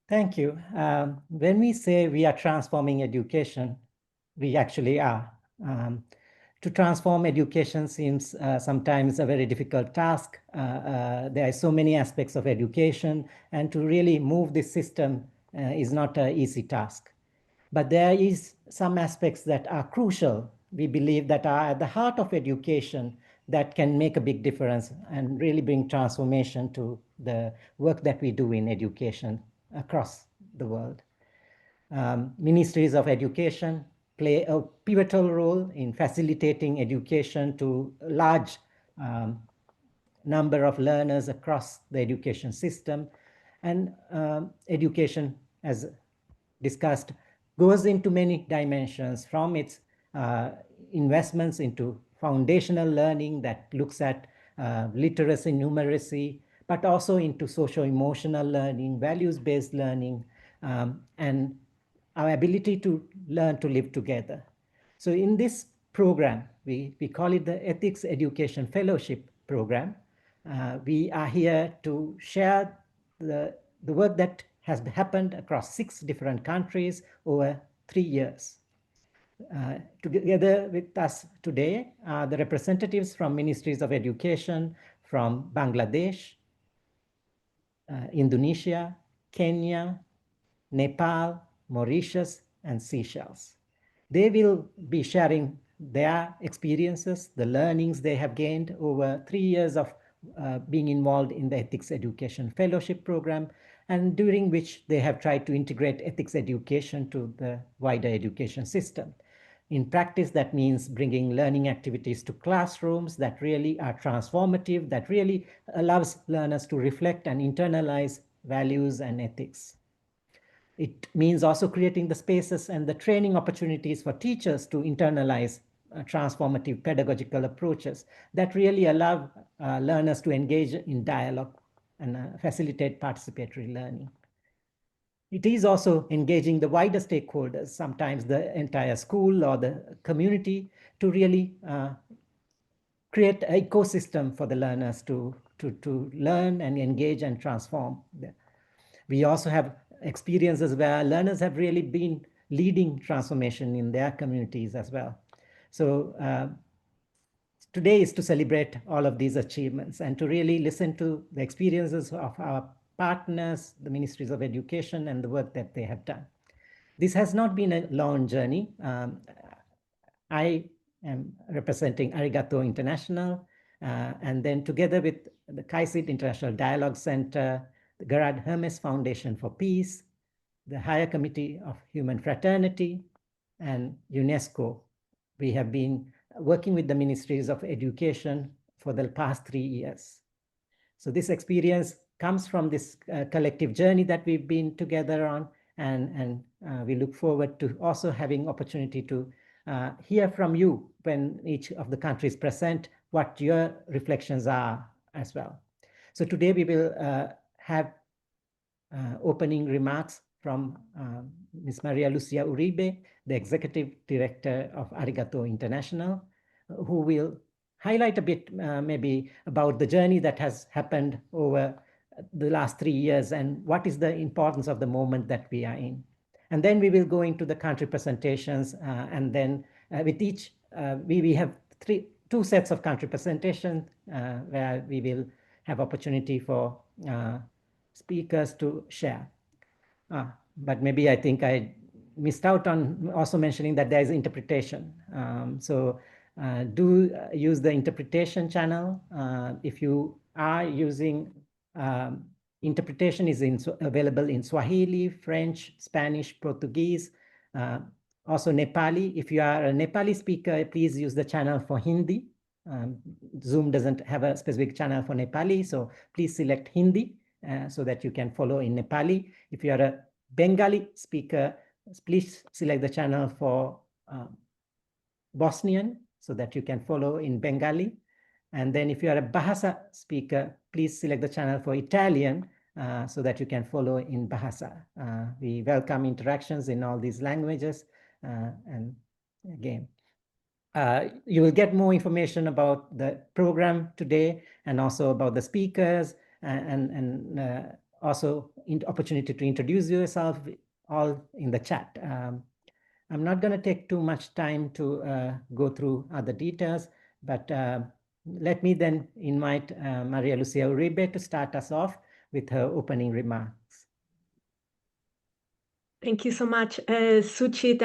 Thank you. When we say we are transforming education, we actually are. To transform education seems sometimes a very difficult task. There are so many aspects of education, and to really move this system is not an easy task. But there is some aspects that are crucial, we believe, that are at the heart of education that can make a big difference and really bring transformation to the work that we do in education across the world. Ministries of education play a pivotal role in facilitating education to a large number of learners across the education system. And education, as discussed, goes into many dimensions, from its investments into foundational learning that looks at literacy, numeracy, but also into social-emotional learning, values-based learning, and our ability to learn to live together. So in this program, we call it the Ethics Education Fellowship Program. We are here to share the work that has happened across 6 different countries over 3 years. Together with us today are the representatives from Ministries of Education from Bangladesh, Indonesia, Kenya, Nepal, Mauritius, and Seychelles. They will be sharing their experiences, the learnings they have gained over 3 years of being involved in the Ethics Education Fellowship Program, and during which they have tried to integrate ethics education to the wider education system. In practice, that means bringing learning activities to classrooms that really are transformative, that really allows learners to reflect and internalize values and ethics. It means also creating the spaces and the training opportunities for teachers to internalize transformative pedagogical approaches that really allow learners to engage in dialogue and facilitate participatory learning. It is also engaging the wider stakeholders, sometimes the entire school or the community, to really create an ecosystem for the learners to learn and engage and transform. We also have experiences where learners have really been leading transformation in their communities as well. So today is to celebrate all of these achievements and to really listen to the experiences of our partners, the Ministries of Education, and the work that they have done. This has not been a long journey. I am representing Arigato International, and then together with the CAICIT International Dialogue Center, the Gerard Hermes Foundation for Peace, the Higher Committee of Human Fraternity, and UNESCO, we have been working with the Ministries of Education for the past 3 years. So this experience comes from this collective journey that we've been together on, and we look forward to also having opportunity to hear from you when each of the countries present what your reflections are as well. So today we will have opening remarks from Ms. Maria Lucia Uribe, the Executive Director of Arigato International, who will highlight a bit maybe about the journey that has happened over the last 3 years and what is the importance of the moment that we are in. And then we will go into the country presentations, and then with each, we have two sets of country presentation where we will have opportunity for speakers to share. But maybe I think I missed out on also mentioning that there is interpretation. So do use the interpretation channel. If you are using interpretation is available in Swahili, French, Spanish, Portuguese, also Nepali. If you are a Nepali speaker, please use the channel for Hindi. Zoom doesn't have a specific channel for Nepali, so please select Hindi so that you can follow in Nepali. If you are a Bengali speaker, please select the channel for Bosnian so that you can follow in Bengali. And then if you are a Bahasa speaker, please select the channel for Italian so that you can follow in Bahasa. We welcome interactions in all these languages. And again, you will get more information about the program today and also about the speakers and also opportunity to introduce yourself all in the chat. I'm not going to take too much time to go through other details, but let me then invite Maria Lucia Uribe to start us off with her opening remarks. Thank you so much, Suchit.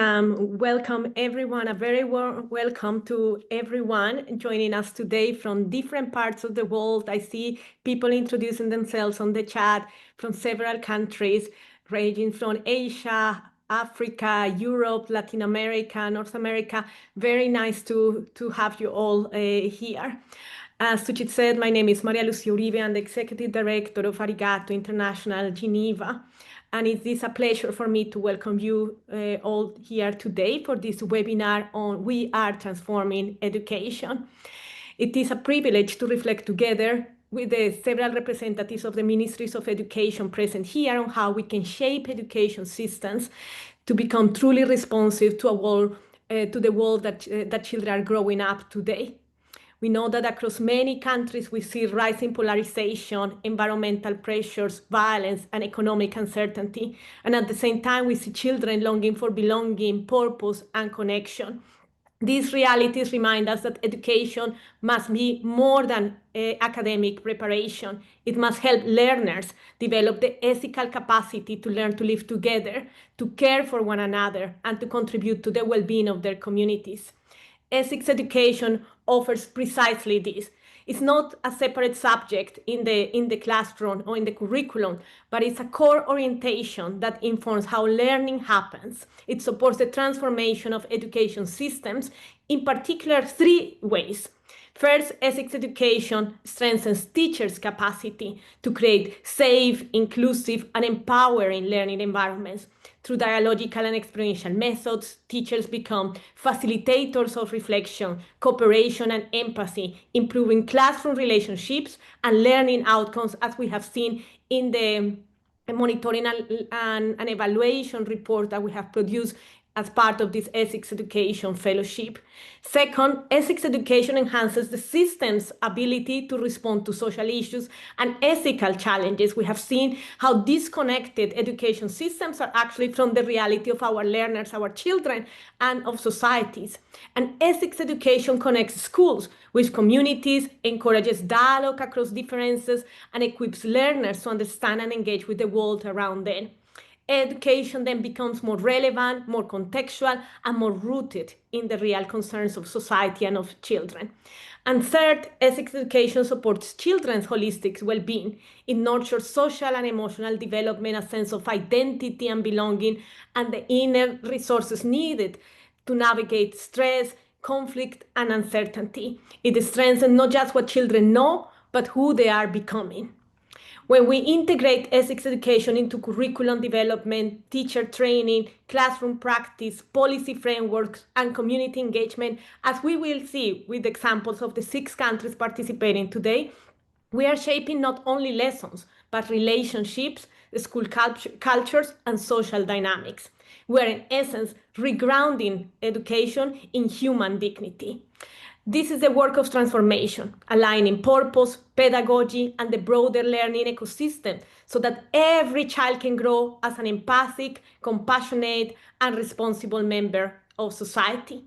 Welcome, everyone. A very warm welcome to everyone joining us today from different parts of the world. I see people introducing themselves on the chat from several countries, ranging from Asia, Africa, Europe, Latin America, North America. Very nice to have you all here. As Suchit said, my name is Maria Lucia Uribe. I'm the Executive Director of Arigato International Geneva. And it is a pleasure for me to welcome you all here today for this webinar on We Are Transforming Education. It is a privilege to reflect together with the several representatives of the Ministries of Education present here on how we can shape education systems to become truly responsive to the world that children are growing up today. We know that across many countries, we see rising polarization, environmental pressures, violence, and economic uncertainty. And at the same time, we see children longing for belonging, purpose, and connection. These realities remind us that education must be more than academic preparation. It must help learners develop the ethical capacity to learn to live together, to care for one another, and to contribute to the well-being of their communities. Ethics education offers precisely this. It's not a separate subject in the classroom or in the curriculum, but it's a core orientation that informs how learning happens. It supports the transformation of education systems, in particular 3 ways. First, ethics education strengthens teachers' capacity to create safe, inclusive, and empowering learning environments. Through dialogical and experiential methods, teachers become facilitators of reflection, cooperation, and empathy, improving classroom relationships and learning outcomes, as we have seen in the monitoring and evaluation report that we have produced as part of this ethics education fellowship. Second, ethics education enhances the system's ability to respond to social issues and ethical challenges. We have seen how disconnected education systems are actually from the reality of our learners, our children, and of societies. And ethics education connects schools with communities, encourages dialogue across differences, and equips learners to understand and engage with the world around them. Education then becomes more relevant, more contextual, and more rooted in the real concerns of society and of children. And third, ethics education supports children's holistic well-being. It nurtures social and emotional development, a sense of identity and belonging, and the inner resources needed to navigate stress, conflict, and uncertainty. It strengthens not just what children know, but who they are becoming. When we integrate ethics education into curriculum development, teacher training, classroom practice, policy frameworks, and community engagement, as we will see with examples of the 6 countries participating today, we are shaping not only lessons, but relationships, school cultures, and social dynamics. We are, in essence, regrounding education in human dignity. This is the work of transformation, aligning purpose, pedagogy, and the broader learning ecosystem so that every child can grow as an empathic, compassionate, and responsible member of society.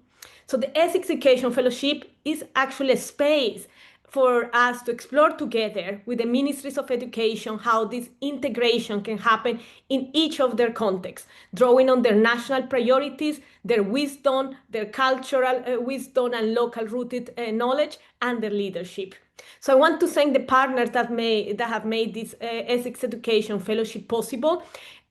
So the Ethics Education Fellowship is actually a space for us to explore together with the Ministries of Education how this integration can happen in each of their contexts, drawing on their national priorities, their wisdom, their cultural wisdom and local rooted knowledge, and their leadership. So I want to thank the partners that have made this Ethics Education Fellowship possible,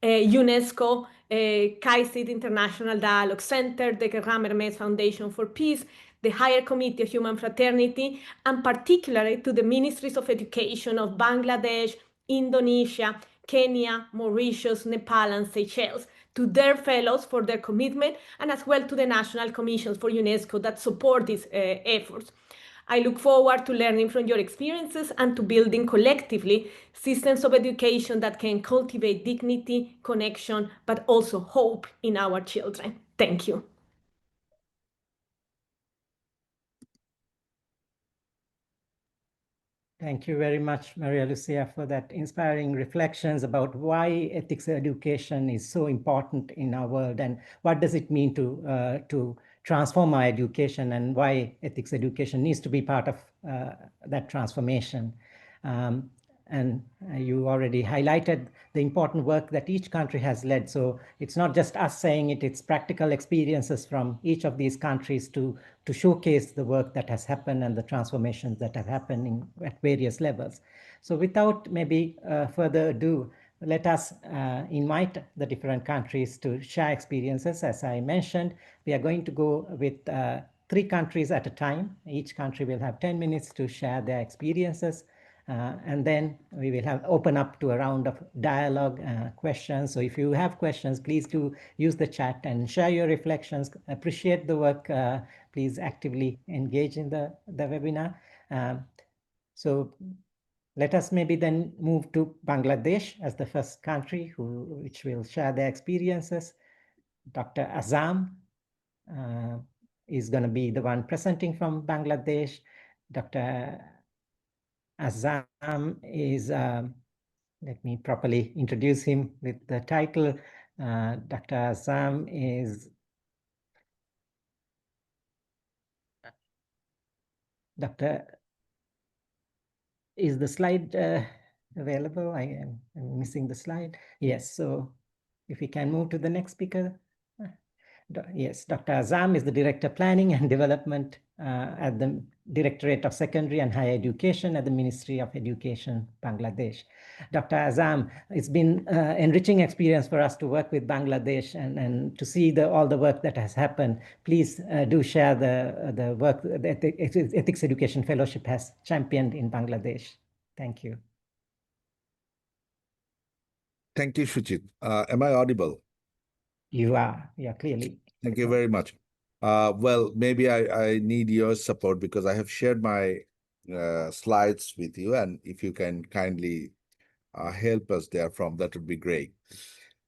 UNESCO, CAICID International Dialogue Center, the Ram Hermes Foundation for Peace, the Higher Committee of Human Fraternity, and particularly to the Ministries of Education of Bangladesh, Indonesia, Kenya, Mauritius, Nepal, and Seychelles, to their fellows for their commitment, and as well to the national commissions for UNESCO that support these efforts. I look forward to learning from your experiences and to building collectively systems of education that can cultivate dignity, connection, but also hope in our children. Thank you. Thank you very much, Maria Lucia, for that inspiring reflections about why ethics education is so important in our world and what does it mean to transform our education and why ethics education needs to be part of that transformation. And you already highlighted the important work that each country has led. So it's not just us saying it, it's practical experiences from each of these countries to showcase the work that has happened and the transformations that have happened at various levels. So without maybe further ado, let us invite the different countries to share experiences. As I mentioned, we are going to go with 3 countries at a time. Each country will have 10 minutes to share their experiences. And then we will have open up to a round of dialogue questions. So if you have questions, please do use the chat and share your reflections. Appreciate the work. Please actively engage in the webinar. So let us maybe then move to Bangladesh as the first country which will share their experiences. Dr. Azam is going to be the one presenting from Bangladesh. Dr. Azam is, let me properly introduce him with the title. Dr. Azam is is the slide available? I'm missing the slide. Yes, so if we can move to the next speaker. Yes, Dr. Azam is the Director Planning and Development at the Directorate of Secondary and Higher Education at the Ministry of Education, Bangladesh. Dr. Azam, it's been enriching experience for us to work with Bangladesh and to see all the work that has happened. Please do share the work that the Ethics Education Fellowship has championed in Bangladesh. Thank you. Thank you, Suchit. Am I audible? You are, yeah, clearly. Thank you very much. Well, maybe I need your support because I have shared my slides with you, and if you can kindly help us therefrom, that would be great.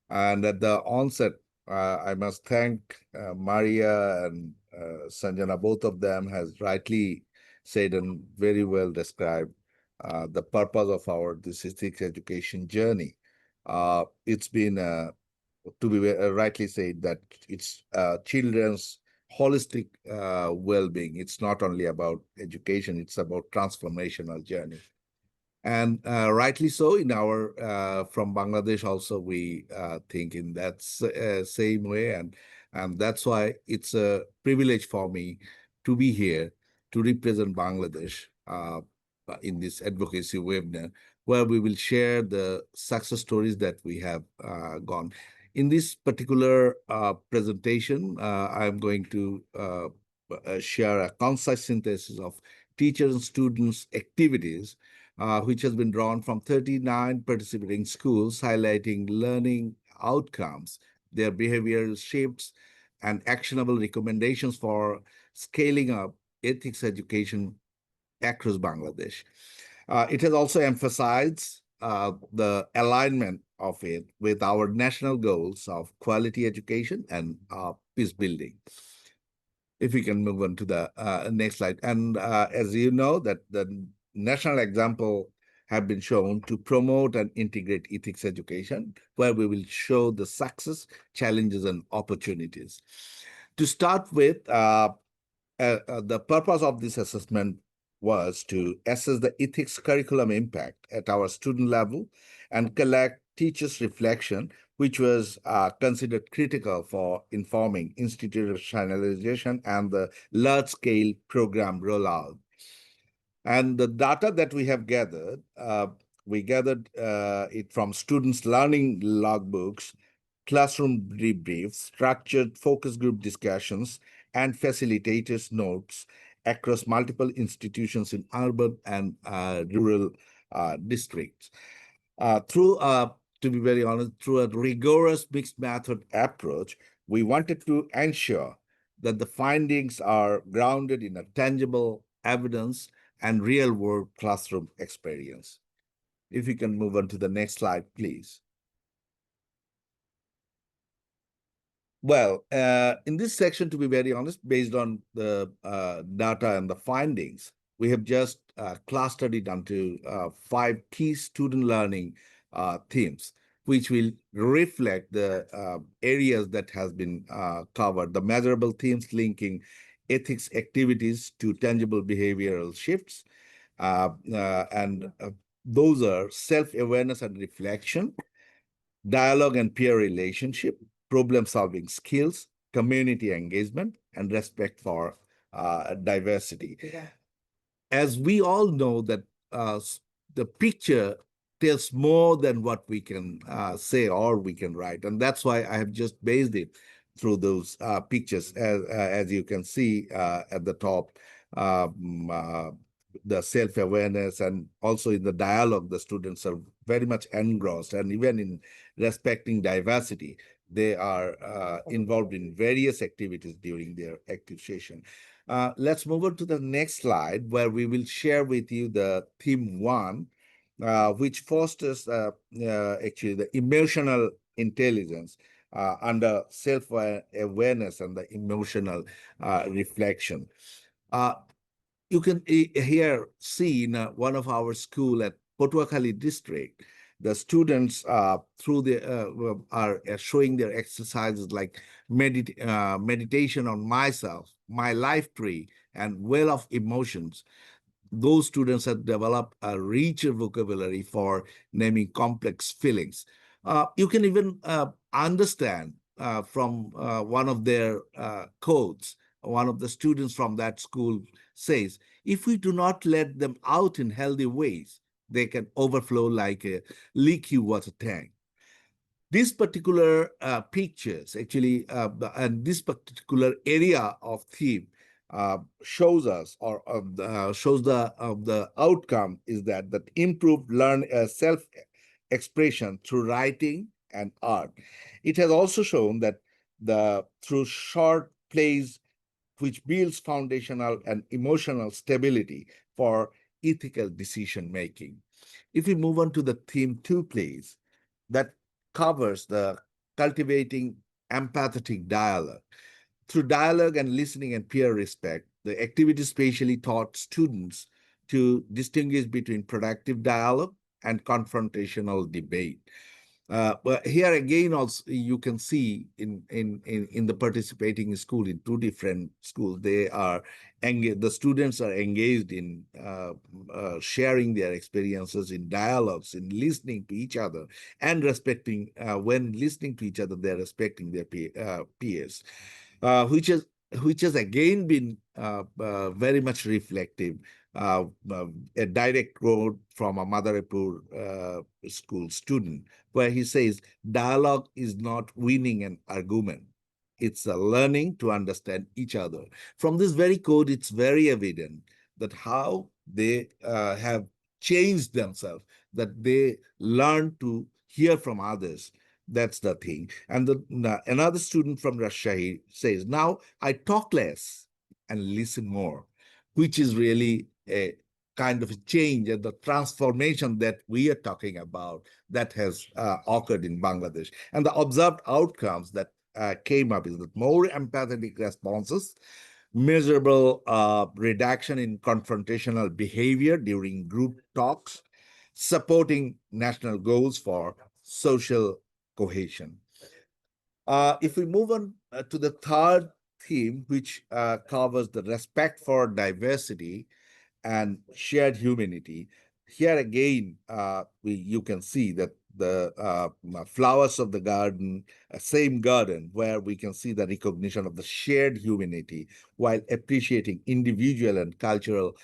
And at the onset, I must thank Maria and Sanjana. Both of them has rightly said and very well described the purpose of our this ethics education journey. It's been to be rightly said that it's children's holistic well-being. It's not only about education, it's about transformational journey. And rightly so, in our from Bangladesh also, we think in that same way. And that's why it's a privilege for me to be here to represent Bangladesh in this advocacy webinar, where we will share the success stories that we have gone. In this particular presentation, I'm going to share a concise synthesis of teachers and students' activities, which has been drawn from 39 participating schools, highlighting learning outcomes, their behavioral shifts, and actionable recommendations for scaling up ethics education across Bangladesh. It has also emphasized the alignment of it with our national goals of quality education and peace building. If we can move on to the next slide. And as you know, that the national example have been shown to promote and integrate ethics education, where we will show the success, challenges, and opportunities. To start with, the purpose of this assessment was to assess the ethics curriculum impact at our student level and collect teachers' reflection, which was considered critical for informing institutionalization and the large-scale program rollout. And the data that we have gathered, we gathered it from students' learning logbooks, classroom debriefs, structured focus group discussions, and facilitators' notes across multiple institutions in urban and rural districts. To be very honest, through a rigorous mixed method approach, we wanted to ensure that the findings are grounded in a tangible evidence and real-world classroom experience. If you can move on to the next slide, please. Well, in this section, to be very honest, based on the data and the findings, we have just clustered it onto 5 key student learning themes, which will reflect the areas that has been covered. The measurable themes linking ethics activities to tangible behavioral shifts. And those are self-awareness and reflection, dialogue and peer relationship, problem-solving skills, community engagement, and respect for diversity. Yeah. As we all know that the picture tells more than what we can say or we can write, and that's why I have just based it through those pictures. As you can see at the top, um, uh, the self-awareness, and also in the dialogue, the students are very much engrossed, and even in respecting diversity, they are involved in various activities during their active session. Let's move on to the next slide, where we will share with you the theme 1, which fosters actually the emotional intelligence under self-awareness and the emotional reflection. You can here see in one of our school at Potuakhali district, the students through the are showing their exercises like meditation on myself, my life tree, and well of emotions. Those students have developed a richer vocabulary for naming complex feelings. You can even understand from one of their quotes, one of the students from that school says, if we do not let them out in healthy ways, they can overflow like a leaky water tank. These particular pictures actually, and this particular area of theme shows us, or shows the outcome is that improved self expression through writing and art. It has also shown that through short plays, which builds foundational and emotional stability for ethical decision making. If we move on to the theme 2, please, that covers the cultivating empathetic dialogue. Through dialogue and listening and peer respect, the activity specially taught students to distinguish between productive dialogue and confrontational debate. But here again, also you can see in the participating school, in 2 different schools, they are engaged. The students are engaged in sharing their experiences, in dialogues, in listening to each other, and respecting. When listening to each other, they're respecting their peers, which has again been very much reflective. A direct quote from a Madaripur school student, where he says, dialogue is not winning an argument. It's a learning to understand each other. From this very quote, it's very evident that how they have changed themselves, that they learn to hear from others. That's the thing. And another student from Rajshahi says, now I talk less and listen more, which is really a kind of a change and the transformation that we are talking about that has occurred in Bangladesh. And the observed outcomes that came up is that more empathetic responses, measurable reduction in confrontational behavior during group talks, supporting national goals for social cohesion. If we move on to the third theme, which covers the respect for diversity and shared humanity, here again, you can see that the flowers of the garden, same garden, where we can see the recognition of the shared humanity while appreciating individual and cultural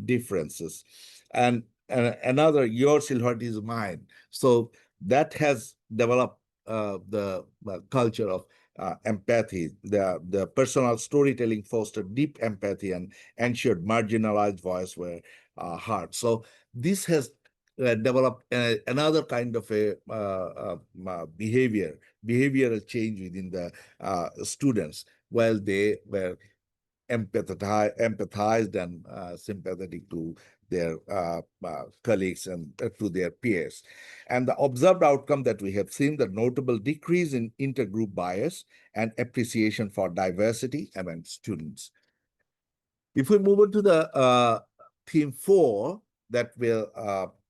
differences. And another, your silhouette is mine. So that has developed the culture of empathy. The personal storytelling fostered deep empathy and ensured marginalized voice were heard. So this has developed another kind of a behavioral change within the students, while they were empathized and sympathetic to their colleagues and to their peers. And the observed outcome that we have seen, the notable decrease in intergroup bias and appreciation for diversity among students. If we move on to the theme 4 that will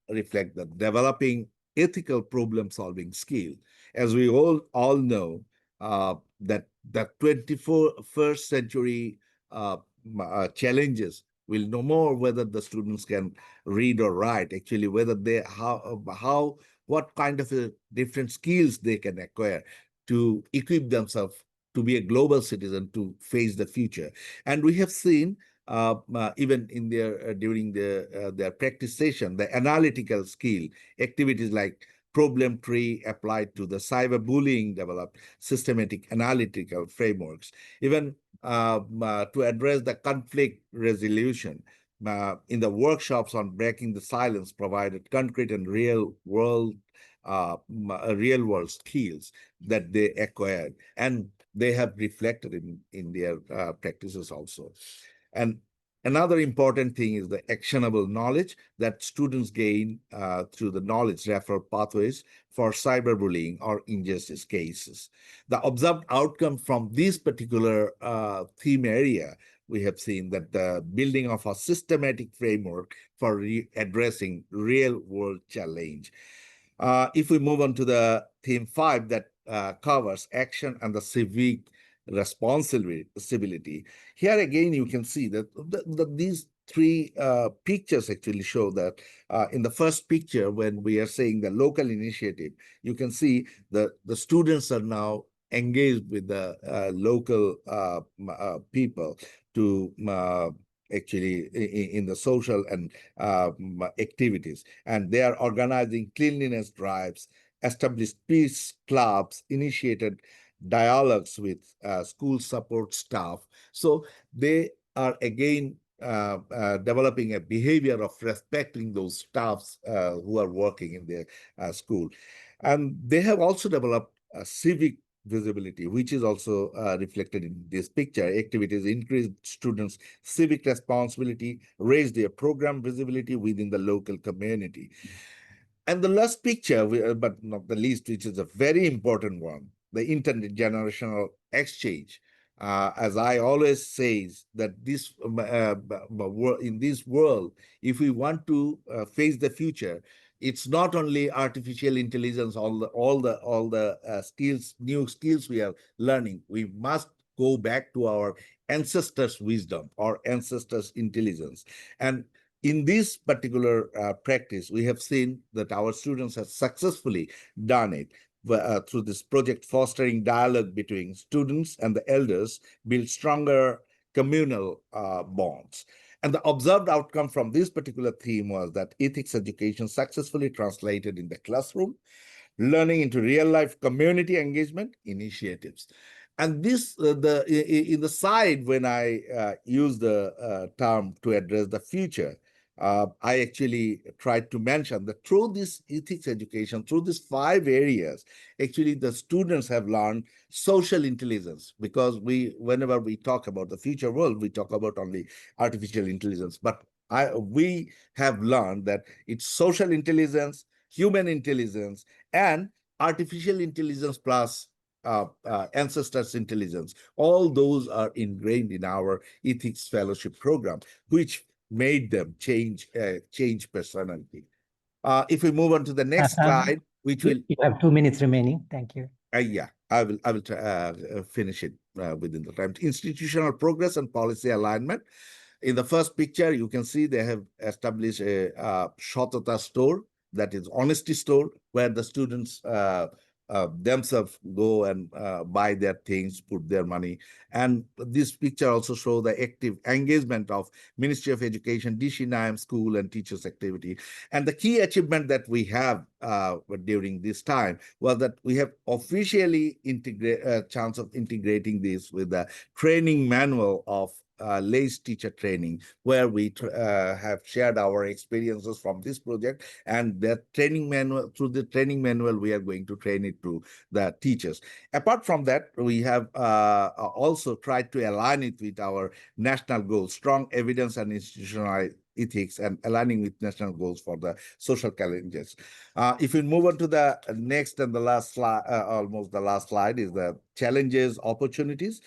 reflect the developing ethical problem-solving skill. As we all know, that the 21st century challenges will know more whether the students can read or write, actually whether they what kind of different skills they can acquire to equip themselves to be a global citizen to face the future. And we have seen even in their during their practice session, the analytical skill activities like problem tree applied to the cyberbullying developed systematic analytical frameworks, even to address the conflict resolution. In the workshops on breaking the silence provided concrete and real world skills that they acquired, and they have reflected in their practices also. And another important thing is the actionable knowledge that students gain through the knowledge referral pathways for cyberbullying or injustice cases. The observed outcome from this particular theme area, we have seen that the building of a systematic framework for addressing real-world challenge. If we move on to the theme 5 that covers action and the civic responsibility, here again you can see that these three pictures actually show that in the first picture, when we are saying the local initiative, you can see that the students are now engaged with the local people to actually in the social and activities, and they are organizing cleanliness drives, established peace clubs, initiated dialogues with school support staff. So they are again developing a behavior of respecting those staffs who are working in their school. And they have also developed a civic visibility, which is also reflected in this picture. Activities increase students' civic responsibility, raise their program visibility within the local community. And the last picture, but not the least, which is a very important one, the intergenerational exchange. As I always say, that this in this world, if we want to face the future, it's not only artificial intelligence, all the skills, new skills we are learning. We must go back to our ancestors' wisdom, our ancestors' intelligence. And in this particular practice, we have seen that our students have successfully done it through this project, fostering dialogue between students and the elders, build stronger communal bonds. And the observed outcome from this particular theme was that ethics education successfully translated in the classroom, learning into real-life community engagement initiatives. And this, in the side, when I use the term to address the future, I actually tried to mention that through this ethics education, through these 5 areas, actually the students have learned social intelligence, because whenever we talk about the future world, we talk about only artificial intelligence. But we have learned that it's social intelligence, human intelligence, and artificial intelligence plus ancestors' intelligence. All those are ingrained in our ethics fellowship program, which made them change personality. If we move on to the next slide, which will you have 2 minutes remaining. Thank you. Yeah, I will try, finish it within the time. Institutional progress and policy alignment. In the first picture, you can see they have established a Shatata store, that is honesty store, where the students themselves go and buy their things, put their money. And this picture also shows the active engagement of Ministry of Education, DC NIM school and teachers activity. And the key achievement that we have during this time was that we have officially chance of integrating this with the training manual of LACE teacher training, where we have shared our experiences from this project, and that training manual, through the training manual, we are going to train it to the teachers. Apart from that, we have also tried to align it with our national goals, strong evidence and institutional ethics, and aligning with national goals for the social challenges. If we move on to the next and the last slide, almost the last slide, is the challenges, opportunities.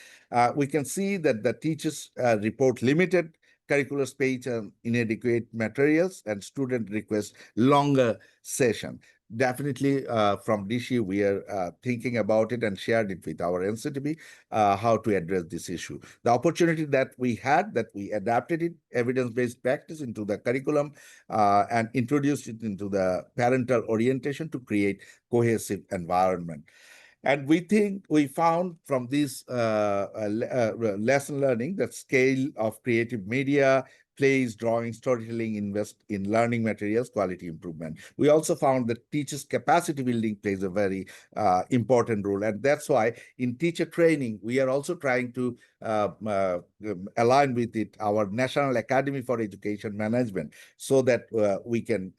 We can see that the teachers report limited curricular space and inadequate materials, and student request longer session. Definitely from DSHI, we are thinking about it and shared it with our NCTB, how to address this issue. The opportunity that we had, that we adapted it, evidence-based practice into the curriculum and introduced it into the parental orientation to create cohesive environment. And we found from this lesson learning that scale of creative media, plays, drawing, storytelling, invest in learning materials, quality improvement. We also found that teachers' capacity building plays a very important role. And that's why in teacher training, we are also trying to align with it, our National Academy for Education Management, so that we can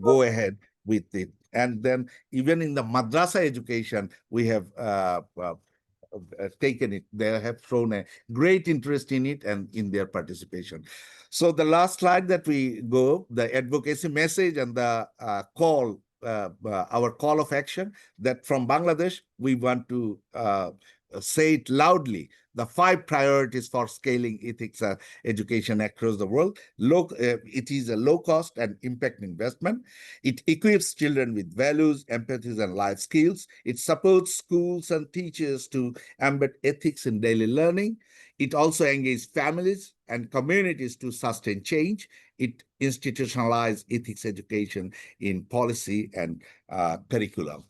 go ahead with it. And then even in the madrasa education, we have taken it. They have shown a great interest in it and in their participation. So the last slide that we go, the advocacy message and the call, our call of action, that from Bangladesh, we want to say it loudly. The 5 priorities for scaling ethics education across the world. It is a low cost and impact investment. It equips children with values, empathy, and life skills. It supports schools and teachers to embed ethics in daily learning. It also engages families and communities to sustain change. It institutionalizes ethics education in policy and curriculum.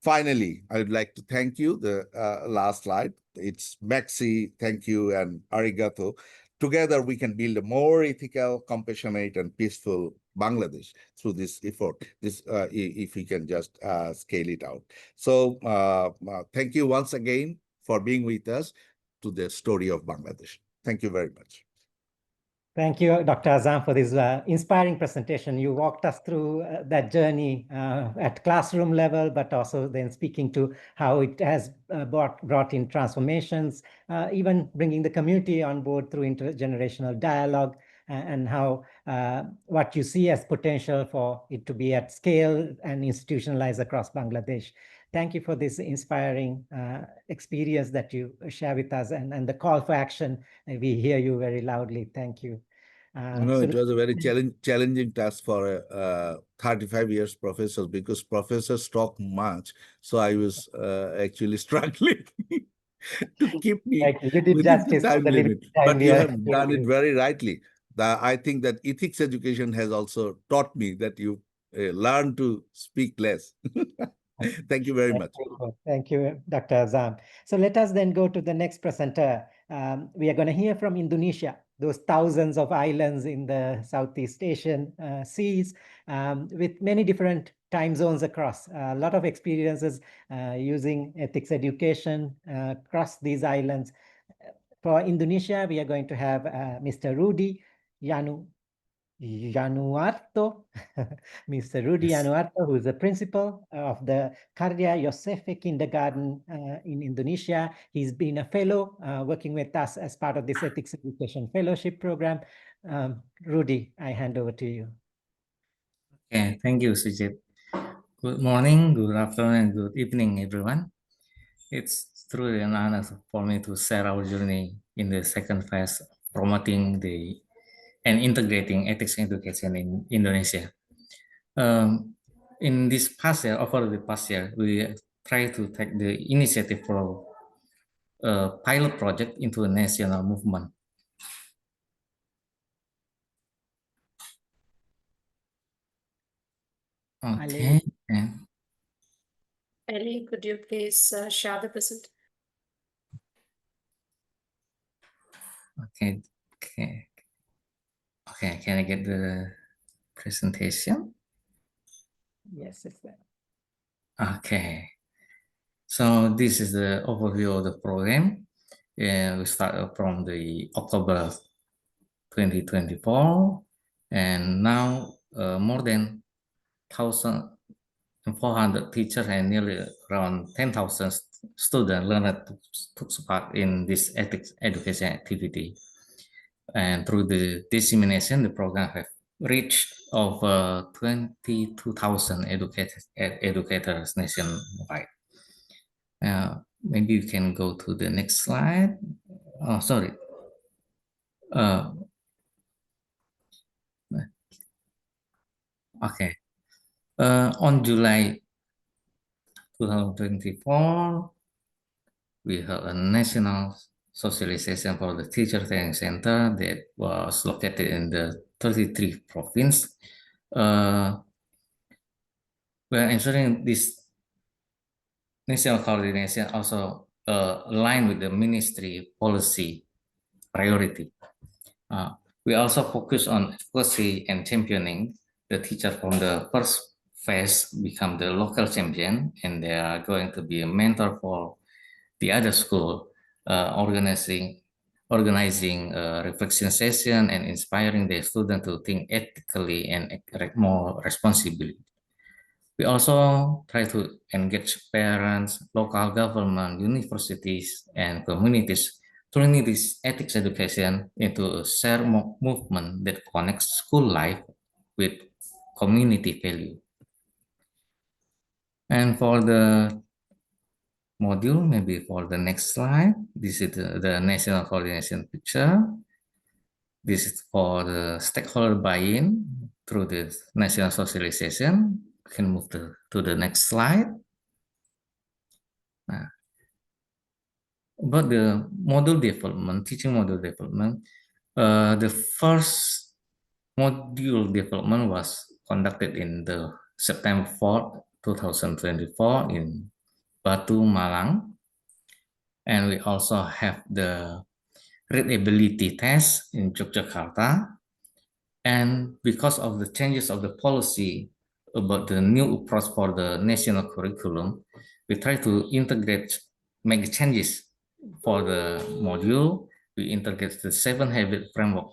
Finally, I would like to thank you. The last slide, it's Maxi, thank you, and arigato. Together, we can build a more ethical, compassionate, and peaceful Bangladesh through this effort. This, if we can just scale it out. So, thank you once again for being with us to the story of Bangladesh. Thank you very much. Thank you, Dr. Azam, for this inspiring presentation. You walked us through that journey at classroom level, but also then speaking to how it has brought in transformations, even bringing the community on board through intergenerational dialogue, and how what you see as potential for it to be at scale and institutionalized across Bangladesh. Thank you for this inspiring experience that you share with us, and the call for action. We hear you very loudly. Thank you. No, it was a very challenging task for 35 years professors, because professors talk much. So I was actually struggling to keep me you did within justice the for time the limit. time But you have done it very rightly. I think that ethics education has also taught me that you learn to speak less. Thank you very much. Thank you, Dr. Azam. So let us then go to the next presenter. We are going to hear from Indonesia, those thousands of islands in the Southeast Asian seas, with many different time zones across. A lot of experiences using ethics education across these islands. For Indonesia, we are going to have Mr. Rudy Yanuarto, Mr. Rudy Yanuarto, who is the principal of the Karya Yosefe Kindergarten in Indonesia. He's been a fellow working with us as part of this Ethics Education Fellowship Program. Rudy, I hand over to you. Okay, thank you, Sujit. Good morning, good afternoon, and good evening, everyone. It's truly an honor for me to share our journey in the second phase, promoting and integrating ethics education in Indonesia. In this past year, over the past year, we try to take the initiative for a pilot project into a national movement. Okay. Ellie, could you please share the presentation? Okay. Can I get the presentation? Yes, it's there. Okay. So this is the overview of the program. We start from the October 2024, and now more than 1,400 teachers and nearly around 10,000 students learned took part in this ethics education activity. And through the dissemination, the program have reached over 22,000 educators nationwide. Maybe you can go to the next slide. Oh, sorry. Okay. On July 2024, we held a national socialization for the teacher training center that was located in the 33 province. We're ensuring this national coordination also aligned with the ministry policy priority. We also focus on advocacy and championing. The teacher from the first phase become the local champion, and they are going to be a mentor for the other school, organizing reflection session and inspiring the student to think ethically and act more responsibly. We also try to engage parents, local government, universities, and communities, turning this ethics education into a shared movement that connects school life with community value. And for the module, maybe for the next slide, this is the national coordination picture. This is for the stakeholder buy-in through the national socialization. We can move to the next slide. About the module development, teaching module development, the first module development was conducted in the September 4th, 2024 in Batu, Malang. And we also have the readability test in Yogyakarta. And because of the changes of the policy about the new approach for the national curriculum, we try to make changes for the module. We integrate the 7 habit framework,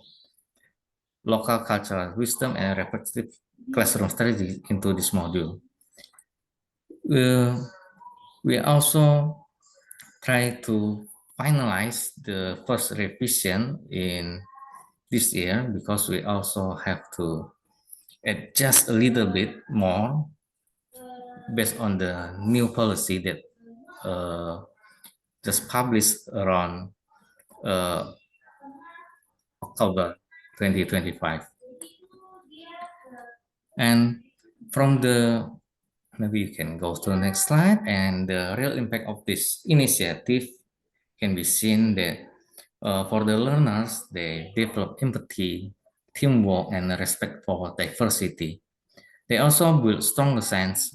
local cultural wisdom, and reflective classroom strategy into this module. We also try to finalize the first revision in this year because we also have to adjust a little bit more based on the new policy that just published around October 2025. And from maybe you can go to the next slide, and the real impact of this initiative can be seen that for the learners, they develop empathy, teamwork, and respect for diversity. They also build stronger sense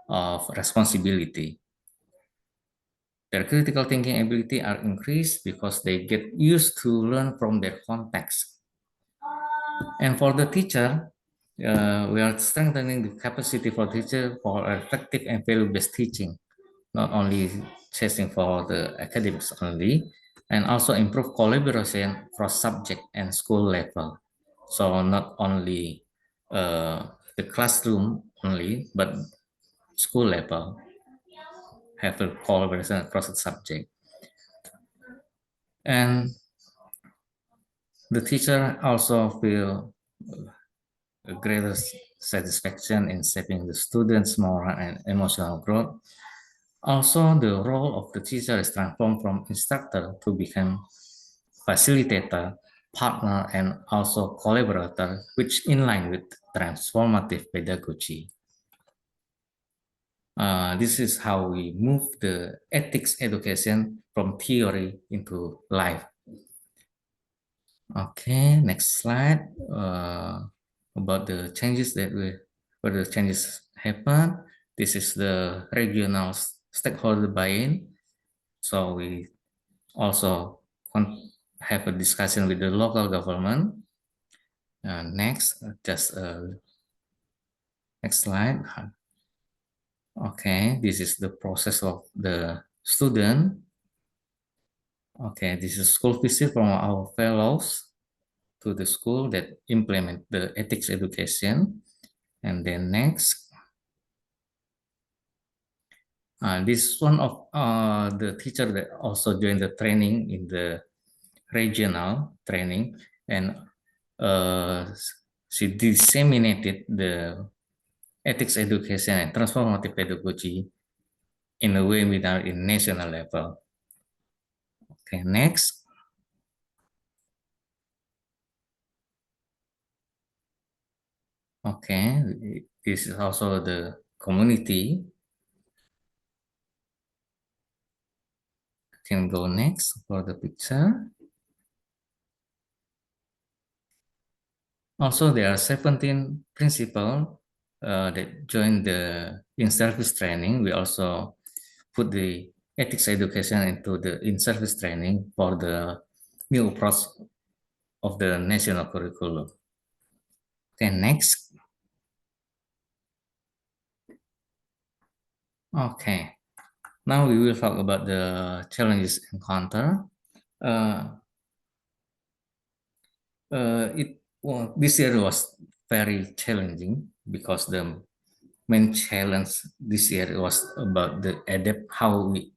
of responsibility. Their critical thinking ability are increased because they get used to learn from their context. And for the teacher, we are strengthening the capacity for teacher for effective and value-based teaching, not only chasing for the academics only, and also improve collaboration across subject and school level. So not only the classroom only, but school level have a collaboration across the subject. And the teacher also feel a greater satisfaction in shaping the students' moral and emotional growth. Also, the role of the teacher is transformed from instructor to become facilitator, partner, and also collaborator, which in line with transformative pedagogy. This is how we move the ethics education from theory into life. Okay, next slide. About the changes where the changes happen. This is the regional stakeholder buy-in. So we also have a discussion with the local government. Next, next slide. Okay, this is the process of the student. Okay, this is school visit from our fellows to the school that implement the ethics education. And then next, this is one of the teacher that also joined the training in the regional training, and she disseminated the ethics education and transformative pedagogy in a way without in national level. Okay, next. Okay, this is also the community. Can go next for the picture. Also, there are 17 principals that joined the in-service training. We also put the ethics education into the in-service training for the new approach of the national curriculum. Okay, next. Okay, now we will talk about the challenges encountered. This year was very challenging because the main challenge this year was about how we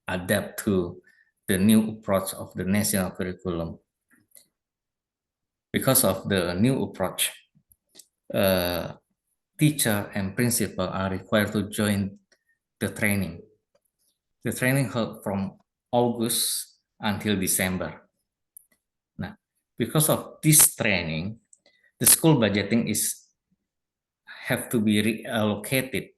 adapt to the new approach of the national curriculum. Because of the new approach, teacher and principal are required to join the training. The training held from August until December. Now, because of this training, the school budgeting have to be reallocated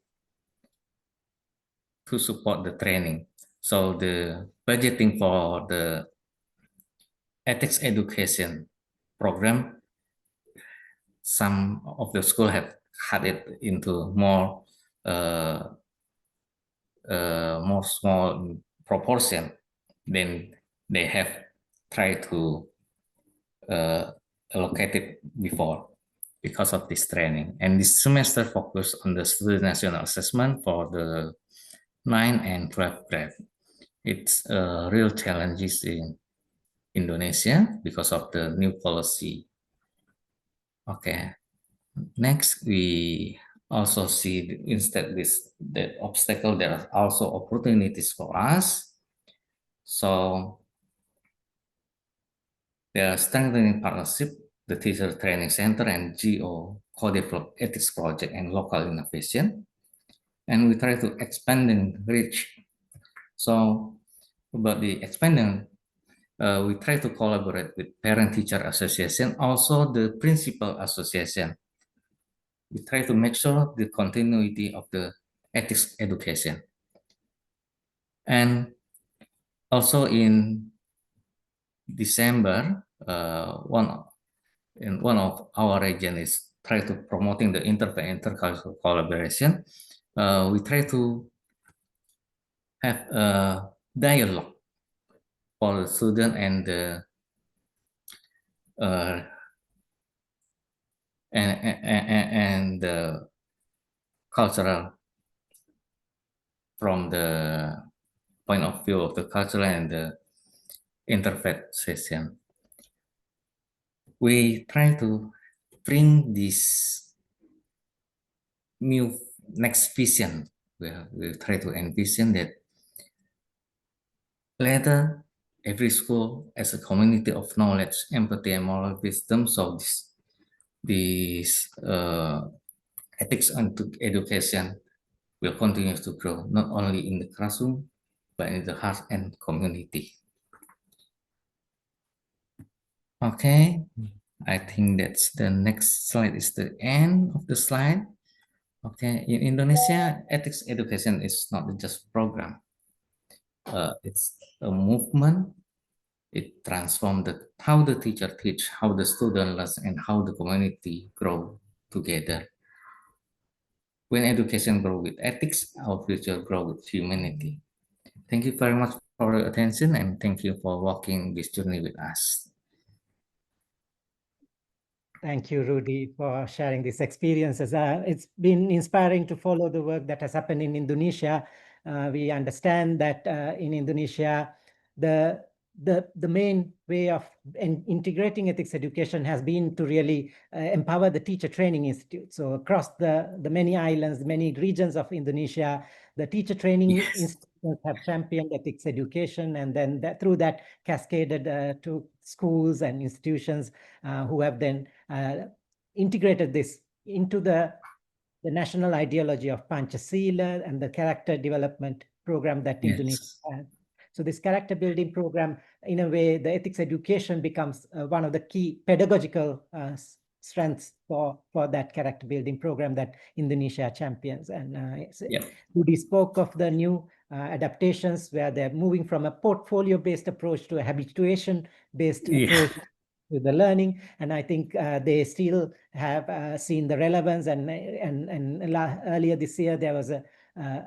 to support the training. So the budgeting for the ethics education program, some of the school have cut it into more small proportion than they have tried to allocate it before because of this training. And this semester focused on the student national assessment for the 9 and 12 grade. It's real challenges in Indonesia because of the new policy. Okay, next we also see instead this the obstacle, there are also opportunities for us. So they are strengthening partnership, the Teacher Training Center and GO co-develop ethics project and local innovation. And we try to expanding reach. So about the expanding, we try to collaborate with parent-teacher association, also the principal association. We try to make sure the continuity of the ethics education. And also in December, one of our region is try to promoting the intercultural collaboration. We try to have a dialogue for the student and the and the cultural, from the point of view of the cultural and the interfaith session. We try to bring this new next vision. We try to envision that later every school as a community of knowledge, empathy, and moral wisdom. So this ethics and education will continue to grow, not only in the classroom, but in the heart and community. Okay, I think that's the next slide is the end of the slide. Okay, in Indonesia, ethics education is not just program. It's a movement. It transforms how the teacher teach, how the student learns, and how the community grow together. When education grow with ethics, our future grow with humanity. Thank you very much for your attention, and thank you for walking this journey with us. Thank you, Rudy, for sharing these experiences. It's been inspiring to follow the work that has happened in Indonesia. We understand that in Indonesia, the main way of integrating ethics education has been to really empower the teacher training institute. So across the many islands, many regions of Indonesia, the teacher training institutes have championed ethics education, and then through that cascaded to schools and institutions who have then integrated this into the national ideology of Panchasila and the character development program that Indonesia has. So this character building program, in a way, the ethics education becomes one of the key pedagogical strengths for that character building program that Indonesia champions. And Yeah. Rudy spoke of the new adaptations where they're moving from a portfolio-based approach to a habituation-based Yeah. approach to the learning. And I think they still have seen the relevance. And earlier this year, there was a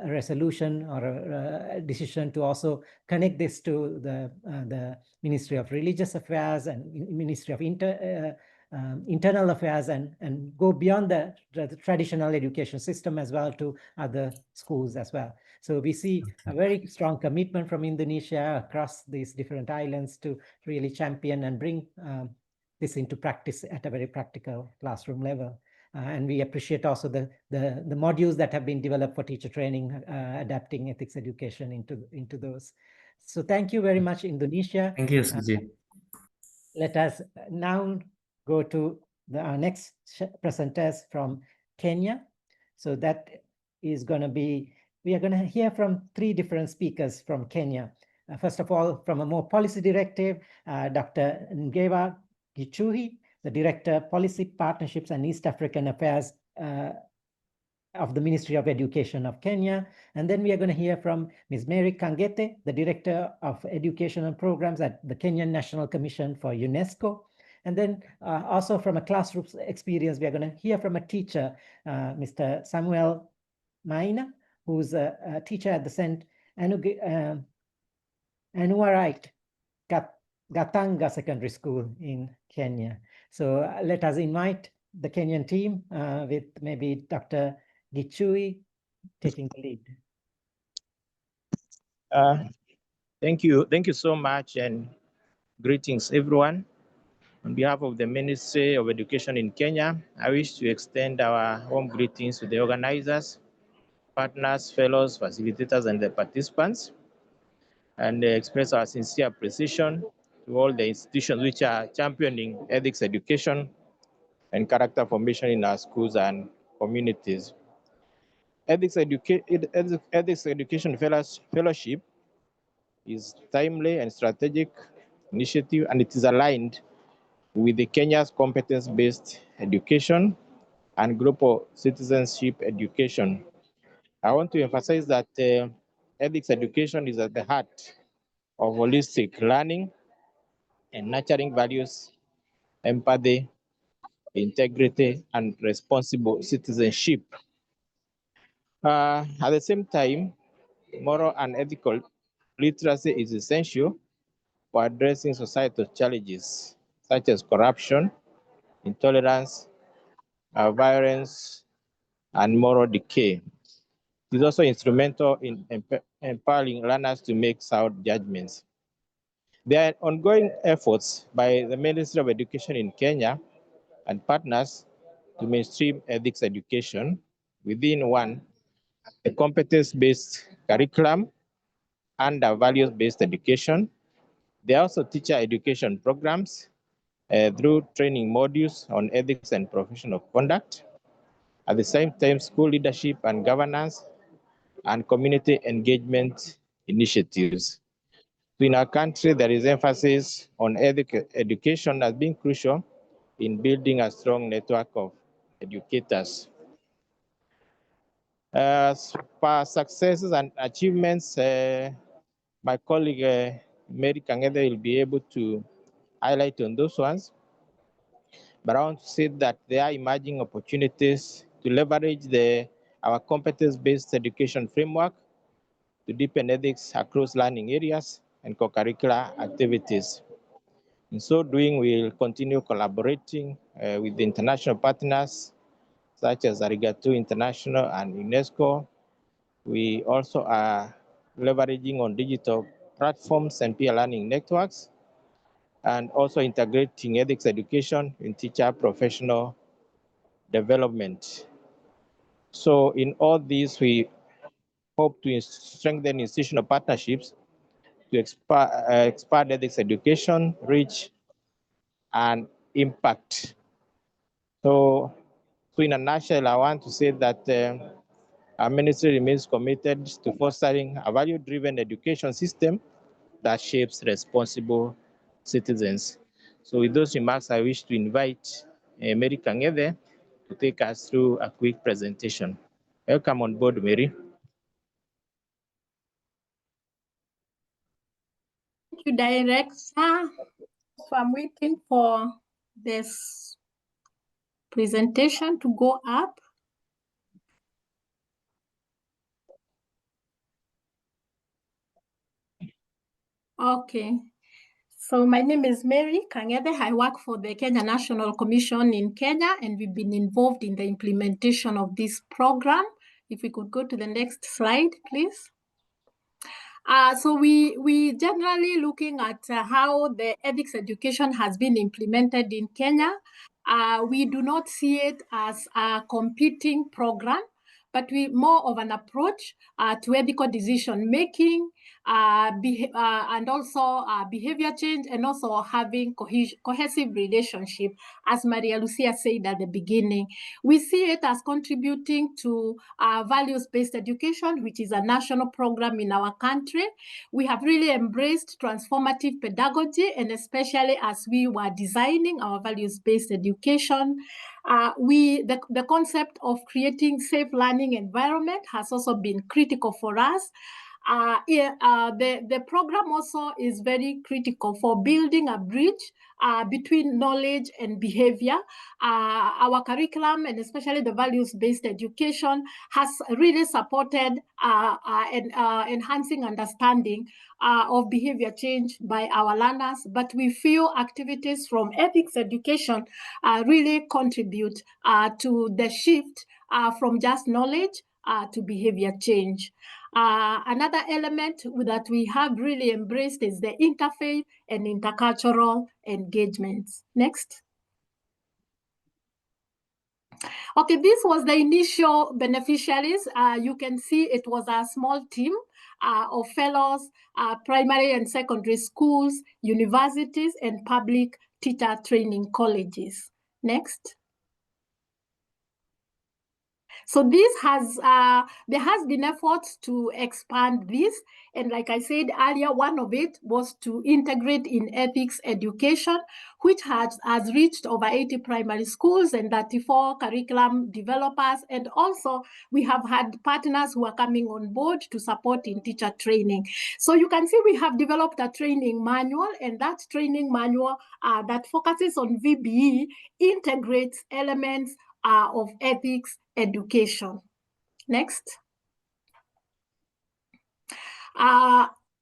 resolution or a decision to also connect this to the Ministry of Religious Affairs and Ministry of Internal Affairs and go beyond the traditional education system as well to other schools as well. So we see a very strong commitment from Indonesia across these different islands to really champion and bring this into practice at a very practical classroom level. And we appreciate also the modules that have been developed for teacher training, adapting ethics education into those. So thank you very much, Indonesia. Thank you, Sujit. Let us now go to our next presenters from Kenya. So that is going to be, we are going to hear from 3 different speakers from Kenya. First of all, from a more policy directive, Dr. Ngewa Gichuhi, the Director, Policy Partnerships and East African Affairs of the Ministry of Education of Kenya. And then we are going to hear from Ms. Mary Kangete, the Director of Educational Programs at the Kenyan National Commission for UNESCO. And then also from a classroom experience, we are going to hear from a teacher, Mr. Samuel Maina, who's a teacher at the St. Anuarite Gatanga Secondary School in Kenya. So let us invite the Kenyan team with maybe Dr. Gichui taking the lead. Thank you so much, and greetings everyone. On behalf of the Ministry of Education in Kenya, I wish to extend our warm greetings to the organizers, partners, fellows, facilitators, and the participants, and express our sincere appreciation to all the institutions which are championing ethics education and character formation in our schools and communities. Ethics Education Fellowship is timely and strategic initiative, and it is aligned with the Kenya's competence-based education and global citizenship education. I want to emphasize that ethics education is at the heart of holistic learning and nurturing values, empathy, integrity, and responsible citizenship. At the same time, moral and ethical literacy is essential for addressing societal challenges such as corruption, intolerance, violence, and moral decay. It is also instrumental in empowering learners to make sound judgments. There are ongoing efforts by the Ministry of Education in Kenya and partners to mainstream ethics education within one, a competence-based curriculum and a values-based education. There are also teacher education programs through training modules on ethics and professional conduct. At the same time, school leadership and governance and community engagement initiatives. So in our country, there is emphasis on ethics education as being crucial in building a strong network of educators. As for successes and achievements, my colleague Mary Kangete will be able to highlight on those ones. But I want to say that there are emerging opportunities to leverage our competence-based education framework to deepen ethics across learning areas and co-curricular activities. In so doing, we'll continue collaborating with the international partners such as Arigato International and UNESCO. We also are leveraging on digital platforms and peer learning networks, and also integrating ethics education in teacher professional development. So in all these, we hope to strengthen institutional partnerships to expand ethics education, reach, and impact. So in a nutshell, I want to say that our ministry remains committed to fostering a value-driven education system that shapes responsible citizens. So with those remarks, I wish to invite Mary Kangede, to take us through a quick presentation. Welcome on board, Mary. Thank you, Director. So I'm waiting for this presentation to go up. Okay. So my name is Mary Kangede. I work for the Kenya National Commission in Kenya, and we've been involved in the implementation of this program. If we could go to the next slide, please. So we generally looking at how the ethics education has been implemented in Kenya. We do not see it as a competing program, but we more of an approach to ethical decision making, and also behavior change, and also having cohesive relationship. As Maria Lucia said at the beginning, we see it as contributing to values-based education, which is a national program in our country. We have really embraced transformative pedagogy, and especially as we were designing our values-based education, the concept of creating safe learning environment has also been critical for us. The program also is very critical for building a bridge between knowledge and behavior. Our curriculum, and especially the values-based education, has really supported enhancing understanding of behavior change by our learners, but we feel activities from ethics education really contribute to the shift from just knowledge to behavior change. Another element that we have really embraced is the interfaith and intercultural engagements. Next. Okay, this was the initial beneficiaries. You can see it was a small team of fellows, primary and secondary schools, universities, and public teacher training colleges. Next. So this has, there has been efforts to expand this. And like I said earlier, one of it was to integrate in ethics education, which has reached over 80 primary schools and 34 curriculum developers. And also we have had partners who are coming on board to support in teacher training. So you can see we have developed a training manual, and that training manual that focuses on VBE integrates elements of ethics education. Next.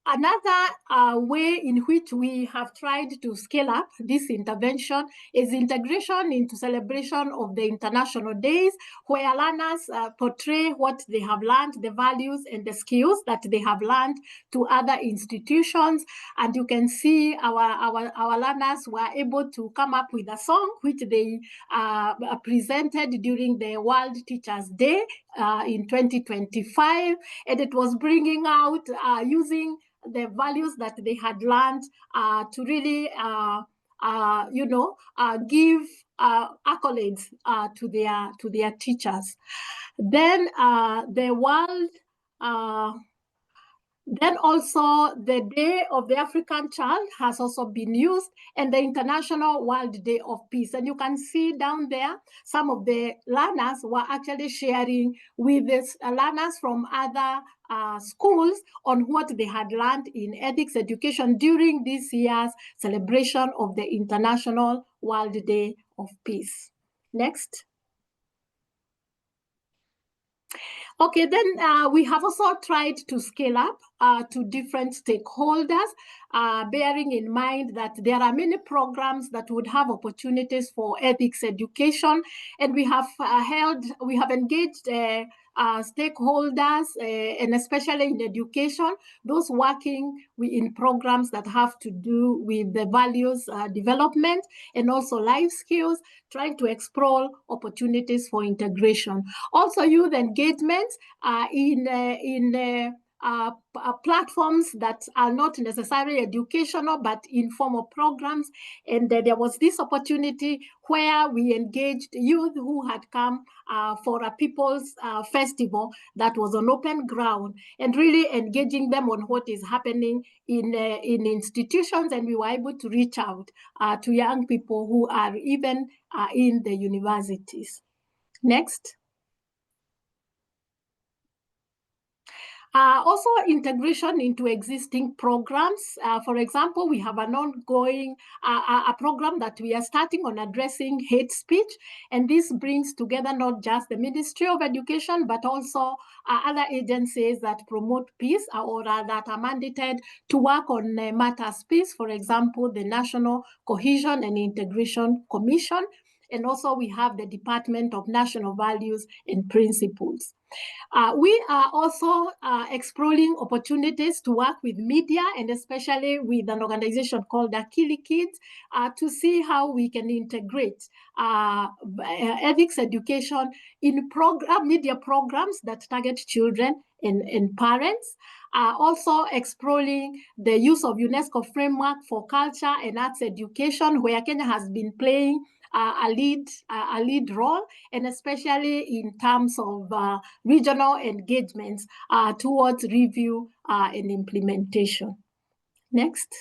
Another way in which we have tried to scale up this intervention is integration into celebration of the international days, where learners portray what they have learned, the values and the skills that they have learned to other institutions. And you can see our learners were able to come up with a song which they presented during the World Teachers Day in 2025. And it was bringing out using the values that they had learned to really, give accolades to their teachers. Then the world. Then also the Day of the African Child has also been used, and the International World Day of Peace. And you can see down there, some of the learners were actually sharing with the learners from other schools on what they had learned in ethics education during this year's celebration of the International World Day of Peace. Next. Okay, then we have also tried to scale up to different stakeholders, bearing in mind that there are many programs that would have opportunities for ethics education, and we have engaged stakeholders, and especially in education, those working in programs that have to do with the values development and also life skills, trying to explore opportunities for integration. Also youth engagement in platforms that are not necessarily educational, but informal programs. And there was this opportunity where we engaged youth who had come for a people's festival that was on open ground, and really engaging them on what is happening in institutions. And we were able to reach out to young people who are even in the universities. Next. Also integration into existing programs. For example, we have an ongoing a program that we are starting on addressing hate speech. And this brings together not just the Ministry of Education, but also other agencies that promote peace or that are mandated to work on matters peace. For example, the National Cohesion and Integration Commission. And also we have the Department of National Values and Principles. We are also exploring opportunities to work with media, and especially with an organization called Akili Kids, to see how we can integrate ethics education in media programs that target children and parents. Also exploring the use of UNESCO framework for culture and arts education, where Kenya has been playing a lead role, and especially in terms of regional engagements towards review and implementation. Next.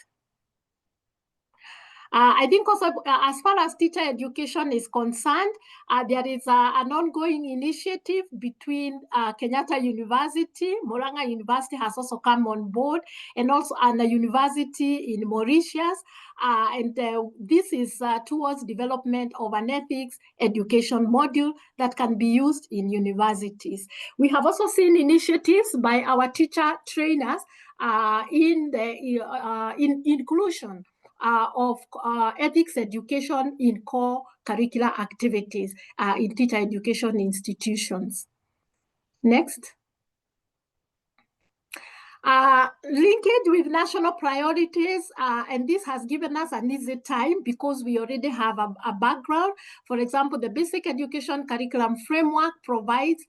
I think also as far as teacher education is concerned, there is an ongoing initiative between Kenyatta University. Murang'a University has also come on board, and also a university in Mauritius. And this is towards development of an ethics education module that can be used in universities. We have also seen initiatives by our teacher trainers in inclusion of ethics education in core curricular activities in teacher education institutions. Next. Linkage with national priorities, and this has given us an easy time because we already have a background. For example, the Basic Education Curriculum Framework provides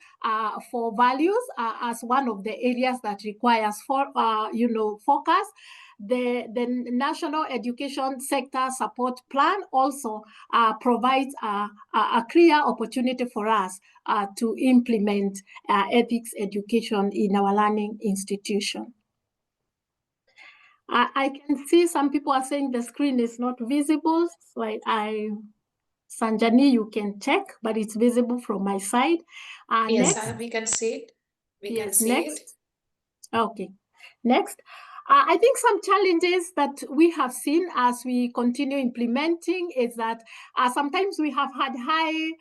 for values as one of the areas that requires focus. The National Education Sector Support Plan also provides a clear opportunity for us to implement ethics education in our learning institution. I can see some people are saying the screen is not visible, so Sanjani, you can check, but it's visible from my side. Yes, next. we can see it. We can see next. it. Okay, next. I think some challenges that we have seen as we continue implementing is that sometimes we have had high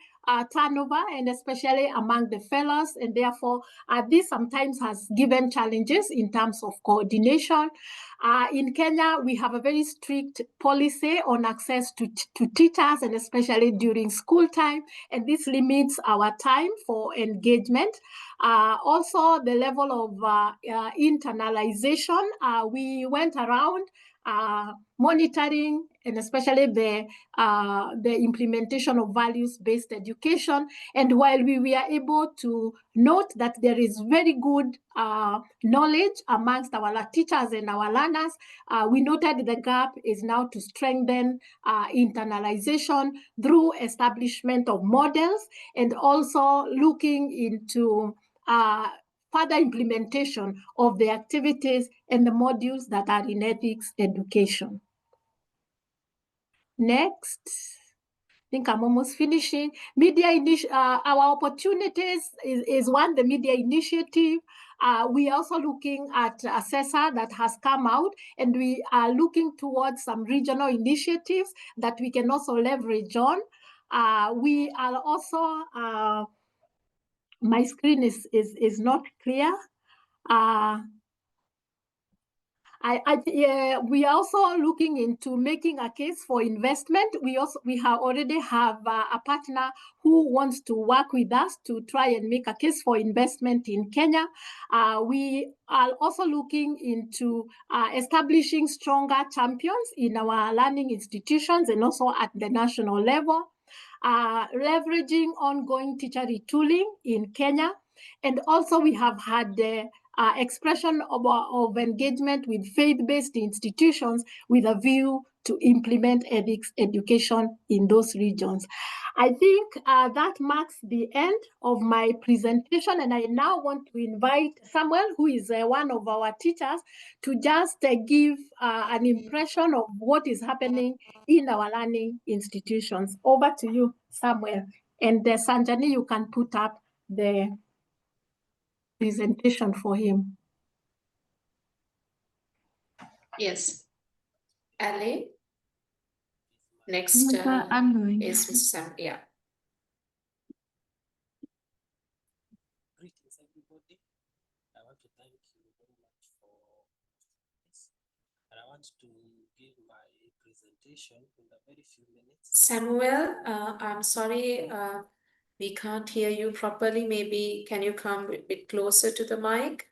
turnover, and especially among the fellows, and therefore this sometimes has given challenges in terms of coordination. In Kenya, we have a very strict policy on access to teachers, and especially during school time, and this limits our time for engagement. Also, the level of internalization, we went around monitoring, and especially the implementation of values-based education. And while we were able to note that there is very good knowledge amongst our teachers and our learners, we noted the gap is now to strengthen internalization through establishment of models, and also looking into further implementation of the activities and the modules that are in ethics education. Next. I think I'm almost finishing. Media our opportunities is one, the media initiative. We are also looking at Assessor that has come out, and we are looking towards some regional initiatives that we can also leverage on. We are also, my screen is not clear. We are also looking into making a case for investment. We already have a partner who wants to work with us to try and make a case for investment in Kenya. We are also looking into establishing stronger champions in our learning institutions and also at the national level, leveraging ongoing teacher retooling in Kenya. And also we have had expression of engagement with faith-based institutions with a view to implement ethics education in those regions. I think that marks the end of my presentation, and I now want to invite Samuel, who is one of our teachers, to just give an impression of what is happening in our learning institutions. Over to you, Samuel. And Sanjani, you can put up the presentation for him. Yes. Ali. Next I'm doing. is Mr. Sam. Yeah. Greetings, everybody. I want to thank you very much for this. And I want to give my presentation in a very few minutes. Samuel, I'm sorry, we can't hear you properly. Maybe can you come a bit closer to the mic?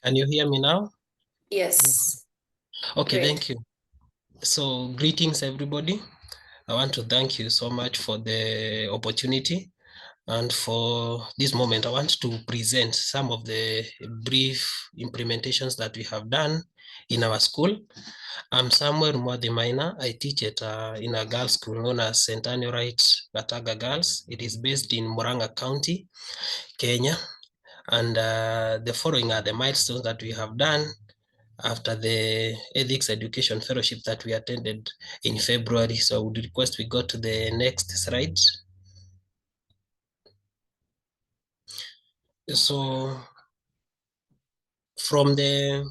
Can you hear me now? Yes. Okay, Great. thank you. So, greetings, everybody. I want to thank you so much for the opportunity. And for this moment, I want to present some of the brief implementations that we have done in our school. I'm Samuel Mwadhi Maina. I teach at in a girls' school known as St. Anne Wright Gataga Girls. It is based in Murang'a County, Kenya. And the following are the milestones that we have done after the ethics education fellowship that we attended in February. So I would request we go to the next slide. So from the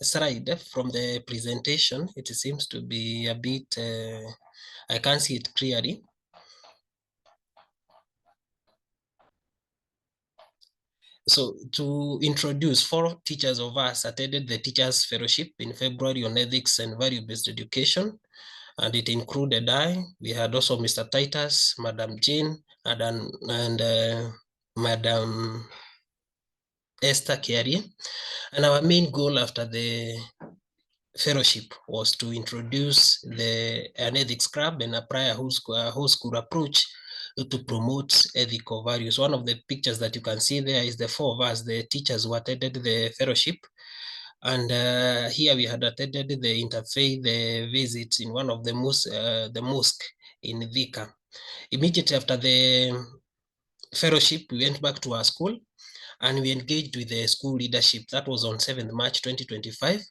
slide, from the presentation, it seems to be a bit, I can't see it clearly. So to introduce, 4 teachers of us attended the Teachers Fellowship in February on ethics and value-based education. And it included we had also Mr. Titus, Madam Jean, and Madam Esther Kiari. And our main goal after the fellowship was to introduce an ethics club and apply a whole school approach to promote ethical values. One of the pictures that you can see there is the 4 of us, the teachers who attended the fellowship. And here we had attended the interfaith visit in one of the mosque in Thika. Immediately after the fellowship, we went back to our school and we engaged with the school leadership. That was on 7th March 2025.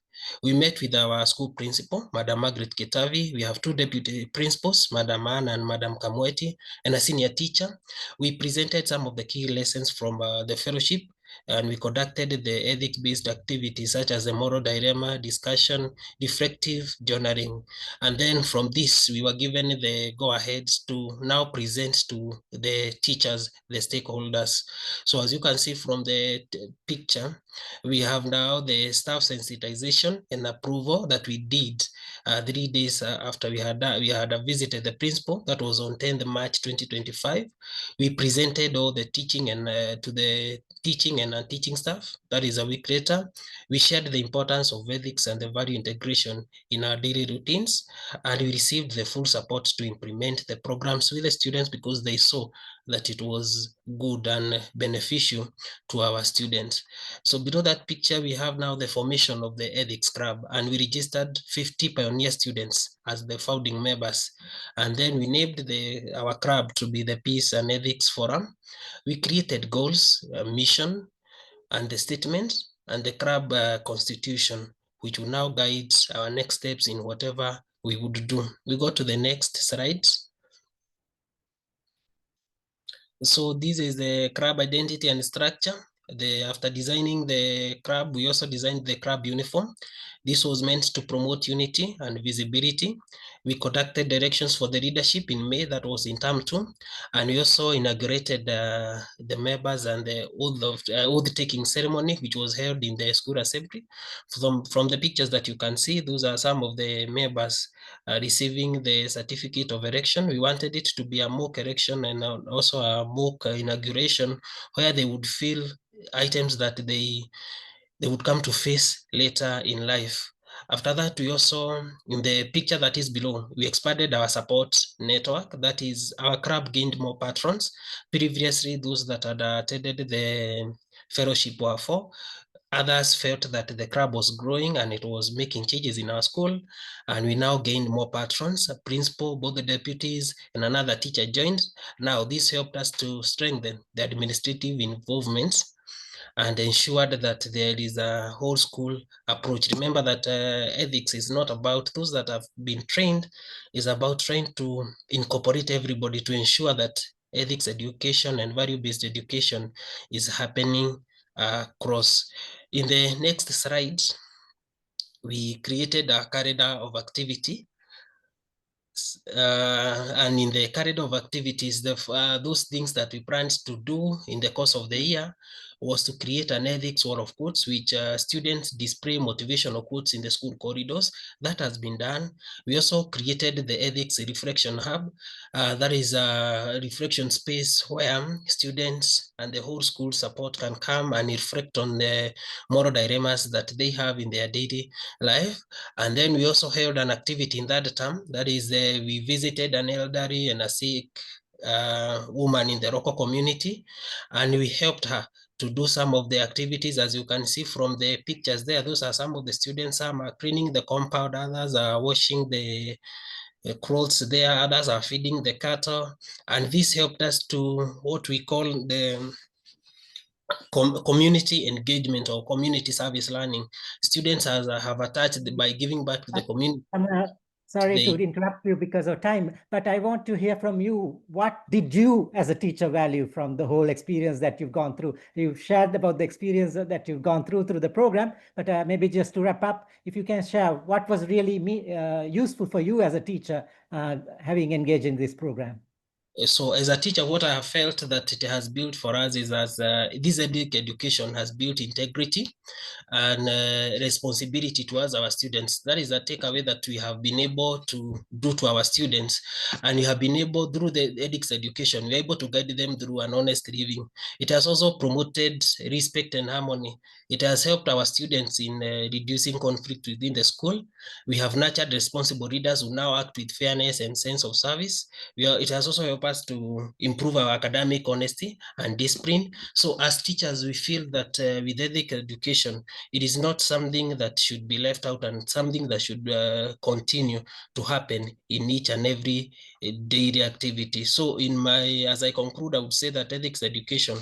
We met with our school principal, Madam Margaret Ketavi. We have 2 deputy principals, Madam Anna and Madam Kamweti, and a senior teacher. We presented some of the key lessons from the fellowship, and we conducted the ethics-based activities such as the moral dilemma, discussion, reflective journaling. And then from this, we were given the go-ahead to now present to the teachers, the stakeholders. So as you can see from the picture, we have now the staff sensitization and approval that we did 3 days after we had visited the principal. That was on 10th March 2025. We presented all the teaching and to the teaching and non-teaching staff. That is a week later. We shared the importance of ethics and the value integration in our daily routines, and we received the full support to implement the programs with the students because they saw that it was good and beneficial to our students. So below that picture, we have now the formation of the ethics club, and we registered 50 pioneer students as the founding members. And then we named our club to be the Peace and Ethics Forum. We created goals, mission, and the statement, and the club constitution, which will now guide our next steps in whatever we would do. We go to the next slide. So this is the club identity and structure. After designing the club, we also designed the club uniform. This was meant to promote unity and visibility. We conducted directions for the leadership in May, that was in term 2. And we also inaugurated the members and the oath-taking ceremony, which was held in the school assembly. From the pictures that you can see, those are some of the members receiving the certificate of election. We wanted it to be a mock election and also a mock inauguration where they would feel items that they would come to face later in life. After that, we also, in the picture that is below, we expanded our support network. That is, our club gained more patrons. Previously, those that had attended the fellowship were 4. Others felt that the club was growing and it was making changes in our school, and we now gained more patrons, a principal, both the deputies, and another teacher joined. Now, this helped us to strengthen the administrative involvements and ensured that there is a whole school approach. Remember that ethics is not about those that have been trained, is about trying to incorporate everybody to ensure that ethics education and value-based education is happening across. In the next slide, we created a calendar of activity. And in the calendar of activities, those things that we planned to do in the course of the year was to create an ethics wall of quotes, which students display motivational quotes in the school corridors. That has been done. We also created the ethics reflection hub. That is a reflection space where students and the whole school support can come and reflect on the moral dilemmas that they have in their daily life. And then we also held an activity in that term. That is, we visited an elderly and a sick woman in the local community, and we helped her to do some of the activities. As you can see from the pictures there, those are some of the students. Some are cleaning the compound, others are washing the clothes there, others are feeding the cattle. And this helped us to what we call the community engagement or community service learning. Students have attached by giving back to the community. Sorry to interrupt you because of time, but I want to hear from you. What did you as a teacher value from the whole experience that you've gone through? You've shared about the experience that you've gone through the program, but maybe just to wrap up, if you can share what was really useful for you as a teacher having engaged in this program. So as a teacher, what I have felt that it has built for us is as this education has built integrity and responsibility towards our students. That is a takeaway that we have been able to do to our students, and we have been able, through the ethics education, we're able to guide them through an honest living. It has also promoted respect and harmony. It has helped our students in reducing conflict within the school. We have nurtured responsible leaders who now act with fairness and sense of service. It has also helped us to improve our academic honesty and discipline. So as teachers, we feel that with ethics education, it is not something that should be left out and something that should continue to happen in each and every daily activity. So as I conclude, I would say that ethics education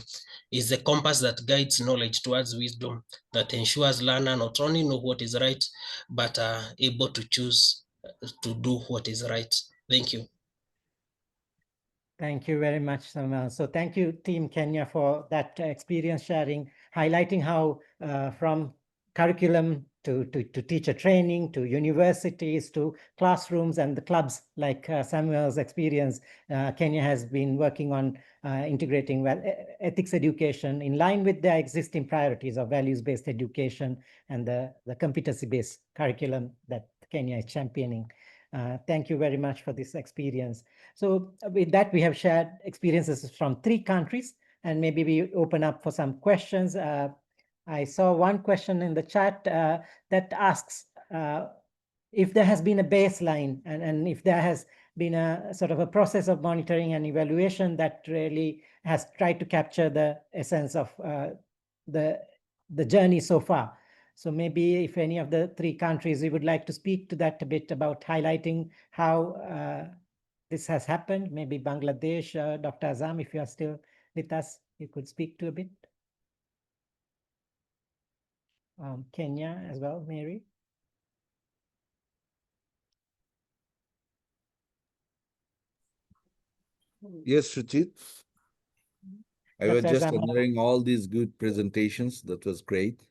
is the compass that guides knowledge towards wisdom, that ensures learner not only know what is right, but are able to choose to do what is right. Thank you. Thank you very much, Samuel. So thank you, Team Kenya, for that experience sharing, highlighting how from curriculum to teacher training, to universities, to classrooms and the clubs, like Samuel's experience, Kenya has been working on integrating ethics education in line with the existing priorities of values-based education and the competency-based curriculum that Kenya is championing. Thank you very much for this experience. So with that, we have shared experiences from 3 countries, and maybe we open up for some questions. I saw one question in the chat that asks if there has been a baseline and if there has been a sort of a process of monitoring and evaluation that really has tried to capture the essence of the journey so far. So maybe if any of the 3 countries, we would like to speak to that a bit about highlighting how this has happened. Maybe Bangladesh, Dr. Azam, if you are still with us, you could speak to a bit. Kenya as well, Mary. Yes, Suchit. I was Dr. just Azam. admiring all these good presentations. That was great.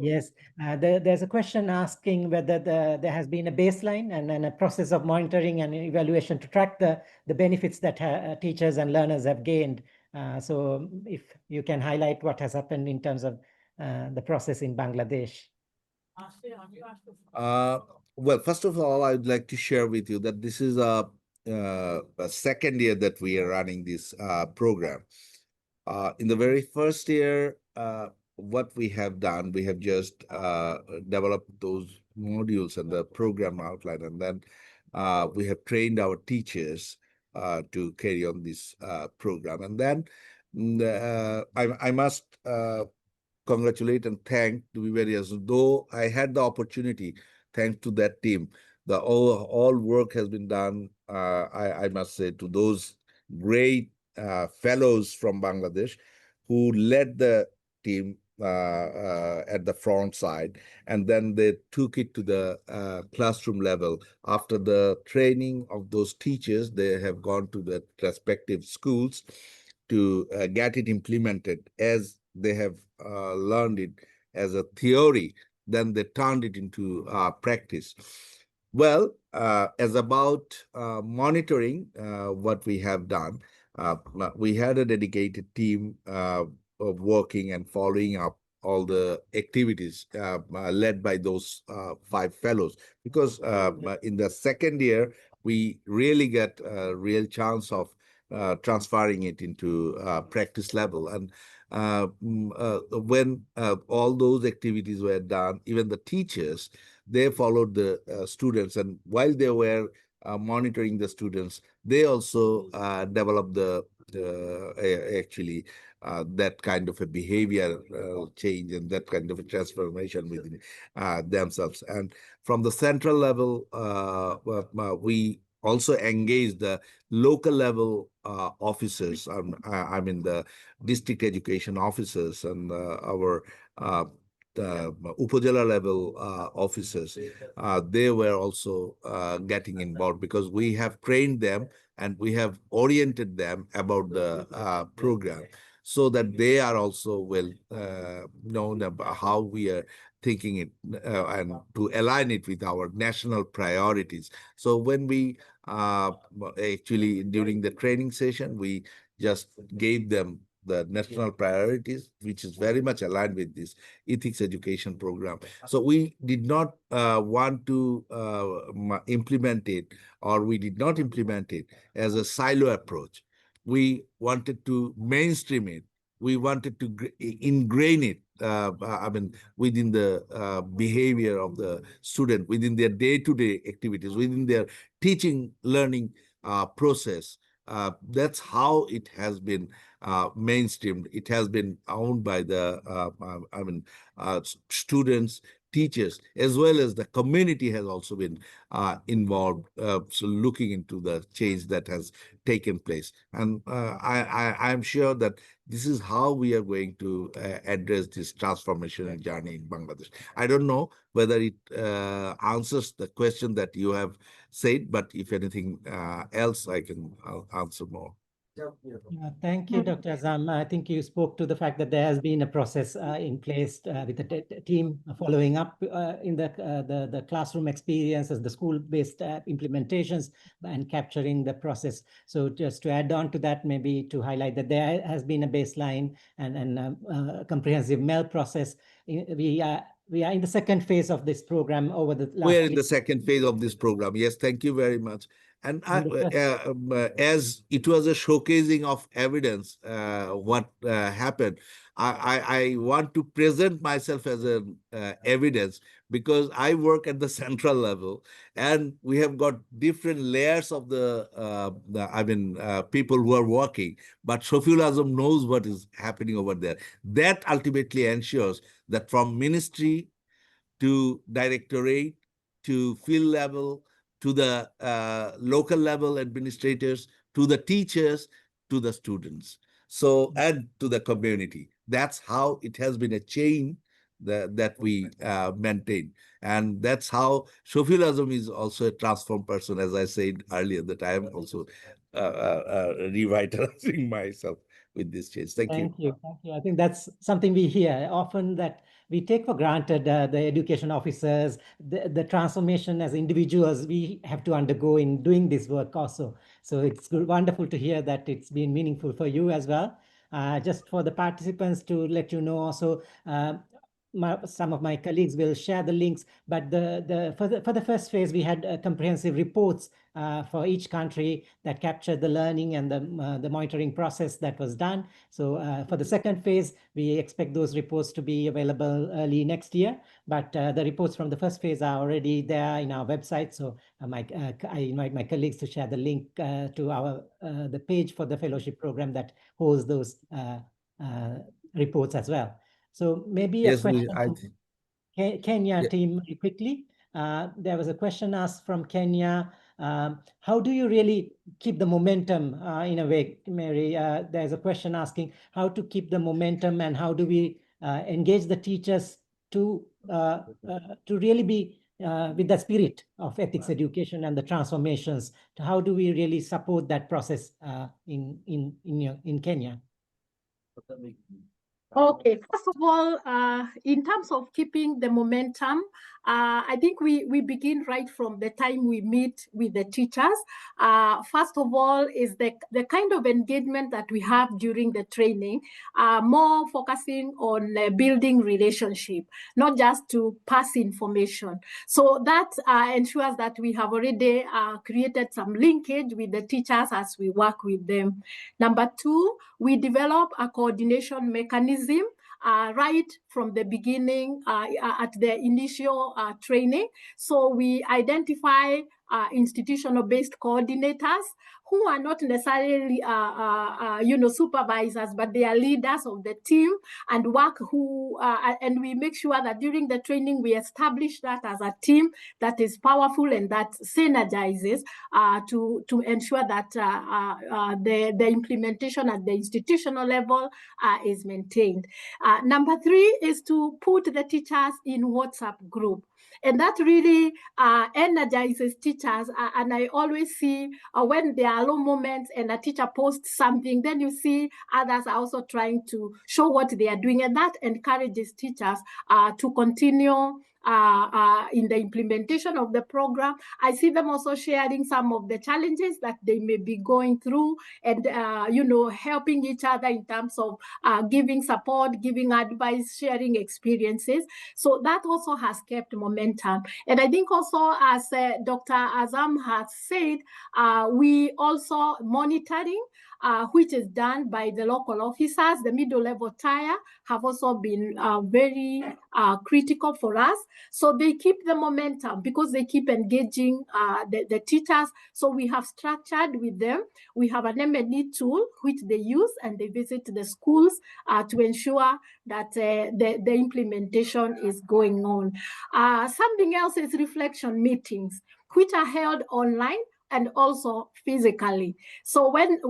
Yes, there's a question asking whether there has been a baseline and a process of monitoring and evaluation to track the benefits that teachers and learners have gained. So if you can highlight what has happened in terms of the process in Bangladesh. Well, first of all, I'd like to share with you that this is a second year that we are running this program. In the very first year, what we have done, we have just developed those modules and the program outline, and then we have trained our teachers to carry on this program. And then I must congratulate and thank, to be very honest, though I had the opportunity, thanks to that team, the all work has been done. I must say, to those great fellows from Bangladesh who led the team at the front side, and then they took it to the classroom level. After the training of those teachers, they have gone to the respective schools to get it implemented as they have learned it as a theory. Then they turned it into practice. Well, as about monitoring what we have done, we had a dedicated team of working and following up all the activities led by those 5 fellows, because in the second year, we really get a real chance of transferring it into practice level. And when all those activities were done, even the teachers, they followed the students, and while they were monitoring the students, they also developed actually that kind of a behavior change and that kind of a transformation within themselves. And from the central level, we also engage the local level officers. I mean the district education officers and our the Upazila level officers. They were also getting involved, because we have trained them and we have oriented them about the program, so that they are also well known about how we are thinking it and to align it with our national priorities. So when we actually during the training session, we just gave them the national priorities, which is very much aligned with this ethics education program. So we did not want to implement it, or we did not implement it as a silo approach. We wanted to mainstream it. We wanted to ingrain it, I mean, within the behavior of the student, within their day-to-day activities, within their teaching, learning process. That's how it has been mainstreamed. It has been owned by the, students, teachers, as well as the community has also been involved, so looking into the change that has taken place. And I'm sure that this is how we are going to address this transformational journey in Bangladesh. I don't know whether it answers the question that you have said, but if anything else, I'll answer more. Thank you, Dr. Azam. I think you spoke to the fact that there has been a process in place with the team following up in the classroom experiences, the school-based implementations, and capturing the process. So just to add on to that, maybe to highlight that there has been a baseline and comprehensive MEL process. We are in the second phase of this program over the last. We're in the second phase of this program. Yes, thank you very much. And as it was a showcasing of evidence, what happened, I want to present myself as an evidence, because I work at the central level, and we have got different layers of the people who are working. But Shafiul Azam knows what is happening over there. That ultimately ensures that from ministry to directorate to field level, to the local level administrators, to the teachers, to the students, so and to the community. That's how it has been a chain that we maintain. And that's how Shafiul Azam is also a transformed person, as I said earlier, that I am also revitalizing myself with this change. Thank you. Thank you. I think that's something we hear often, that we take for granted the education officers, the transformation as individuals we have to undergo in doing this work also. So it's wonderful to hear that it's been meaningful for you as well. Just for the participants to let you know also, some of my colleagues will share the links, but for the first phase, we had comprehensive reports for each country that captured the learning and the monitoring process that was done. So for the second phase, we expect those reports to be available early next year, but the reports from the first phase are already there in our website. So I invite my colleagues to share the link to our the page for the fellowship program that holds those reports as well. So maybe a Yes, question I from think. Kenya Yeah. team quickly. There was a question asked from Kenya. How do you really keep the momentum in a way, Mary? There's a question asking how to keep the momentum and how do we engage the teachers to really be with the spirit of ethics education and the transformations. How do we really support that process in Kenya? Okay, first of all, in terms of keeping the momentum, I think we begin right from the time we meet with the teachers. First of all, is the kind of engagement that we have during the training, more focusing on building relationship, not just to pass information. So that ensures that we have already created some linkage with the teachers as we work with them. Number two, we develop a coordination mechanism right from the beginning at the initial training. So we identify institutional-based coordinators who are not necessarily, supervisors, but they are leaders of the team and and we make sure that during the training, we establish that as a team that is powerful and that synergizes to ensure that the implementation at the institutional level is maintained. Number three is to put the teachers in WhatsApp group. And that really energizes teachers. And I always see when there are low moments and a teacher posts something, then you see others are also trying to show what they are doing. And that encourages teachers to continue in the implementation of the program. I see them also sharing some of the challenges that they may be going through and, helping each other in terms of giving support, giving advice, sharing experiences. So that also has kept momentum. And I think also, as Dr. Azam has said, we also monitoring, which is done by the local officers. The middle level tier have also been very critical for us. So they keep the momentum because they keep engaging the teachers. So we have structured with them. We have an M&E tool which they use and they visit the schools to ensure that the implementation is going on. Something else is reflection meetings, which are held online and also physically. So when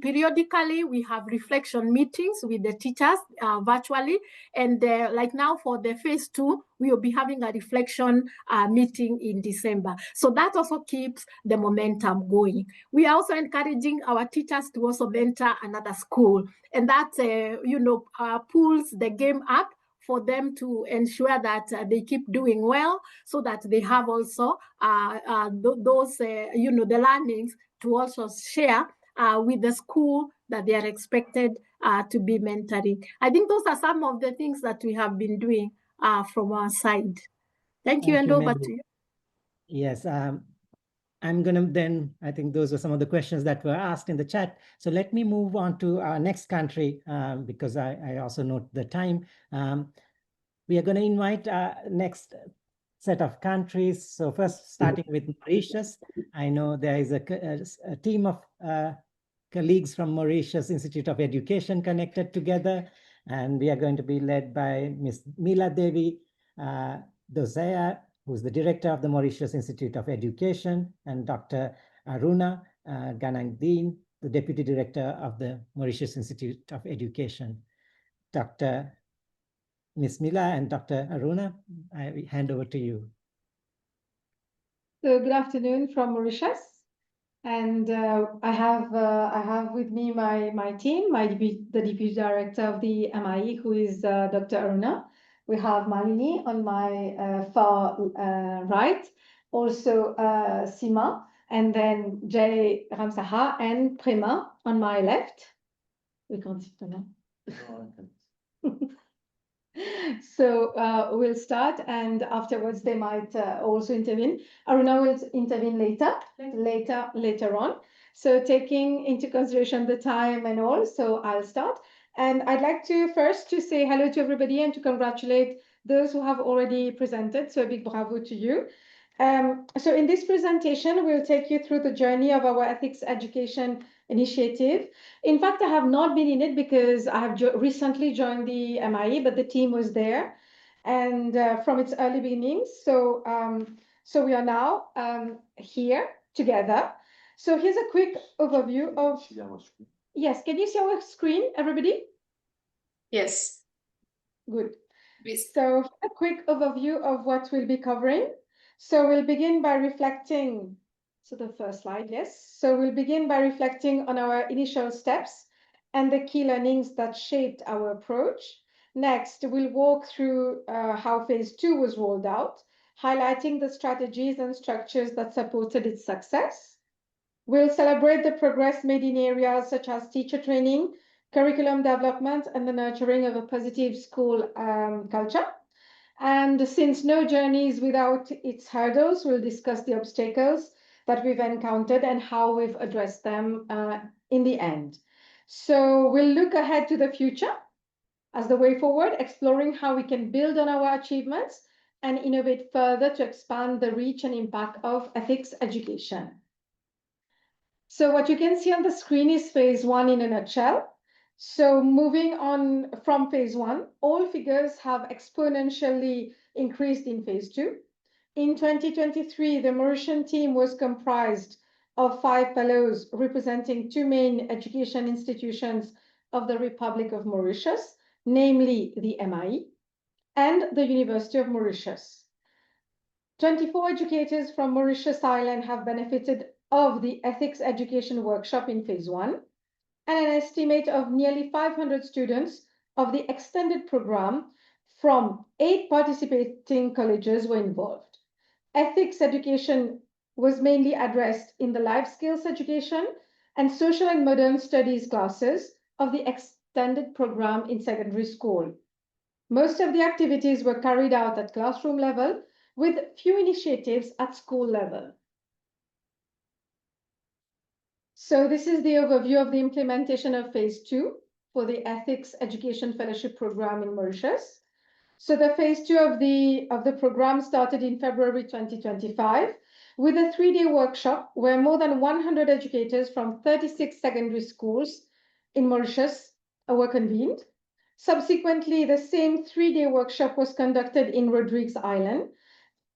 periodically we have reflection meetings with the teachers virtually, and like now for the phase 2, we will be having a reflection meeting in December. So that also keeps the momentum going. We are also encouraging our teachers to also mentor another school, and that pulls the game up for them to ensure that they keep doing well, so that they have also those, the learnings to also share with the school that they are expected to be mentoring. I think those are some of the things that we have been doing from our side. Thank you, and over to you. Yes, I'm going to then, I think those were some of the questions that were asked in the chat. So let me move on to our next country because I also note the time. We are going to invite next set of countries. So first, starting with Mauritius. I know there is a team of colleagues from Mauritius Institute of Education connected together, and we are going to be led by Ms. Mila Devi Dosea, who's the director of the Mauritius Institute of Education, and Dr. Aruna Ganangdeen, the deputy director of the Mauritius Institute of Education. Dr. Ms. Mila and Dr. Aruna, I hand over to you. So good afternoon from Mauritius, and I have with me my team, the deputy director of the MIE, who is Dr. Aruna. We have Malini on my far right, also Sima, and then Jay Ramsaha and Prema on my left. We can't see Prema. So we'll start, and afterwards they might also intervene. Aruna will intervene later on. So taking into consideration the time and all, so I'll start. And I'd like to first to say hello to everybody and to congratulate those who have already presented. So a big bravo to you. So in this presentation, we'll take you through the journey of our ethics education initiative. In fact, I have not been in it because I have recently joined the MIE, but the team was there and from its early beginnings. So, so we are now here together. So here's a quick overview of, yes, can you see our screen, everybody? Yes. Good. So a quick overview of what we'll be covering. So we'll begin by reflecting, so the first slide, yes. So we'll begin by reflecting on our initial steps and the key learnings that shaped our approach. Next, we'll walk through how phase 2 was rolled out, highlighting the strategies and structures that supported its success. We'll celebrate the progress made in areas such as teacher training, curriculum development, and the nurturing of a positive school culture. And since no journey is without its hurdles, we'll discuss the obstacles that we've encountered and how we've addressed them in the end. So we'll look ahead to the future as the way forward, exploring how we can build on our achievements and innovate further to expand the reach and impact of ethics education. So what you can see on the screen is phase 1 in a nutshell. So moving on from phase 1, all figures have exponentially increased in phase 2. In 2023, the Mauritian team was comprised of 5 fellows representing 2 main education institutions of the Republic of Mauritius, namely the MIE and the University of Mauritius. 24 educators from Mauritius Island have benefited of the ethics education workshop in phase 1. And an estimate of nearly 500 students of the extended program from 8 participating colleges were involved. Ethics education was mainly addressed in the life skills education and social and modern studies classes of the extended program in secondary school. Most of the activities were carried out at classroom level with few initiatives at school level. So this is the overview of the implementation of phase 2 for the Ethics Education Fellowship Program in Mauritius. So the phase 2 of the program started in February 2025 with a 3-day workshop where more than 100 educators from 36 secondary schools in Mauritius were convened. Subsequently, the same 3-day workshop was conducted in Rodrigues Island,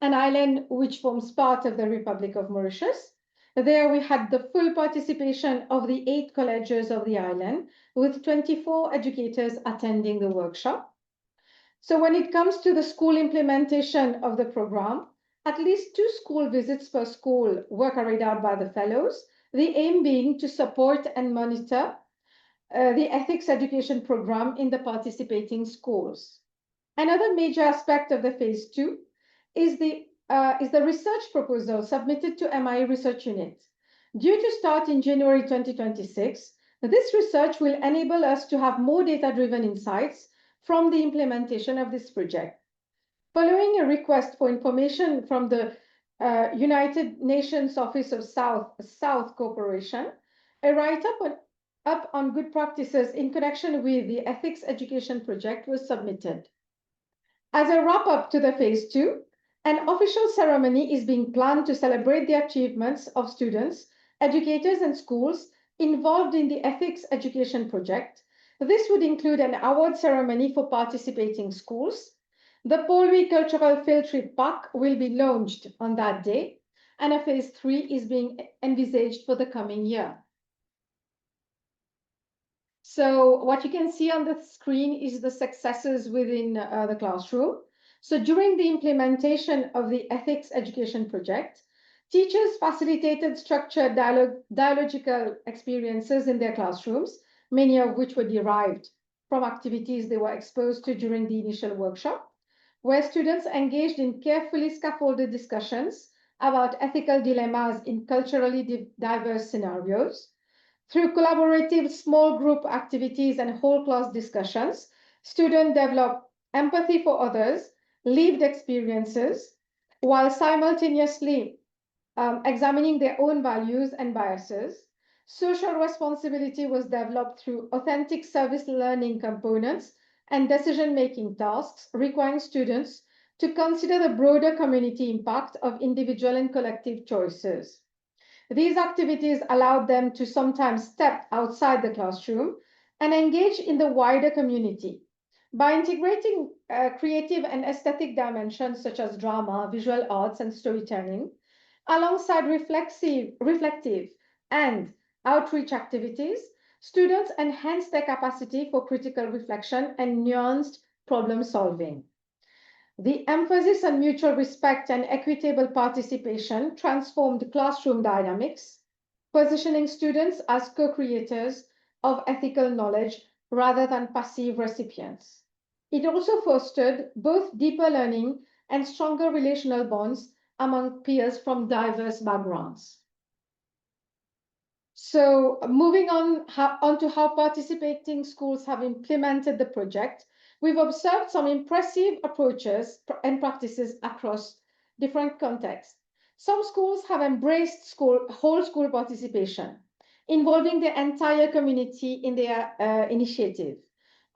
an island which forms part of the Republic of Mauritius. There we had the full participation of the 8 colleges of the island, with 24 educators attending the workshop. So when it comes to the school implementation of the program, at least 2 school visits per school were carried out by the fellows, the aim being to support and monitor the ethics education program in the participating schools. Another major aspect of the phase 2 is the research proposal submitted to MIE Research Unit. Due to start in January 2026, this research will enable us to have more data-driven insights from the implementation of this project. Following a request for information from the United Nations Office of South Cooperation, a write-up on good practices in connection with the ethics education project was submitted. As a wrap-up to the phase 2, an official ceremony is being planned to celebrate the achievements of students, educators, and schools involved in the ethics education project. This would include an award ceremony for participating schools. The Polwi Cultural Field Trip Park will be launched on that day, and a phase 3 is being envisaged for the coming year. So what you can see on the screen is the successes within the classroom. So during the implementation of the ethics education project, teachers facilitated structured dialogical experiences in their classrooms, many of which were derived from activities they were exposed to during the initial workshop, where students engaged in carefully scaffolded discussions about ethical dilemmas in culturally diverse scenarios. Through collaborative small group activities and whole class discussions, students develop empathy for others, lived experiences, while simultaneously examining their own values and biases. Social responsibility was developed through authentic service learning components and decision-making tasks, requiring students to consider the broader community impact of individual and collective choices. These activities allowed them to sometimes step outside the classroom and engage in the wider community. By integrating creative and aesthetic dimensions such as drama, visual arts, and storytelling, alongside reflective and outreach activities, students enhance their capacity for critical reflection and nuanced problem solving. The emphasis on mutual respect and equitable participation transformed classroom dynamics, positioning students as co-creators of ethical knowledge rather than passive recipients. It also fostered both deeper learning and stronger relational bonds among peers from diverse backgrounds. So moving on to how participating schools have implemented the project, we've observed some impressive approaches and practices across different contexts. Some schools have embraced whole school participation, involving the entire community in their initiative.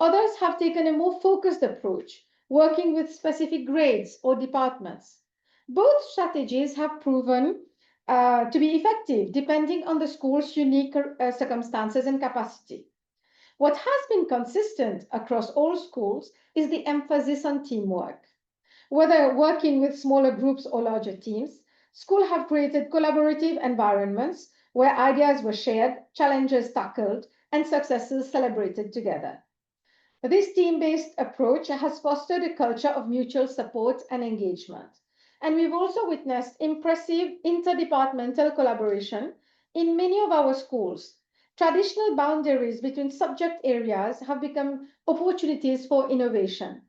Others have taken a more focused approach, working with specific grades or departments. Both strategies have proven to be effective depending on the school's unique circumstances and capacity. What has been consistent across all schools is the emphasis on teamwork. Whether working with smaller groups or larger teams, schools have created collaborative environments where ideas were shared, challenges tackled, and successes celebrated together. This team-based approach has fostered a culture of mutual support and engagement. And we've also witnessed impressive interdepartmental collaboration in many of our schools. Traditional boundaries between subject areas have become opportunities for innovation.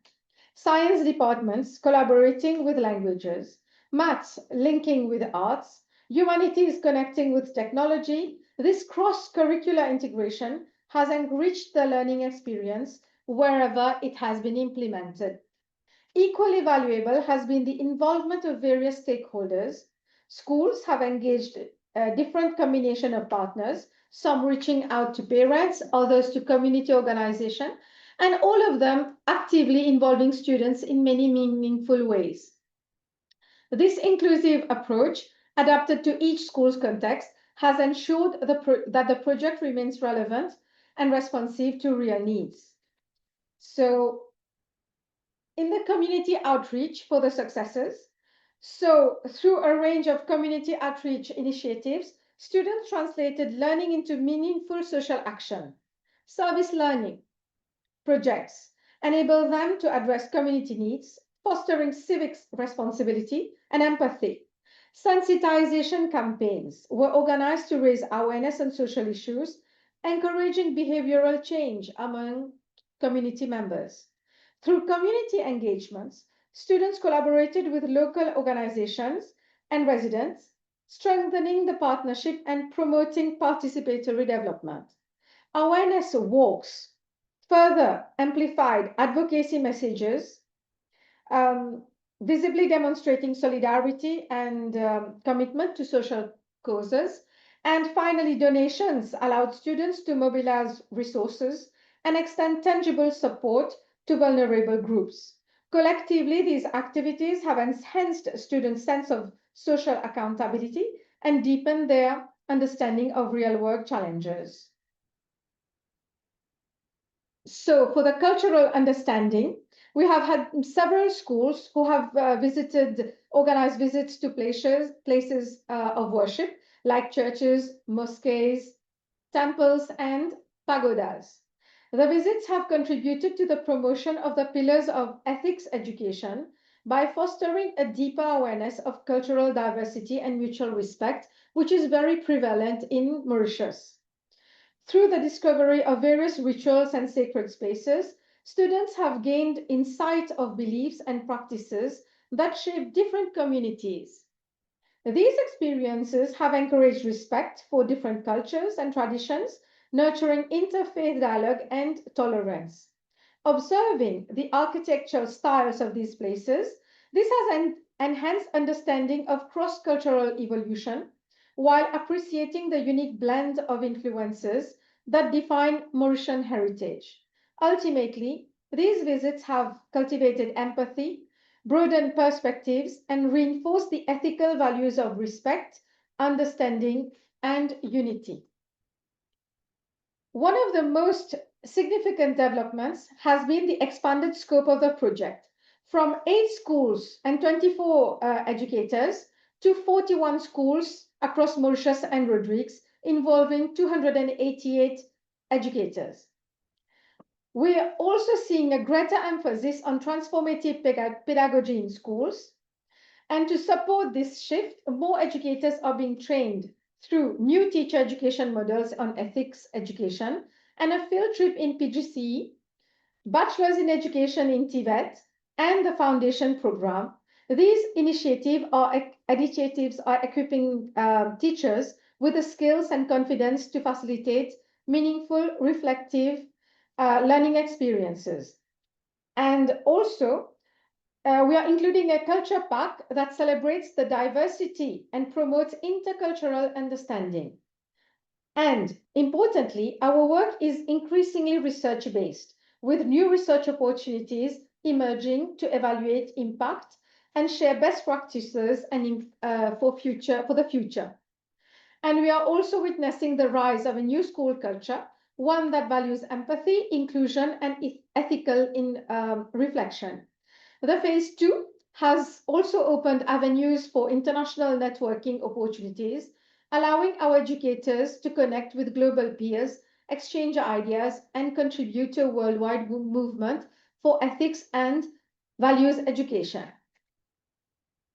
Science departments collaborating with languages, maths linking with arts, humanities connecting with technology. This cross-curricular integration has enriched the learning experience wherever it has been implemented. Equally valuable has been the involvement of various stakeholders. Schools have engaged a different combination of partners, some reaching out to parents, others to community organization, and all of them actively involving students in many meaningful ways. This inclusive approach, adapted to each school's context, has ensured that the project remains relevant and responsive to real needs. So, in the community outreach for the successes, through a range of community outreach initiatives, students translated learning into meaningful social action. Service learning projects enable them to address community needs, fostering civic responsibility and empathy. Sensitization campaigns were organized to raise awareness on social issues, encouraging behavioral change among community members. Through community engagements, students collaborated with local organizations and residents, strengthening the partnership and promoting participatory development. Awareness walks further amplified advocacy messages, visibly demonstrating solidarity and commitment to social causes. And finally, donations allowed students to mobilize resources and extend tangible support to vulnerable groups. Collectively, these activities have enhanced students' sense of social accountability and deepened their understanding of real-world challenges. So for the cultural understanding, we have had several schools who have organized visits to places of worship, like churches, mosques, temples, and pagodas. The visits have contributed to the promotion of the pillars of ethics education by fostering a deeper awareness of cultural diversity and mutual respect, which is very prevalent in Mauritius. Through the discovery of various rituals and sacred spaces, students have gained insight of beliefs and practices that shape different communities. These experiences have encouraged respect for different cultures and traditions, nurturing interfaith dialogue and tolerance. Observing the architectural styles of these places, this has an enhanced understanding of cross-cultural evolution while appreciating the unique blend of influences that define Mauritian heritage. Ultimately, these visits have cultivated empathy, broadened perspectives, and reinforced the ethical values of respect, understanding, and unity. One of the most significant developments has been the expanded scope of the project from 8 schools and 24 educators to 41 schools across Mauritius and Rodrigues, involving 288 educators. We are also seeing a greater emphasis on transformative pedagogy in schools. And to support this shift, more educators are being trained through new teacher education models on ethics education and a field trip in PGCE, bachelor's in education in Tibet, and the foundation program. These initiatives are equipping teachers with the skills and confidence to facilitate meaningful, reflective learning experiences. And also, we are including a culture pack that celebrates the diversity and promotes intercultural understanding. And importantly, our work is increasingly research-based, with new research opportunities emerging to evaluate impact and share best practices and for the future. And we are also witnessing the rise of a new school culture, one that values empathy, inclusion, and ethical reflection. The phase 2 has also opened avenues for international networking opportunities, allowing our educators to connect with global peers, exchange ideas, and contribute to a worldwide movement for ethics and values education.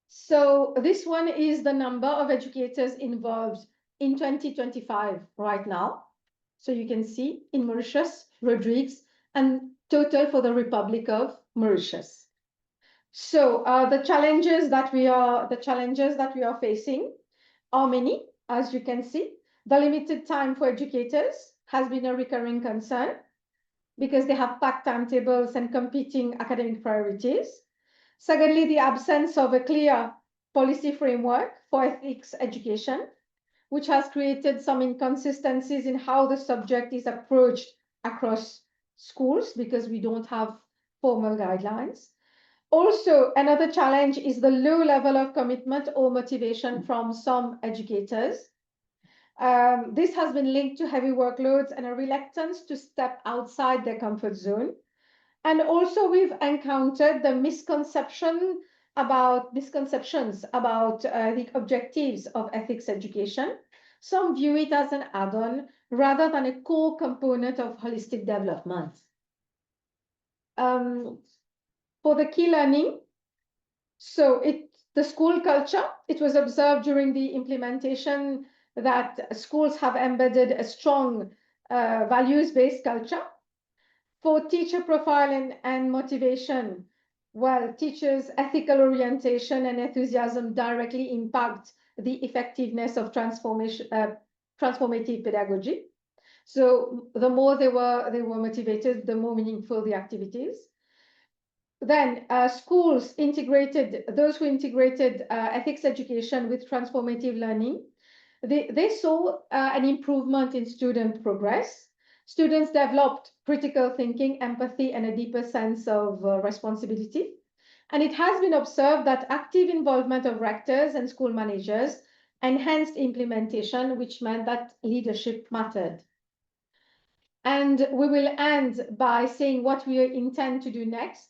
So this one is the number of educators involved in 2025 right now. So you can see in Mauritius, Rodrigues, and total for the Republic of Mauritius. So the challenges that we are facing are many, as you can see. The limited time for educators has been a recurring concern because they have packed timetables and competing academic priorities. Secondly, the absence of a clear policy framework for ethics education, which has created some inconsistencies in how the subject is approached across schools because we don't have formal guidelines. Also, another challenge is the low level of commitment or motivation from some educators. This has been linked to heavy workloads and a reluctance to step outside their comfort zone. And also, we've encountered the misconceptions about the objectives of ethics education. Some view it as an add-on rather than a core component of holistic development. For the key learning, so the school culture, it was observed during the implementation that schools have embedded a strong values-based culture. For teacher profile and motivation, well, teachers' ethical orientation and enthusiasm directly impact the effectiveness of transformative pedagogy. So the more they were motivated, the more meaningful the activities. Then schools those who integrated ethics education with transformative learning, they saw an improvement in student progress. Students developed critical thinking, empathy, and a deeper sense of responsibility. And it has been observed that active involvement of rectors and school managers enhanced implementation, which meant that leadership mattered. And we will end by saying what we intend to do next.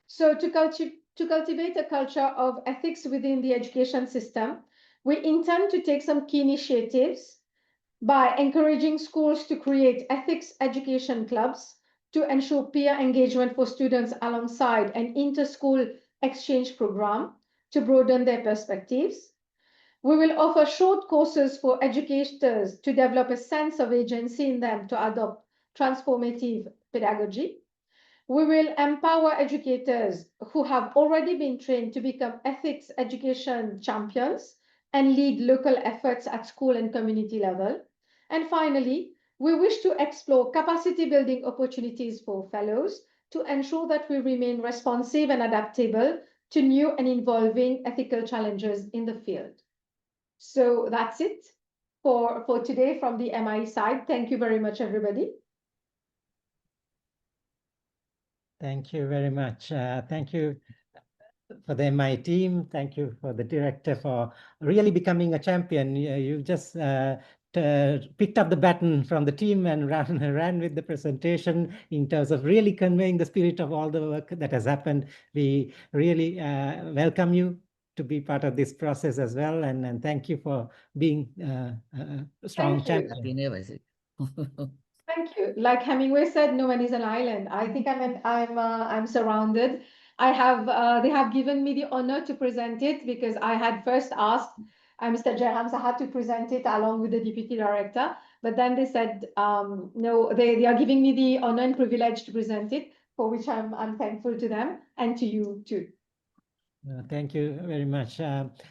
So to cultivate a culture of ethics within the education system, we intend to take some key initiatives by encouraging schools to create ethics education clubs to ensure peer engagement for students alongside an inter-school exchange program to broaden their perspectives. We will offer short courses for educators to develop a sense of agency in them to adopt transformative pedagogy. We will empower educators who have already been trained to become ethics education champions and lead local efforts at school and community level. And finally, we wish to explore capacity building opportunities for fellows to ensure that we remain responsive and adaptable to new and evolving ethical challenges in the field. So that's it for today from the MIE side. Thank you very much, everybody. Thank you very much. Thank you for the MI team. Thank you for the director for really becoming a champion. You just picked up the baton from the team and ran with the presentation in terms of really conveying the spirit of all the work that has happened. We really welcome you to be part of this process as well. And thank you for being a strong champion. Thank you. Like Hemingway said, no one is an island. I think I'm surrounded. They have given me the honor to present it because I had first asked Mr. Jerhams, I had to present it along with the deputy director, but then they said no, they are giving me the honor and privilege to present it, for which I'm thankful to them and to you too. Thank you very much.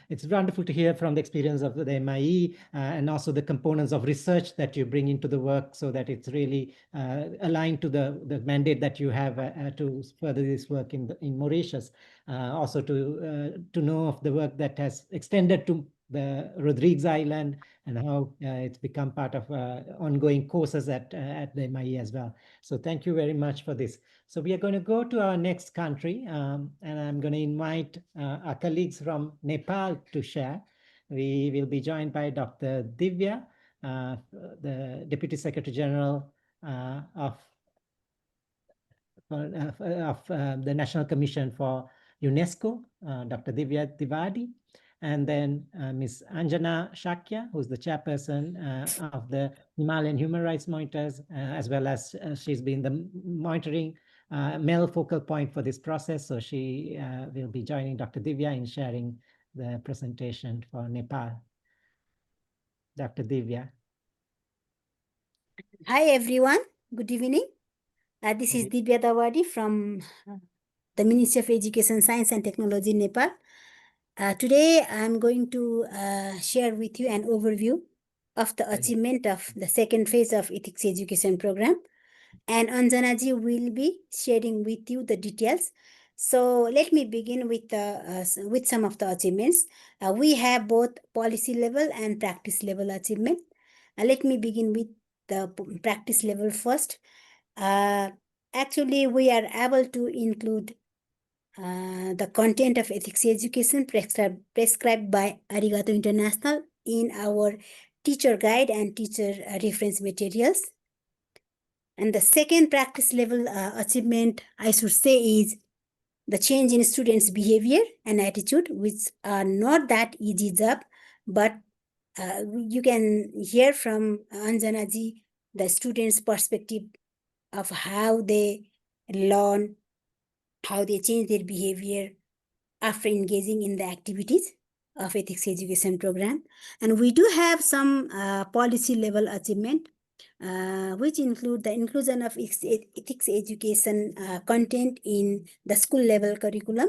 It's wonderful to hear from the experience of the MIE and also the components of research that you bring into the work so that it's really aligned to the mandate that you have to further this work in Mauritius. Also to know of the work that has extended to the Rodrigues Island and how it's become part of ongoing courses at the MIE as well. So thank you very much for this. So we are going to go to our next country, and I'm going to invite our colleagues from Nepal to share. We will be joined by Dr. Divya, the Deputy Secretary General of the National Commission for UNESCO, Dr. Divya Tiwari, and then Ms. Anjana Shakya, who's the chairperson of the Himalayan Human Rights Monitors, as well as she's been the monitoring male focal point for this process. So she will be joining Dr. Divya in sharing the presentation for Nepal. Dr. Divya. Hi, everyone. Good evening. This is Divya Tiwari from the Ministry of Education, Science and Technology, Nepal. Today, I'm going to share with you an overview of the achievement of the second phase of ethics education program. And Anjana ji will be sharing with you the details. So let me begin with some of the achievements. We have both policy level and practice level achievement. Let me begin with the practice level first. Actually, we are able to include the content of ethics education prescribed by Arigato International in our teacher guide and teacher reference materials. And the second practice level achievement, I should say, is the change in students' behavior and attitude, which are not that easy job, but you can hear from Anjana ji the students' perspective of how they learn, how they change their behavior after engaging in the activities of ethics education program. And we do have some policy level achievement, which include the inclusion of ethics education content in the school level curriculum.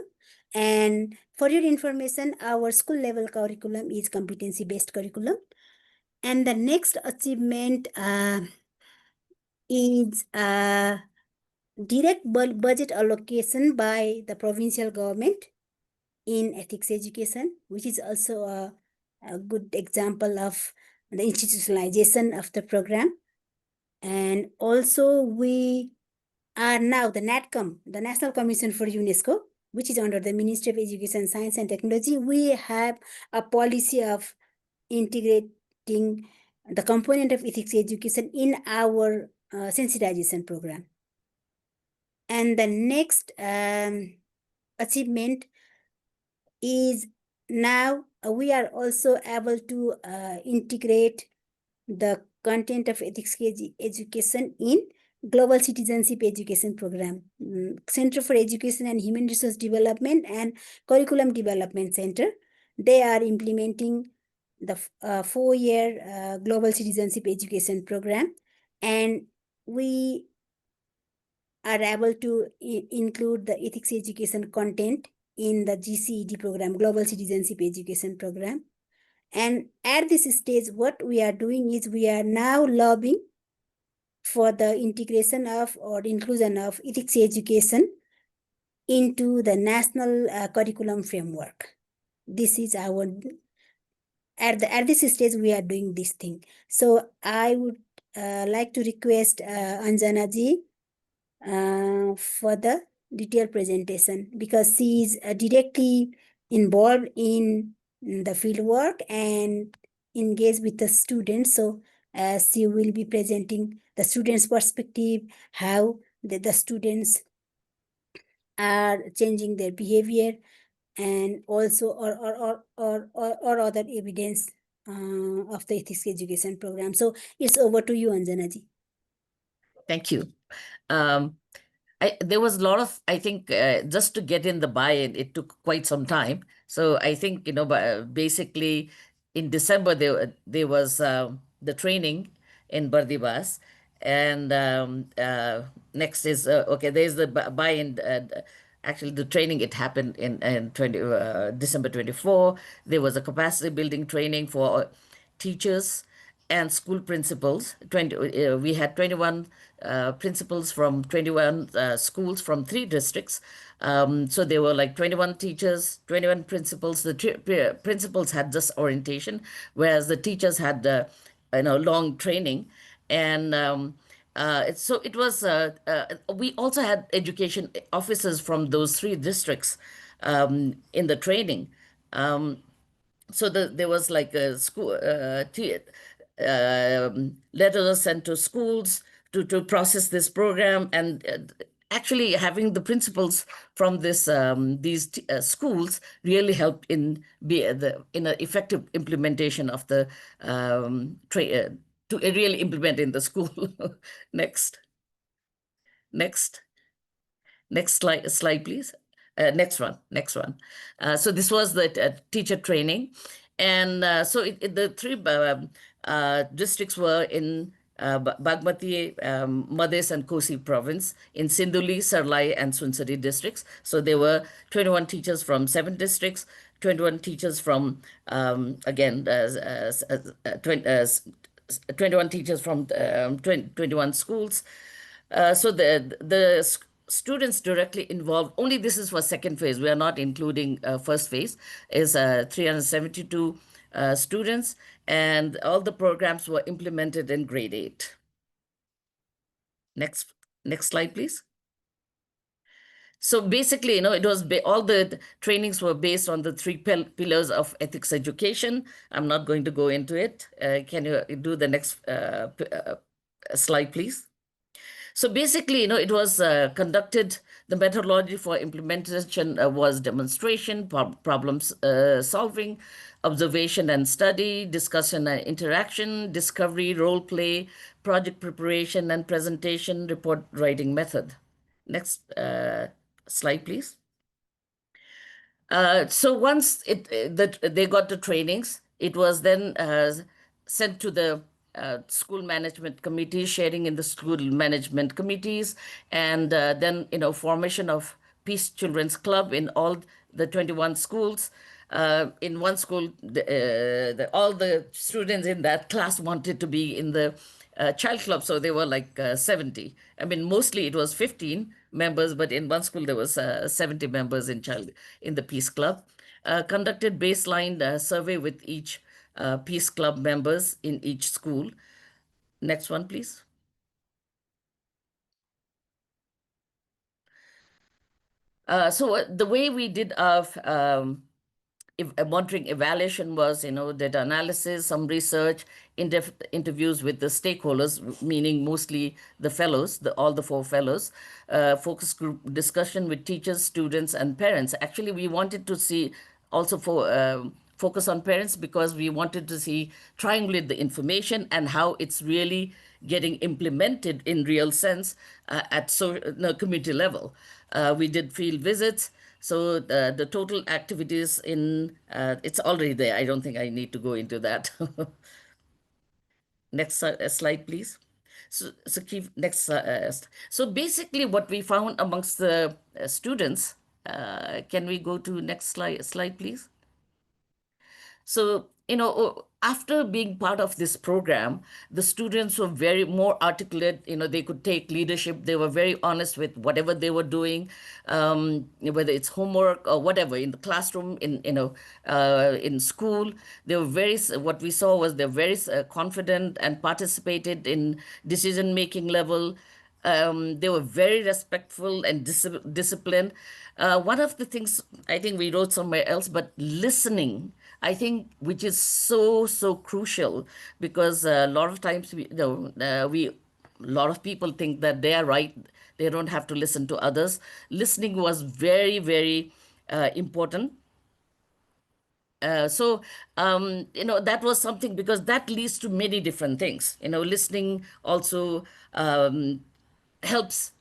And for your information, our school level curriculum is competency-based curriculum. And the next achievement is direct budget allocation by the provincial government in ethics education, which is also a good example of the institutionalization of the program. And also we are now the NATCOM, the National Commission for UNESCO, which is under the Ministry of Education, Science and Technology. We have a policy of integrating the component of ethics education in our sensitization program. And the next achievement is now we are also able to integrate the content of ethics education in Global Citizenship Education Program. Center for Education and Human Resource Development and Curriculum Development Center, they are implementing the 4-year Global Citizenship Education Program, and we are able to include the ethics education content in the GCED program, Global Citizenship Education Program. And at this stage, what we are doing is we are now lobbying for the integration of or inclusion of ethics education into the national curriculum framework. This is our, at this stage, we are doing this thing. So I would like to request Anjana ji for the detailed presentation, because she is directly involved in the field work and engaged with the students. So she will be presenting the students' perspective, how the students are changing their behavior, and also or other evidence of the ethics education program. So it's over to you, Anjana ji. Thank you. There was a lot of, I think, just to get in the buy-in, it took quite some time. So I think, basically in December, there was the training in Bardibas. And next is, okay, there's the buy-in. Actually, the training, it happened in December 24. There was a capacity building training for teachers and school principals. We had 21 principals from 21 schools from 3 districts. So there were like 21 teachers, 21 principals. The principals had just orientation, whereas the teachers had long training. And so it was, we also had education officers from those 3 districts in the training. So there was like a school letters sent to schools to process this program, and actually having the principals from these schools really helped in an effective implementation of the to really implement in the school. Next slide, please. Next one. So this was the teacher training. And so the 3 districts were in Bagmati, Madhes and Kosi province, in Sinduli, Sarlai and Sunsari districts. So there were 21 teachers from 7 districts, 21 teachers from, 21 teachers from 21 schools. So the students directly involved, only this is for second phase, we are not including first phase, is 372 students, and all the programs were implemented in grade 8. Next slide, please. So basically, it was all the trainings were based on the 3 pillars of ethics education. I'm not going to go into it. Can you do the next slide, please? So basically, it was conducted, the methodology for implementation was demonstration, problem solving, observation and study, discussion and interaction, discovery, role play, project preparation and presentation, report writing method. Next slide, please. So once they got the trainings, it was then sent to the school management committee, sharing in the school management committees, and then formation of Peace Children's Club in all the 21 schools. In one school, all the students in that class wanted to be in the child club, so they were like 70. I mean, mostly it was 15 members, but in one school there was 70 members in the Peace Club. Conducted baseline survey with each Peace Club members in each school. Next one, please. So the way we did our monitoring evaluation was, data analysis, some research, in-depth interviews with the stakeholders, meaning mostly the fellows, all the 4 fellows, focus group discussion with teachers, students, and parents. Actually, we wanted to see also focus on parents, because we wanted to see, triangulate the information and how it's really getting implemented in real sense at community level. We did field visits. So the total activities it's already there. I don't think I need to go into that. Next slide, please. So keep next. So basically what we found amongst the students, can we go to next slide, please? So, after being part of this program, the students were very more articulate. They could take leadership. They were very honest with whatever they were doing, whether it's homework or whatever in the classroom, in school. They were what we saw was they're very confident and participated in decision-making level. They were very respectful and disciplined. One of the things I think we wrote somewhere else, but listening, I think, which is so crucial, because a lot of times a lot of people think that they are right. They don't have to listen to others. Listening was very important. That was something, because that leads to many different things. Listening also helps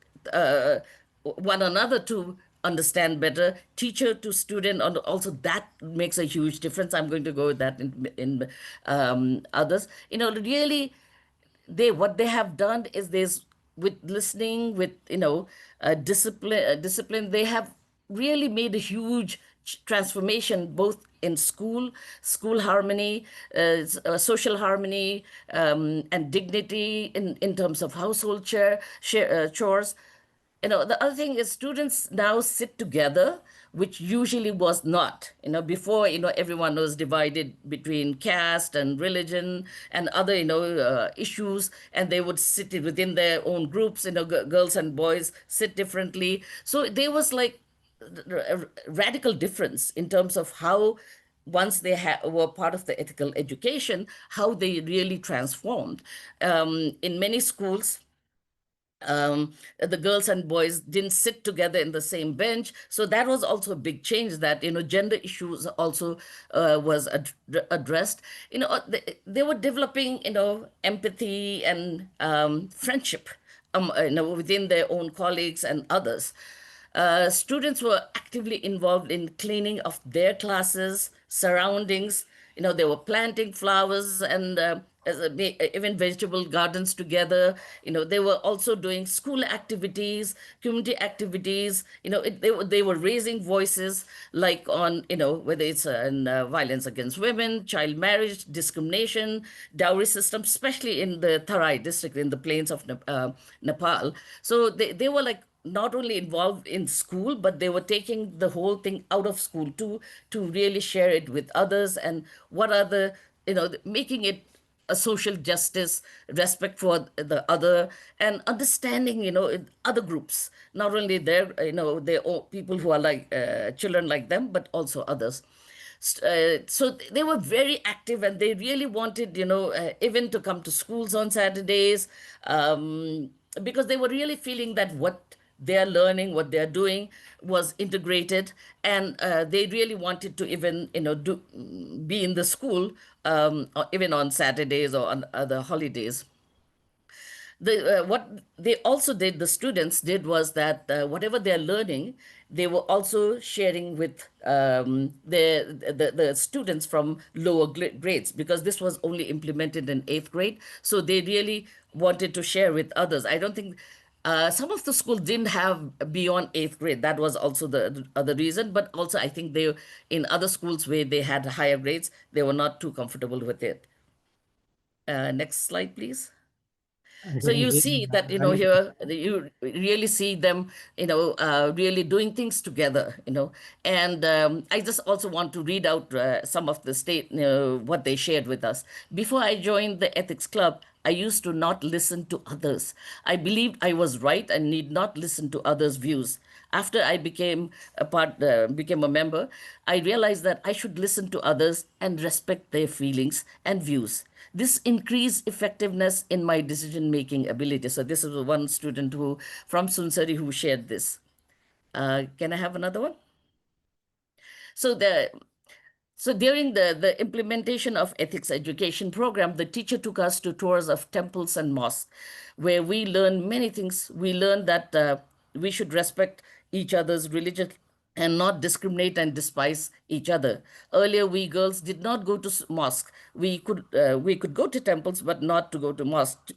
one another to understand better, teacher to student, and also that makes a huge difference. I'm going to go with that in others. Really, what they have done is with listening, with discipline, they have really made a huge transformation, both in school harmony, social harmony, and dignity in terms of household chores. The other thing is students now sit together, which usually was not. Before, everyone was divided between caste and religion and other, issues, and they would sit within their own groups. Girls and boys sit differently. So there was like a radical difference in terms of how, once they were part of the ethical education, how they really transformed. In many schools, the girls and boys didn't sit together in the same bench. So that was also a big change, that, gender issues also was addressed. They were developing, empathy and friendship, within their own colleagues and others. Students were actively involved in cleaning of their classes, surroundings. They were planting flowers and even vegetable gardens together. They were also doing school activities, community activities. They were raising voices, like on, whether it's violence against women, child marriage, discrimination, dowry system, especially in the Tarai district in the plains of Nepal. So they were like not only involved in school, but they were taking the whole thing out of school too, to really share it with others, and what are the, making it a social justice, respect for the other, and understanding, other groups, not only their own people who are like children like them, but also others. So they were very active, and they really wanted, even to come to schools on Saturdays, because they were really feeling that what they're learning, what they're doing was integrated, and they really wanted to even, be in the school, or even on Saturdays or on other holidays. What they also did, the students did, was that whatever they're learning, they were also sharing with the students from lower grades, because this was only implemented in 8th grade. So they really wanted to share with others. I don't think some of the schools didn't have beyond 8th grade. That was also the other reason. But also, I think they, in other schools where they had higher grades, they were not too comfortable with it. Next slide, please. So you see that, here you really see them, really doing things together, and I just also want to read out some of the what they shared with us. Before I joined the ethics club, I used to not listen to others. I believed I was right and need not listen to others' views. After I became a member, I realized that I should listen to others and respect their feelings and views. This increased effectiveness in my decision-making ability. So this is one student from Sunsari who shared this. Can I have another one? So during the implementation of ethics education program, the teacher took us to tours of temples and mosques, where we learned many things. We learned that we should respect each other's religion and not discriminate and despise each other. Earlier, we girls did not go to mosque. We could go to temples, but not to go to mosque.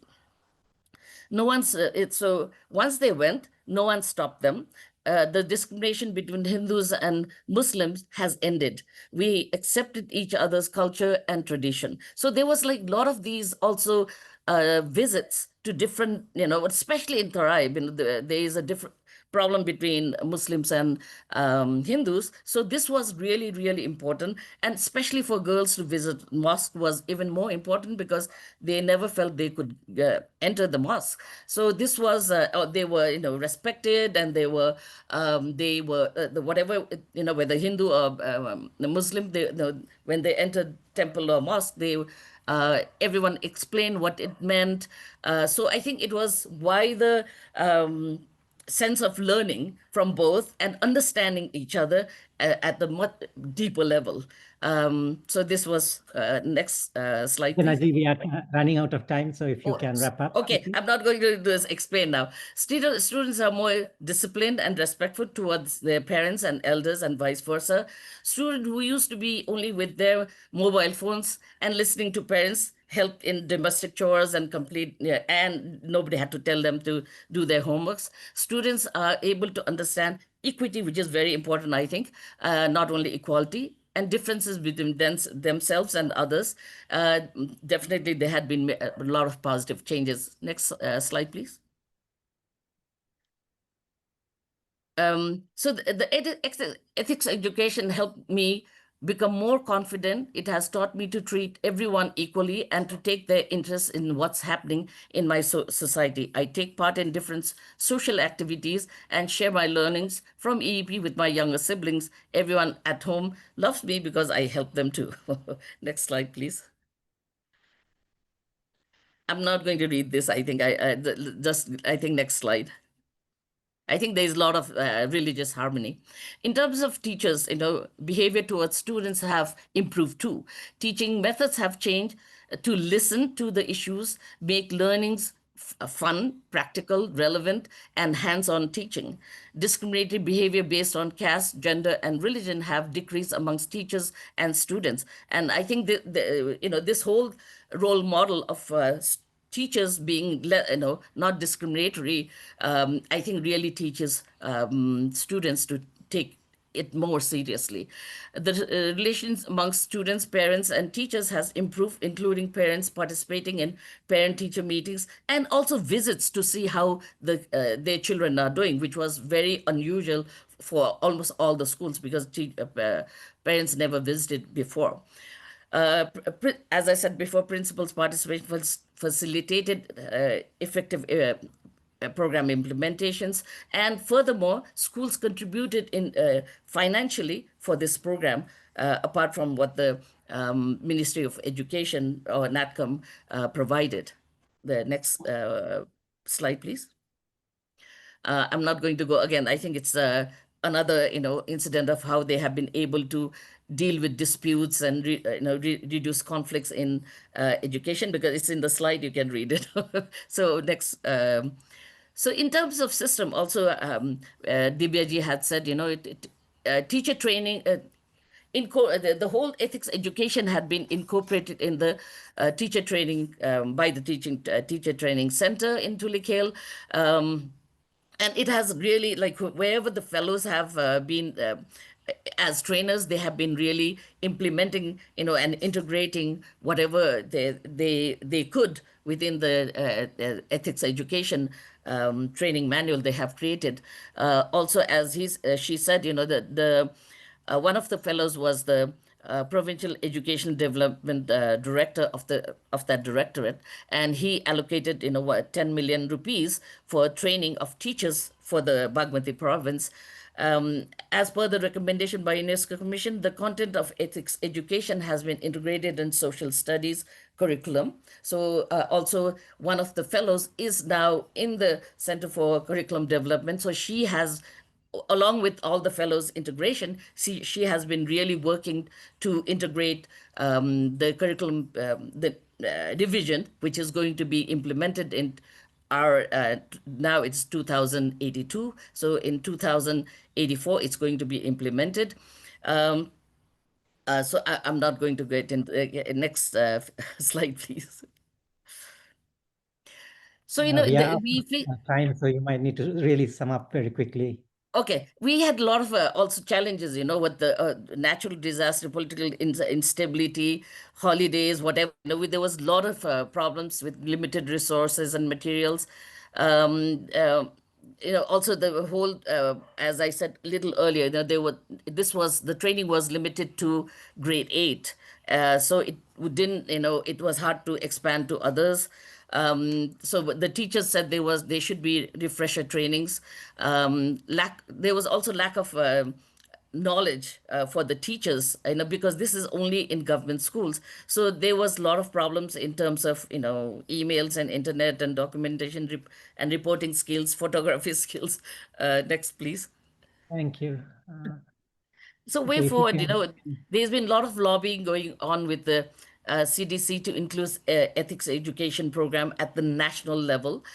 No one's so once they went, no one stopped them. the discrimination between Hindus and Muslims has ended. We accepted each other's culture and tradition. So there was like a lot of these also visits to different, especially in Karaib, there is a different problem between Muslims and Hindus. So this was really, really important. And especially for girls to visit mosque was even more important because they never felt they could enter the mosque. So this was, they were, respected, and they were whatever, whether Hindu or the Muslim, when they entered temple or mosque, everyone explained what it meant. So I think it was why the sense of learning from both and understanding each other at the much deeper level. So this was next slide, please. Naji, we are running out of time, so if you can wrap up. Okay, quickly. I'm not going to do this, explain now. Students are more disciplined and respectful towards their parents and elders and vice versa. Students who used to be only with their mobile phones and listening to parents helped in domestic chores and and nobody had to tell them to do their homeworks. Students are able to understand equity, which is very important, I think, not only equality, and differences between themselves and others. Definitely, there had been a lot of positive changes. Next slide, please. So the ethics education helped me become more confident. It has taught me to treat everyone equally and to take their interest in what's happening in my society. I take part in different social activities and share my learnings from EEP with my younger siblings. Everyone at home loves me because I help them too. Next slide, please. I'm not going to read this. I think I think next slide. I think there's a lot of religious harmony. In terms of teachers, behavior towards students have improved too. Teaching methods have changed to listen to the issues, make learnings fun, practical, relevant, and hands-on teaching. Discriminatory behavior based on caste, gender, and religion have decreased amongst teachers and students. And I think this whole role model of teachers being, not discriminatory, I think really teaches students to take it more seriously. The relations amongst students, parents, and teachers has improved, including parents participating in parent-teacher meetings and also visits to see how their children are doing, which was very unusual for almost all the schools because parents never visited before. As I said before, principals' participation facilitated effective program implementations, and furthermore, schools contributed financially for this program, apart from what the Ministry of Education or NATCOM provided. The next slide, please. I'm not going to go again. I think it's another incident of how they have been able to deal with disputes and reduce conflicts in education, because it's in the slide, you can read it. So next. So in terms of system, also Divyaji had said, teacher training, the whole ethics education had been incorporated in the teacher training by the Teacher Training Center in Tulikale. And it has really, like, wherever the fellows have been as trainers, they have been really implementing, and integrating whatever they could within the ethics education training manual they have created. Also, as she said, that one of the fellows was the Provincial Education Development Director of that directorate, and he allocated 10 million rupees for training of teachers for the Bagmati province. As per the recommendation by UNESCO Commission, the content of ethics education has been integrated in social studies curriculum. So also one of the fellows is now in the Center for Curriculum Development. So she has, along with all the fellows integration, she has been really working to integrate the curriculum, division, which is going to be implemented in now it's 2082. So in 2084, it's going to be implemented. So I'm not going to get into next slide, please. So, we are time, so you might need to really sum up very quickly. Okay, we had a lot of also challenges, you know, with the natural disaster, political instability, holidays, whatever. You know, there was a lot of problems with limited resources and materials. You know, also the whole, as I said a little earlier, you know, the training was limited to grade 8. So it didn't, you know, it was hard to expand to others. So the teachers said there should be refresher trainings. There was also lack of knowledge for the teachers, you know, because this is only in government schools. So there was a lot of problems in terms of, you know, emails and internet and documentation and reporting skills, photography skills. Next, please. Thank you. So Okay, way if you forward, you can- know, there's been a lot of lobbying going on with the CDC to include ethics education program at the national level,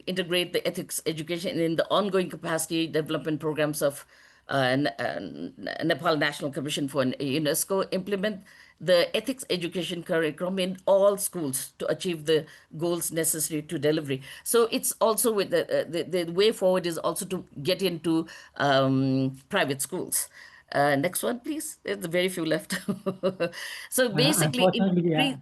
integrate the ethics education in the ongoing capacity development programs of Nepal National Commission for UNESCO, implement the ethics education curriculum in all schools to achieve the goals necessary to delivery. So it's also with the way forward is also to get into private schools. Next one, please. There's very few left. So basically, unfortunately, yeah,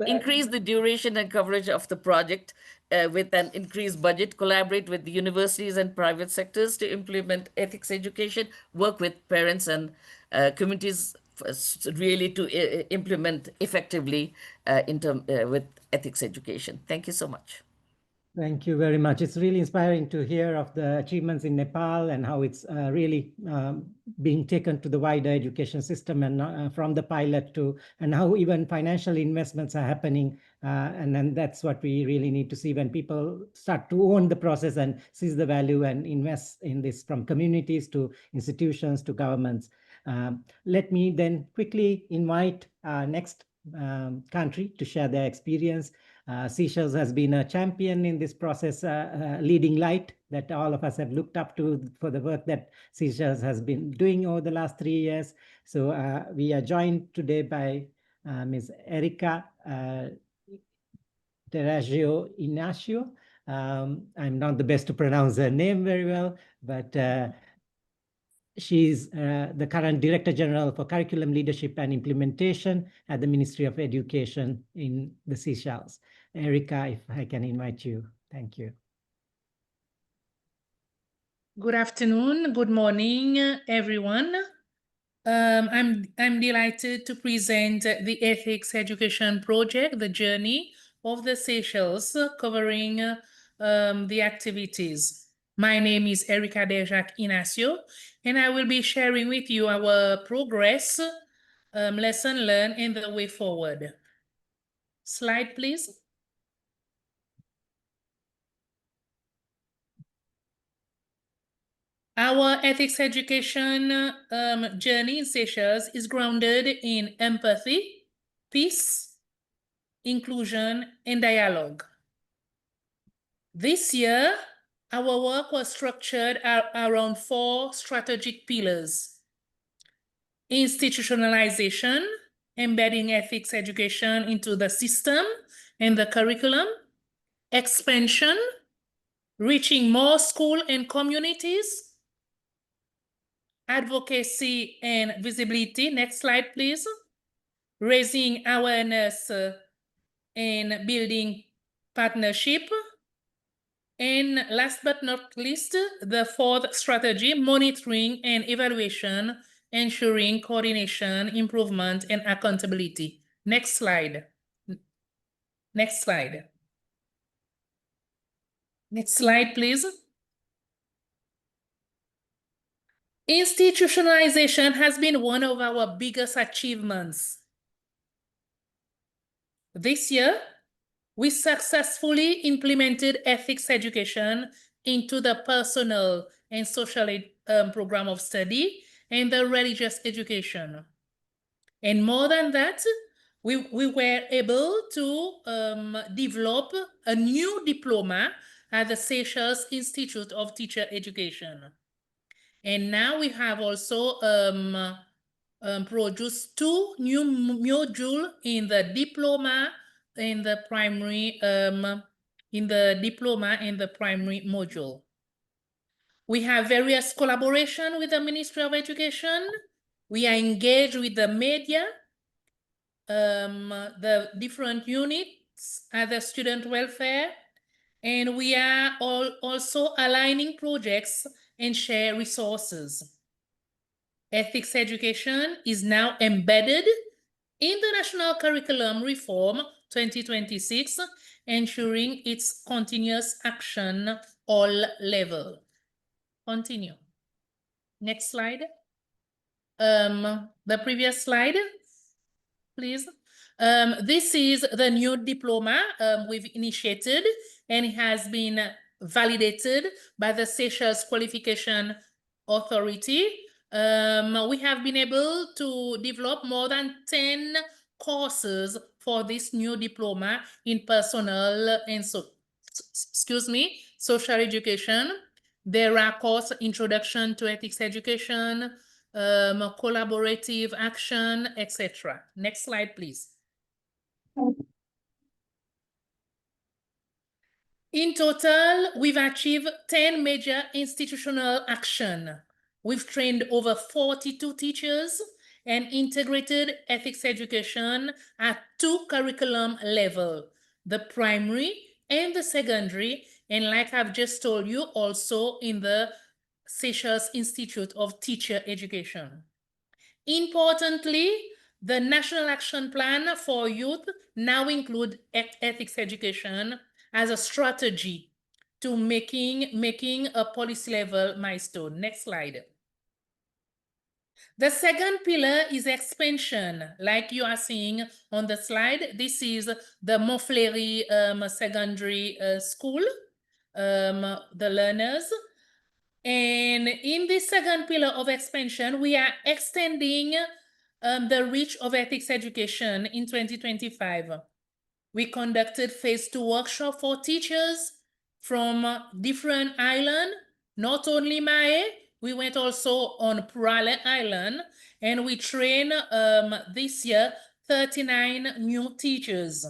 increase the duration and coverage of the project with an increased budget, collaborate with the universities and private sectors to implement ethics education, work with parents and communities really to implement effectively with ethics education. Thank you so much. Thank you very much. It's really inspiring to hear of the achievements in Nepal and how it's really being taken to the wider education system and from the pilot to, and how even financial investments are happening. And then that's what we really need to see when people start to own the process and sees the value and invest in this from communities to institutions to governments. Let me then quickly invite our next country to share their experience. Seychelles has been a champion in this process, leading light that all of us have looked up to for the work that Seychelles has been doing over the last 3 years. So we are joined today by Ms. Erika Teragio Inacio. I'm not the best to pronounce her name very well, but she's the current Director General for Curriculum Leadership and Implementation at the Ministry of Education in the Seychelles. Erika, if I can invite you. Thank you. Good afternoon, good morning, everyone. I'm delighted to present the Ethics Education Project, the journey of the Seychelles, covering the activities. My name is Erika Dejac Inacio, and I will be sharing with you our progress, lesson learned, and the way forward. Slide, please. Our ethics education journey in Seychelles is grounded in empathy, peace, inclusion, and dialogue. This year, our work was structured around 4 strategic pillars: institutionalization, embedding ethics education into the system and the curriculum; expansion, reaching more schools and communities; advocacy and visibility. Next slide, please. Raising awareness and building partnership. And last but not least, the 4th strategy, monitoring and evaluation, ensuring coordination, improvement, and accountability. Next slide. Next slide. Next slide, please. Institutionalization has been one of our biggest achievements. This year, we successfully implemented ethics education into the personal and social program of study and the religious education. And more than that, we were able to develop a new diploma at the Seychelles Institute of Teacher Education. And now we have also produced 2 new modules in the diploma in the primary module. We have various collaboration with the Ministry of Education. We are engaged with the media, the different units at the student welfare, and we are also aligning projects and share resources. Ethics education is now embedded in the National Curriculum Reform 2026, ensuring its continuous action all level. Continue. Next slide. The previous slide, please. This is the new diploma we've initiated, and it has been validated by the Seychelles Qualification Authority. We have been able to develop more than 10 courses for this new diploma in personal and social education. There are courses Introduction to Ethics Education, collaborative action, etc. Next slide, please. In total, we've achieved 10 major institutional action. We've trained over 42 teachers and integrated ethics education at 2 curriculum levels, the primary and the secondary, and like I've just told you, also in the Seychelles Institute of Teacher Education. Importantly, the National Action Plan for Youth now includes ethics education as a strategy to making a policy level milestone. Next slide. The second pillar is expansion, like you are seeing on the slide. This is the Montfleury Secondary School, the learners. And in this second pillar of expansion, we are extending the reach of ethics education in 2025. We conducted phase 2 workshop for teachers from different islands, not only Mahé, we went also on Purale Island, and we trained this year 39 new teachers.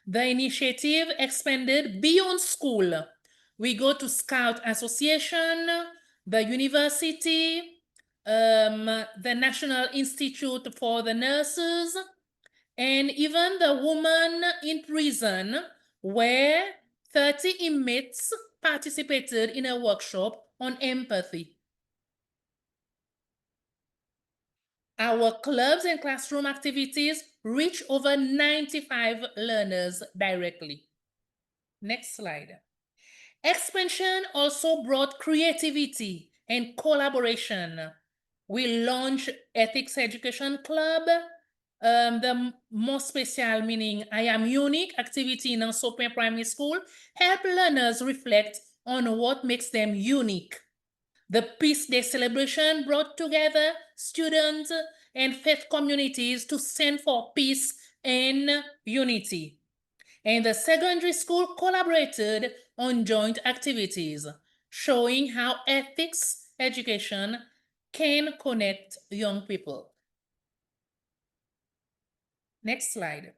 The initiative expanded beyond school. We go to Scout Association, the university, the National Institute for the Nurses, and even the woman in prison, where 30 inmates participated in a workshop on empathy. Our clubs and classroom activities reach over 95 learners directly. Next slide. Expansion also brought creativity and collaboration. We launched Ethics Education Club, the Most Special, meaning I Am Unique activity in Nsopin Primary School, help learners reflect on what makes them unique. The Peace Day celebration brought together students and faith communities to stand for peace and unity. And the secondary school collaborated on joint activities, showing how ethics education can connect young people. Next slide.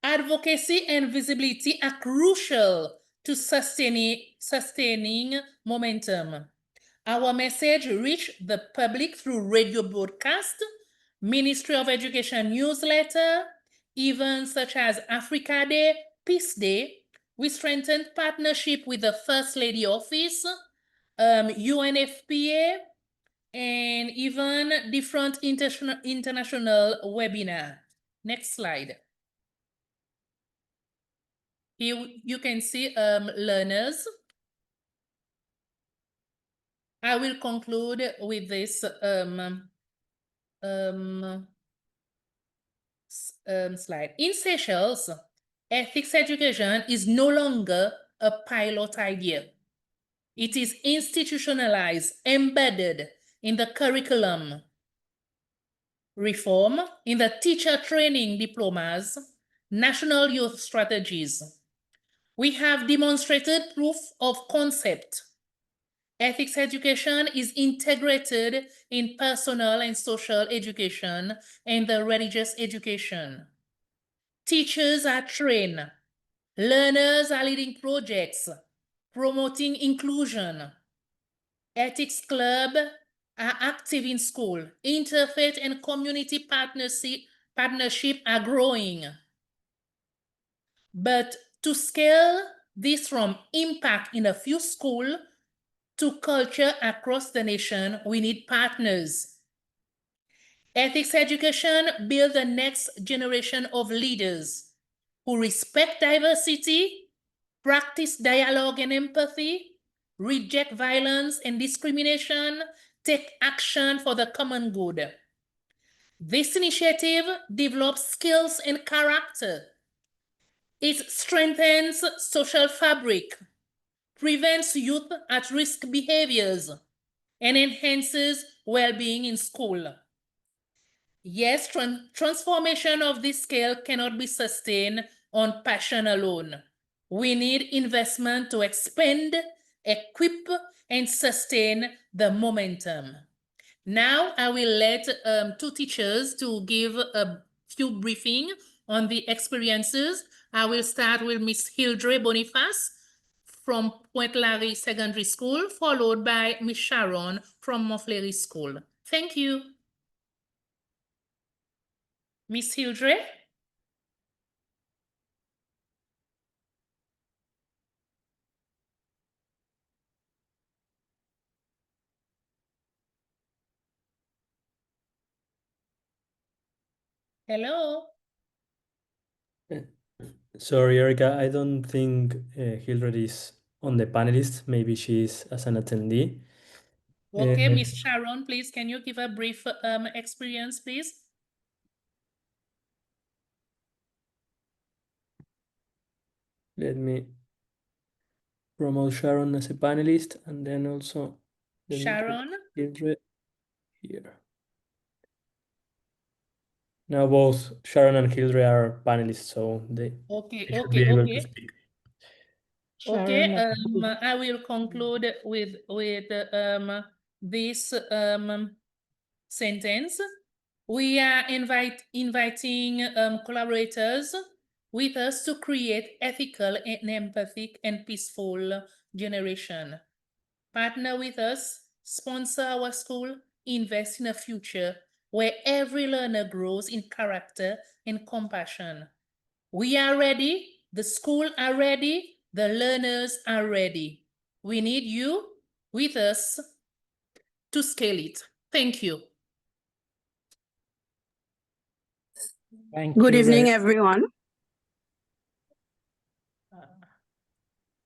Advocacy and visibility are crucial to sustaining momentum. Our message reached the public through radio broadcast, Ministry of Education newsletter, events such as Africa Day, Peace Day. We strengthened partnership with the First Lady Office, UNFPA, and even different international webinar. Next slide. Here you can see learners. I will conclude with this slide. In Seychelles, ethics education is no longer a pilot idea. It is institutionalized, embedded in the curriculum reform, in the teacher training diplomas, national youth strategies. We have demonstrated proof of concept. Ethics education is integrated in personal and social education and the religious education. Teachers are trained. Learners are leading projects, promoting inclusion. ethics club are active in school. Interfaith and community partnership are growing. But to scale this from impact in a few schools to culture across the nation, we need partners. Ethics education builds the next generation of leaders who respect diversity, practice dialogue and empathy, reject violence and discrimination, take action for the common good. This initiative develops skills and character. It strengthens social fabric, prevents youth at risk behaviors, and enhances well-being in school. Yes, transformation of this scale cannot be sustained on passion alone. We need investment to expand, equip, and sustain the momentum. Now I will let two teachers to give a few briefing on the experiences. I will start with Miss Hildre Boniface from Pointe-Larry Secondary School, followed by Miss Sharon from Montfleury School. Thank you. Miss Hildre? Hello? Sorry, Erica, I don't think Hildred is on the panelist. Maybe she's as an attendee. Okay, Miss Sharon, please, can you give a brief experience, please? Let me promote Sharon as a panelist, and then also Sharon? Hildred here. Now both Sharon and Hildred are panelists, so they should be able to speak. Okay, I will conclude with this sentence. We are inviting collaborators with us to create ethical and empathic and peaceful generation. Partner with us, sponsor our school, invest in a future where every learner grows in character and compassion. We are ready, the school are ready, the learners are ready. We need you with us to scale it. Thank you. Good evening, everyone.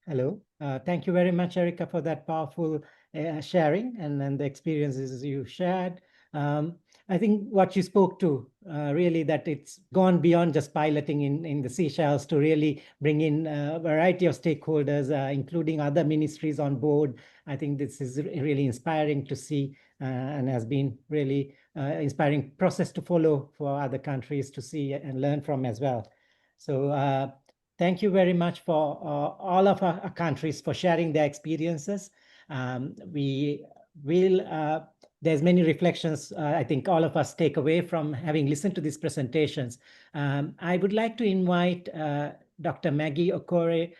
Hello. Thank you very much, Erica, for that powerful sharing and the experiences you shared. I think what you spoke to, really that it's gone beyond just piloting in the Seychelles to really bring in a variety of stakeholders, including other ministries on board. I think this is really inspiring to see and has been really inspiring process to follow for other countries to see and learn from as well. So thank you very much for all of our countries for sharing their experiences. We will, there's many reflections I think all of us take away from having listened to these presentations. I would like to invite Dr. Maggie Okore,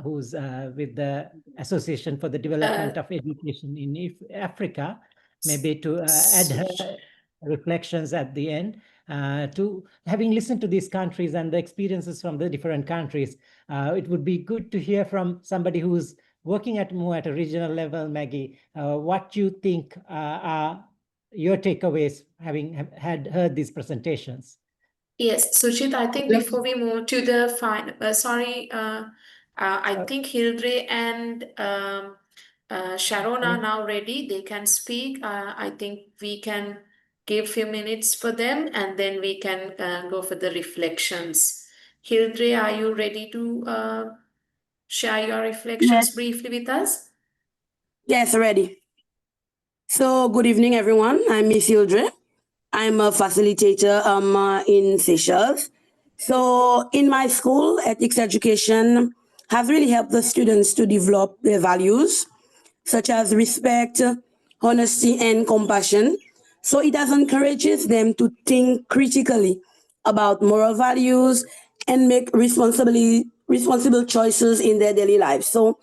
who's with the Association for the Development of Education in Africa, maybe to add her reflections at the end. To having listened to these countries and the experiences from the different countries, it would be good to hear from somebody who's working more at a regional level, Maggie, what you think are your takeaways having heard these presentations. Yes, Suchit, I think before we move to the final, I think Hildre and Sharon are now ready. They can speak. I think we can give a few minutes for them and then we can go for the reflections. Hildre, are you ready to share your reflections briefly with us? Yes, ready. So good evening, everyone. I'm Miss Hildre. I'm a facilitator in Seychelles. So in my school, ethics education has really helped the students to develop their values, such as respect, honesty, and compassion. So it has encourages them to think critically about moral values and make responsible choices in their daily lives. So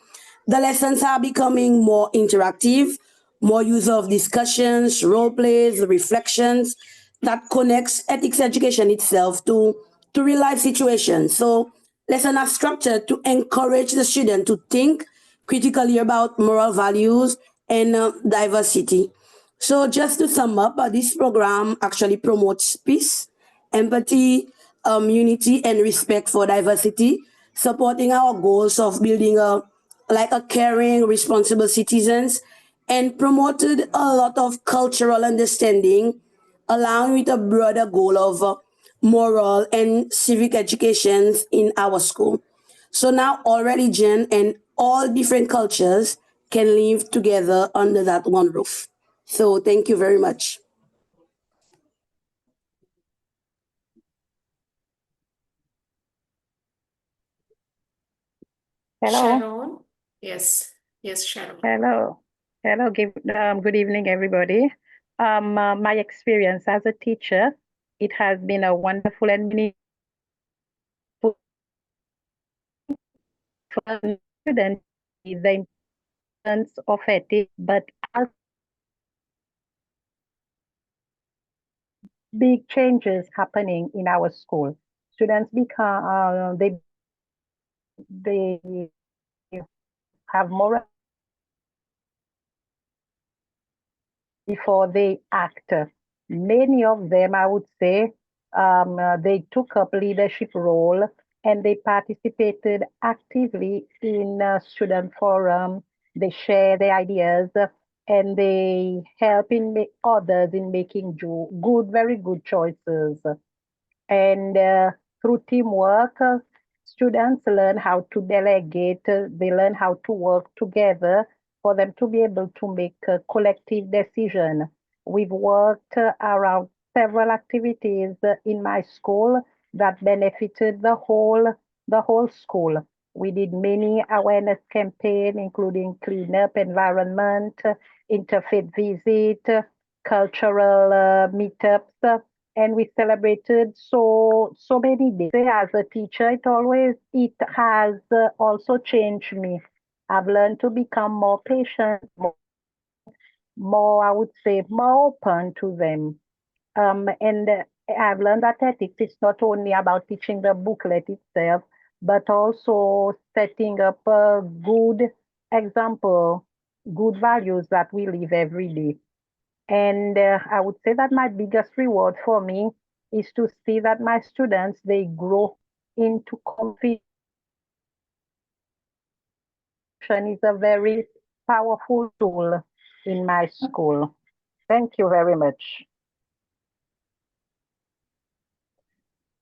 The lessons are becoming more interactive, more use of discussions, role plays, reflections that connects ethics education itself to real life situations. So lessons are structured to encourage the student to think critically about moral values and diversity. So just to sum up, this program actually promotes peace, empathy, unity, and respect for diversity, supporting our goals of building a caring, responsible citizens, and promoted a lot of cultural understanding, along with a broader goal of moral and civic educations in our school. So now all religion and all different cultures can live together under that one roof. So thank you very much. Hello. Sharon? Yes, Sharon. Hello. Hello. Good evening, everybody. My experience as a teacher, it has been a wonderful and meaningful for students, the importance of ethics, but also big changes happening in our school. Students become they have more before they act. Many of them, I would say, they took up leadership role and they participated actively in student forum. They share their ideas and they help in others in making very good choices. And through teamwork, students learn how to delegate, they learn how to work together for them to be able to make a collective decision. We've worked around several activities in my school that benefited the whole school. We did many awareness campaigns, including cleanup, environment, interfaith visit, cultural meetups, and we celebrated so many days. As a teacher, it has also changed me. I've learned to become more patient, more I would say, more open to them. And I've learned that ethics is not only about teaching the booklet itself, but also setting up a good example, good values that we live every day. And I would say that my biggest reward for me is to see that my students, they grow into confidence. Is a very powerful tool in my school. Thank you very much.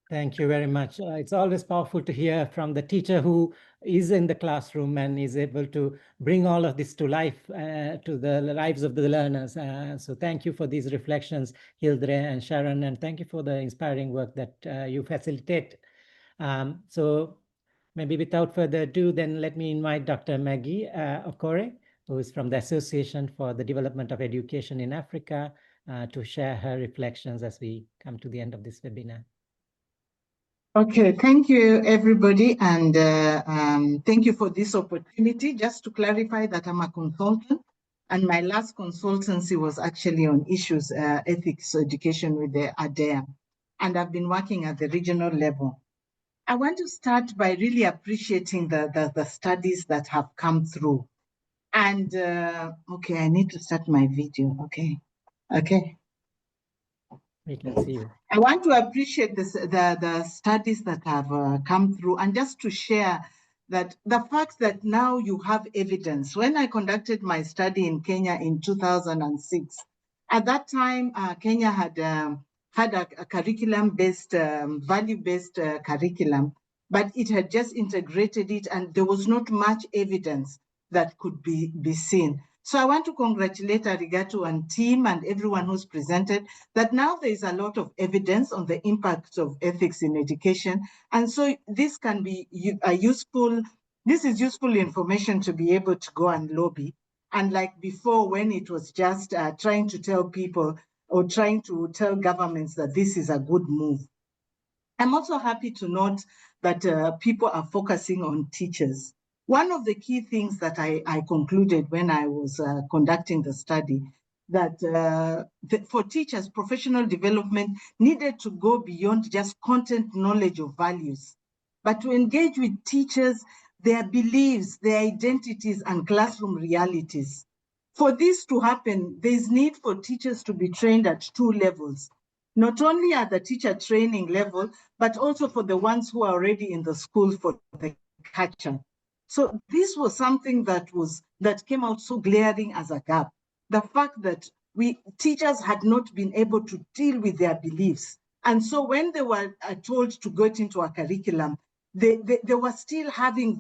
Thank you very much. It's always powerful to hear from the teacher who is in the classroom and is able to bring all of this to life, to the lives of the learners. So thank you for these reflections, Hildre and Sharon, and thank you for the inspiring work that you facilitate. So maybe without further ado, then let me invite Dr. Maggie Okore, who is from the Association for the Development of Education in Africa, to share her reflections as we come to the end of this webinar. Okay, thank you, everybody, and thank you for this opportunity. Just to clarify that I'm a consultant, and my last consultancy was actually on issues ethics education with the ADEA, and I've been working at the regional level. I want to start by really appreciating the studies that have come through. And okay, I need to start my video. Okay. We can see you. I want to appreciate the studies that have come through, and just to share that the fact that now you have evidence. When I conducted my study in Kenya in 2006, at that time, Kenya had a curriculum-based, value-based curriculum, but it had just integrated it, and there was not much evidence that could be seen. So I want to congratulate Arigato and team and everyone who's presented that now there is a lot of evidence on the impact of ethics in education. And so this can be this is useful information to be able to go and lobby. And like before, when it was just trying to tell people or trying to tell governments that this is a good move. I'm also happy to note that people are focusing on teachers. One of the key things that I concluded when I was conducting the study, that for teachers, professional development needed to go beyond just content knowledge of values, but to engage with teachers, their beliefs, their identities, and classroom realities. For this to happen, there's need for teachers to be trained at 2 levels, not only at the teacher training level, but also for the ones who are already in the school for the catch-up. So this was something that came out so glaring as a gap. The fact that teachers had not been able to deal with their beliefs. And so when they were told to get into a curriculum, they were still having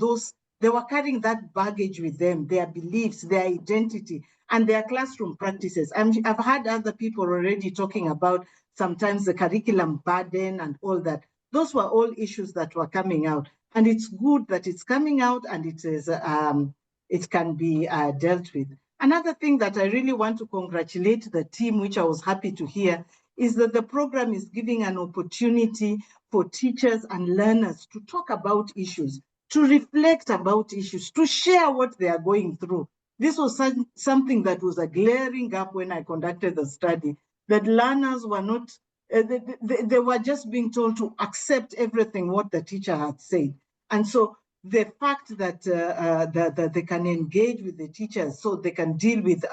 they were carrying that baggage with them, their beliefs, their identity, and their classroom practices. I've had other people already talking about sometimes the curriculum burden and all that. Those were all issues that were coming out. And it's good that it's coming out and it can be dealt with. Another thing that I really want to congratulate the team, which I was happy to hear, is that the program is giving an opportunity for teachers and learners to talk about issues, to reflect about issues, to share what they are going through. This was something that was a glaring gap when I conducted the study, that learners were not, they were just being told to accept everything what the teacher had said. And so the fact that they can engage with the teachers so they can deal with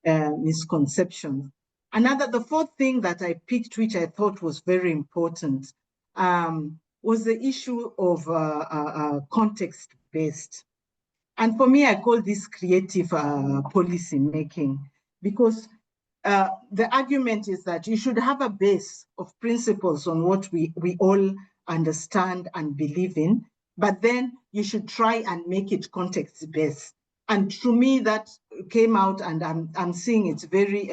misconceptions. The fourth thing that I picked, which I thought was very important, was the issue of context-based. And for me, I call this creative policy making, because the argument is that you should have a base of principles on what we all understand and believe in, but then you should try and make it context-based. And to me, that came out, and I'm seeing it's very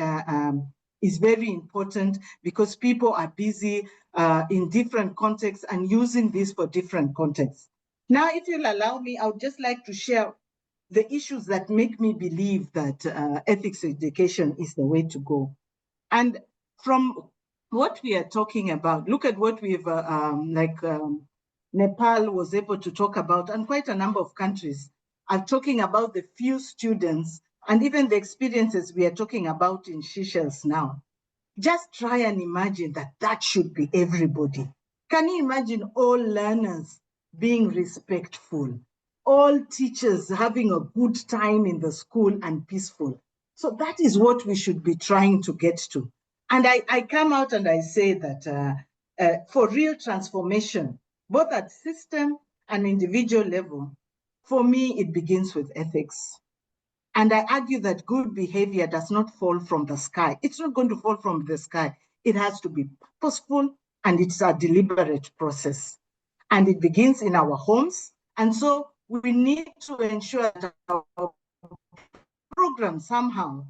important, because people are busy in different contexts and using this for different contexts. Now, if you'll allow me, I would just like to share the issues that make me believe that ethics education is the way to go. And from what we are talking about, look at what we've, Nepal was able to talk about, and quite a number of countries are talking about the few students and even the experiences we are talking about in Seychelles now. Just try and imagine that should be everybody. Can you imagine all learners being respectful, all teachers having a good time in the school and peaceful? So that is what we should be trying to get to. And I come out and I say that for real transformation, both at system and individual level, for me, it begins with ethics. And I argue that good behavior does not fall from the sky. It's not going to fall from the sky. It has to be purposeful, and it's a deliberate process. And it begins in our homes. And so we need to ensure that our programs somehow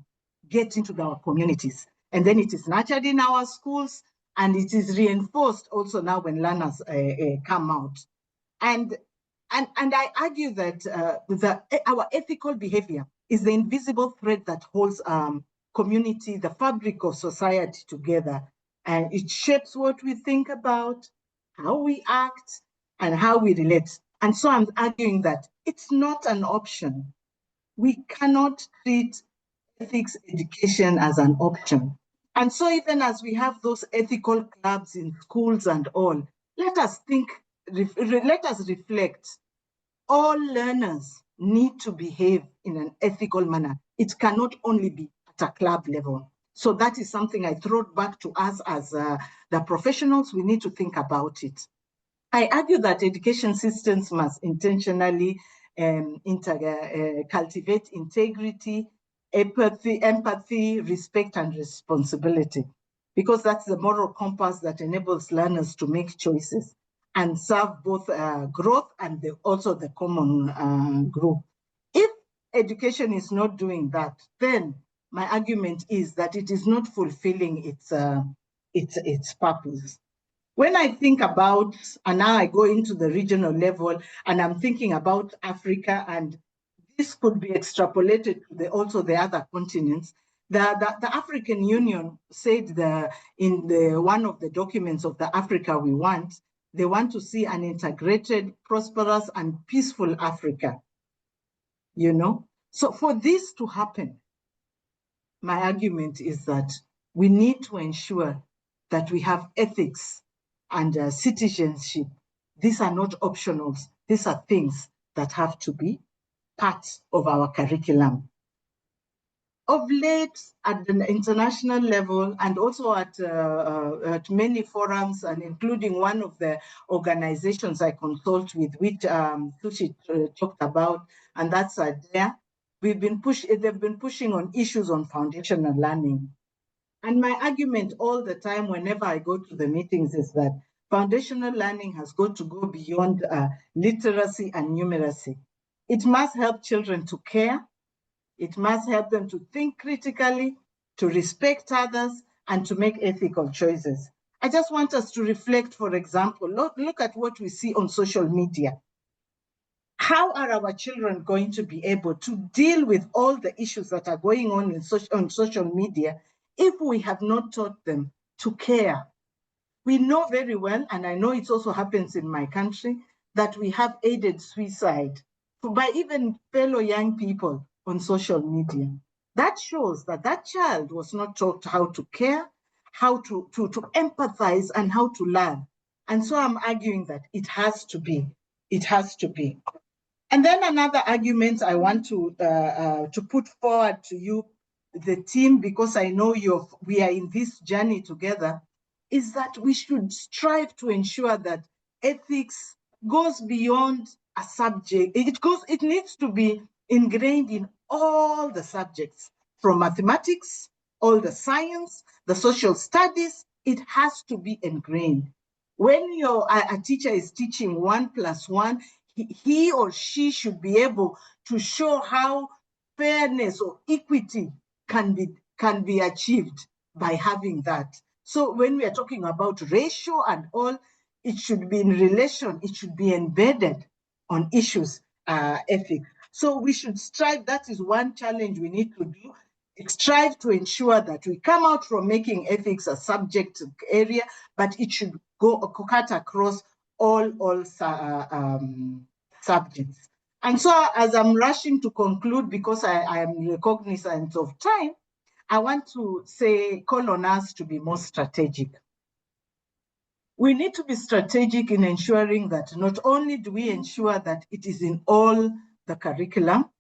get into our communities. And then it is nurtured in our schools, and it is reinforced also now when learners come out. And I argue that our ethical behavior is the invisible thread that holds community, the fabric of society together. And it shapes what we think about, how we act, and how we relate. And so I'm arguing that it's not an option. We cannot treat ethics education as an option. And so even as we have those ethical clubs in schools and all, let us reflect. All learners need to behave in an ethical manner. It cannot only be at a club level. So that is something I throw back to us as the professionals. We need to think about it. I argue that education systems must intentionally cultivate integrity, empathy, respect, and responsibility, because that's the moral compass that enables learners to make choices and serve both growth and also the common group. If education is not doing that, then my argument is that it is not fulfilling its purpose. When I think about, and now I go into the regional level, and I'm thinking about Africa, and this could be extrapolated to also the other continents. The African Union said in one of the documents of the Africa we want, they want to see an integrated, prosperous, and peaceful Africa. you know? So for this to happen, my argument is that we need to ensure that we have ethics and citizenship. These are not optionals. These are things that have to be part of our curriculum. Of late, at the international level and also at many forums, and including one of the organizations I consult with, which Suchi talked about, and that's ADEA, they've been pushing on issues on foundational learning. And my argument all the time whenever I go to the meetings is that foundational learning has got to go beyond literacy and numeracy. It must help children to care. It must help them to think critically, to respect others, and to make ethical choices. I just want us to reflect, for example, look at what we see on social media. How are our children going to be able to deal with all the issues that are going on on social media if we have not taught them to care? We know very well, and I know it also happens in my country, that we have aided suicide by even fellow young people on social media. That shows that that child was not taught how to care, how to empathize, and how to learn. And so I'm arguing that it has to be. It has to be. And then another argument I want to put forward to you, the team, because I know we are in this journey together, is that we should strive to ensure that ethics goes beyond a subject. It needs to be ingrained in all the subjects, from mathematics, all the science, the social studies. It has to be ingrained. When a teacher is teaching 1+1, he or she should be able to show how fairness or equity can be achieved by having that. So when we are talking about ratio and all, it should be in relation, it should be embedded on issues, ethics. So we should strive, that is one challenge we need to do, strive to ensure that we come out from making ethics a subject area, but it should cut across all subjects. And so as I'm rushing to conclude, because I am cognizant of time, I want to call on us to be more strategic. We need to be strategic in ensuring that not only do we ensure that it is in all the curriculum,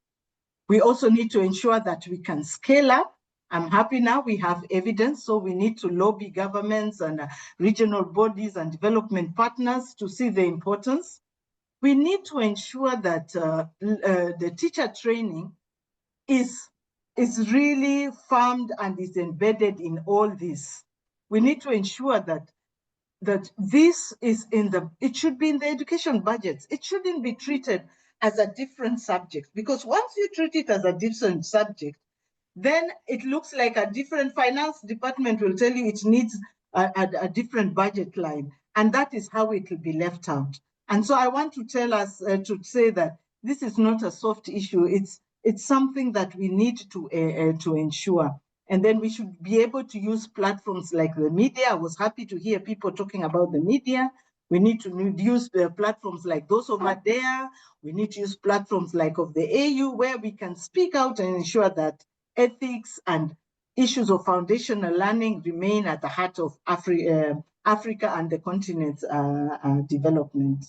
we also need to ensure that we can scale up. I'm happy now we have evidence, so we need to lobby governments and regional bodies and development partners to see the importance. We need to ensure that the teacher training is really farmed and is embedded in all this. We need to ensure that this is it should be in the education budgets. It shouldn't be treated as a different subject, because once you treat it as a different subject, then it looks like a different finance department will tell you it needs a different budget line, and that is how it will be left out. And so I want to tell us to say that this is not a soft issue. It's something that we need to ensure. And then we should be able to use platforms like the media. I was happy to hear people talking about the media. We need to use platforms like those over there. We need to use platforms like of the AU, where we can speak out and ensure that ethics and issues of foundational learning remain at the heart of Africa and the continent's development.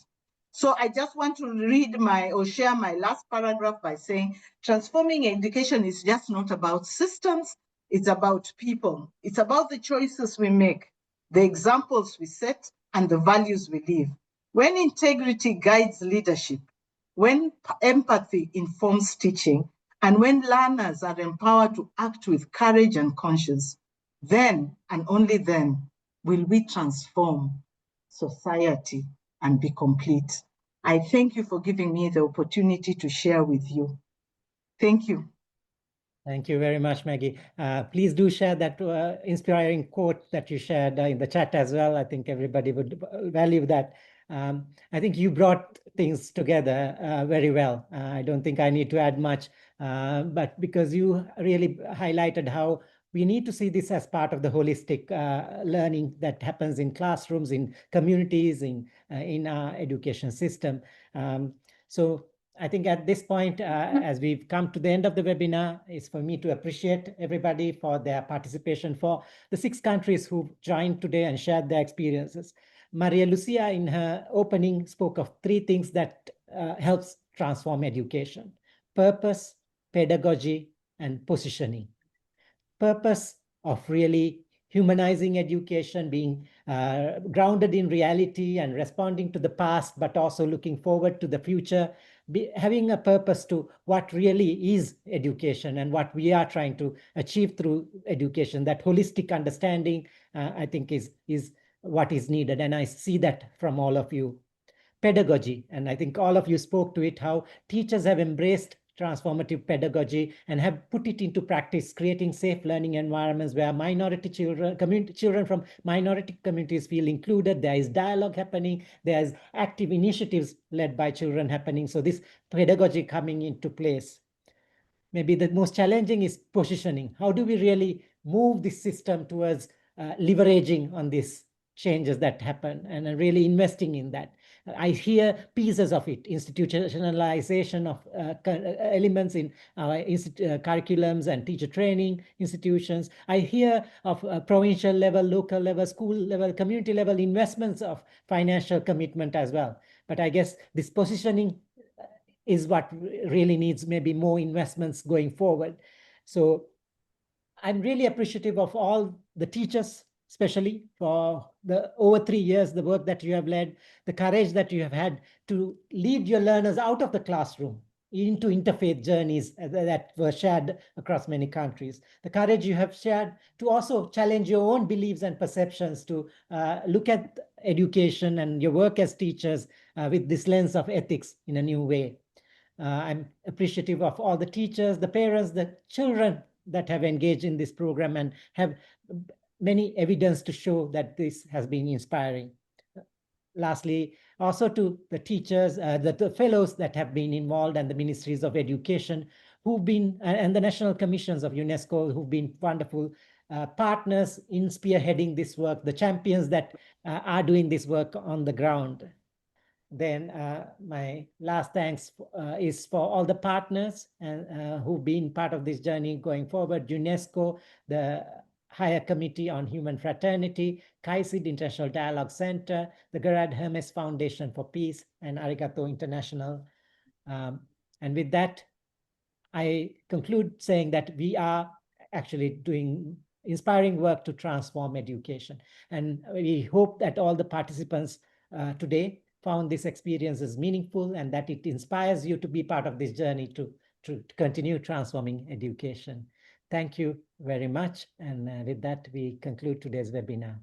So I just want to share my last paragraph by saying, transforming education is just not about systems, it's about people. It's about the choices we make, the examples we set, and the values we live. When integrity guides leadership, when empathy informs teaching, and when learners are empowered to act with courage and conscience, then and only then will we transform society and be complete. I thank you for giving me the opportunity to share with you. Thank you. Thank you very much, Maggie. Please do share that inspiring quote that you shared in the chat as well. I think everybody would value that. I think you brought things together very well. I don't think I need to add much, but because you really highlighted how we need to see this as part of the holistic learning that happens in classrooms, in communities, in our education system. So I think at this point, as we've come to the end of the webinar, is for me to appreciate everybody for their participation, for the 6 countries who joined today and shared their experiences. Maria Lucia, in her opening, spoke of 3 things that helps transform education: purpose, pedagogy, and positioning. Purpose of really humanizing education, being grounded in reality and responding to the past, but also looking forward to the future, having a purpose to what really is education and what we are trying to achieve through education. That holistic understanding, I think, is what is needed. And I see that from all of you. Pedagogy, and I think all of you spoke to it, how teachers have embraced transformative pedagogy and have put it into practice, creating safe learning environments where minority children, children from minority communities feel included. There is dialogue happening. There's active initiatives led by children happening. So this pedagogy coming into place. Maybe the most challenging is positioning. How do we really move this system towards leveraging on these changes that happen and really investing in that? I hear pieces of it: institutionalization of elements in our curriculums and teacher training institutions. I hear of provincial level, local level, school level, community level investments of financial commitment as well. But I guess this positioning is what really needs maybe more investments going forward. So I'm really appreciative of all the teachers, especially for the over 3 years, the work that you have led, the courage that you have had to lead your learners out of the classroom into interfaith journeys that were shared across many countries. The courage you have shared to also challenge your own beliefs and perceptions, to look at education and your work as teachers with this lens of ethics in a new way. I'm appreciative of all the teachers, the parents, the children that have engaged in this program and have many evidence to show that this has been inspiring. Lastly, also to the teachers, the fellows that have been involved, and the ministries of education who've been, and the national commissions of UNESCO who've been wonderful partners in spearheading this work, the champions that are doing this work on the ground. Then my last thanks is for all the partners and who've been part of this journey going forward: UNESCO, the Higher Committee on Human Fraternity, KAICID International Dialogue Center, the Gerard Hermes Foundation for Peace, and Arigato International. And with that, I conclude saying that we are actually doing inspiring work to transform education. And we hope that all the participants today found this experience as meaningful and that it inspires you to be part of this journey to continue transforming education. Thank you very much. And with that, we conclude today's webinar.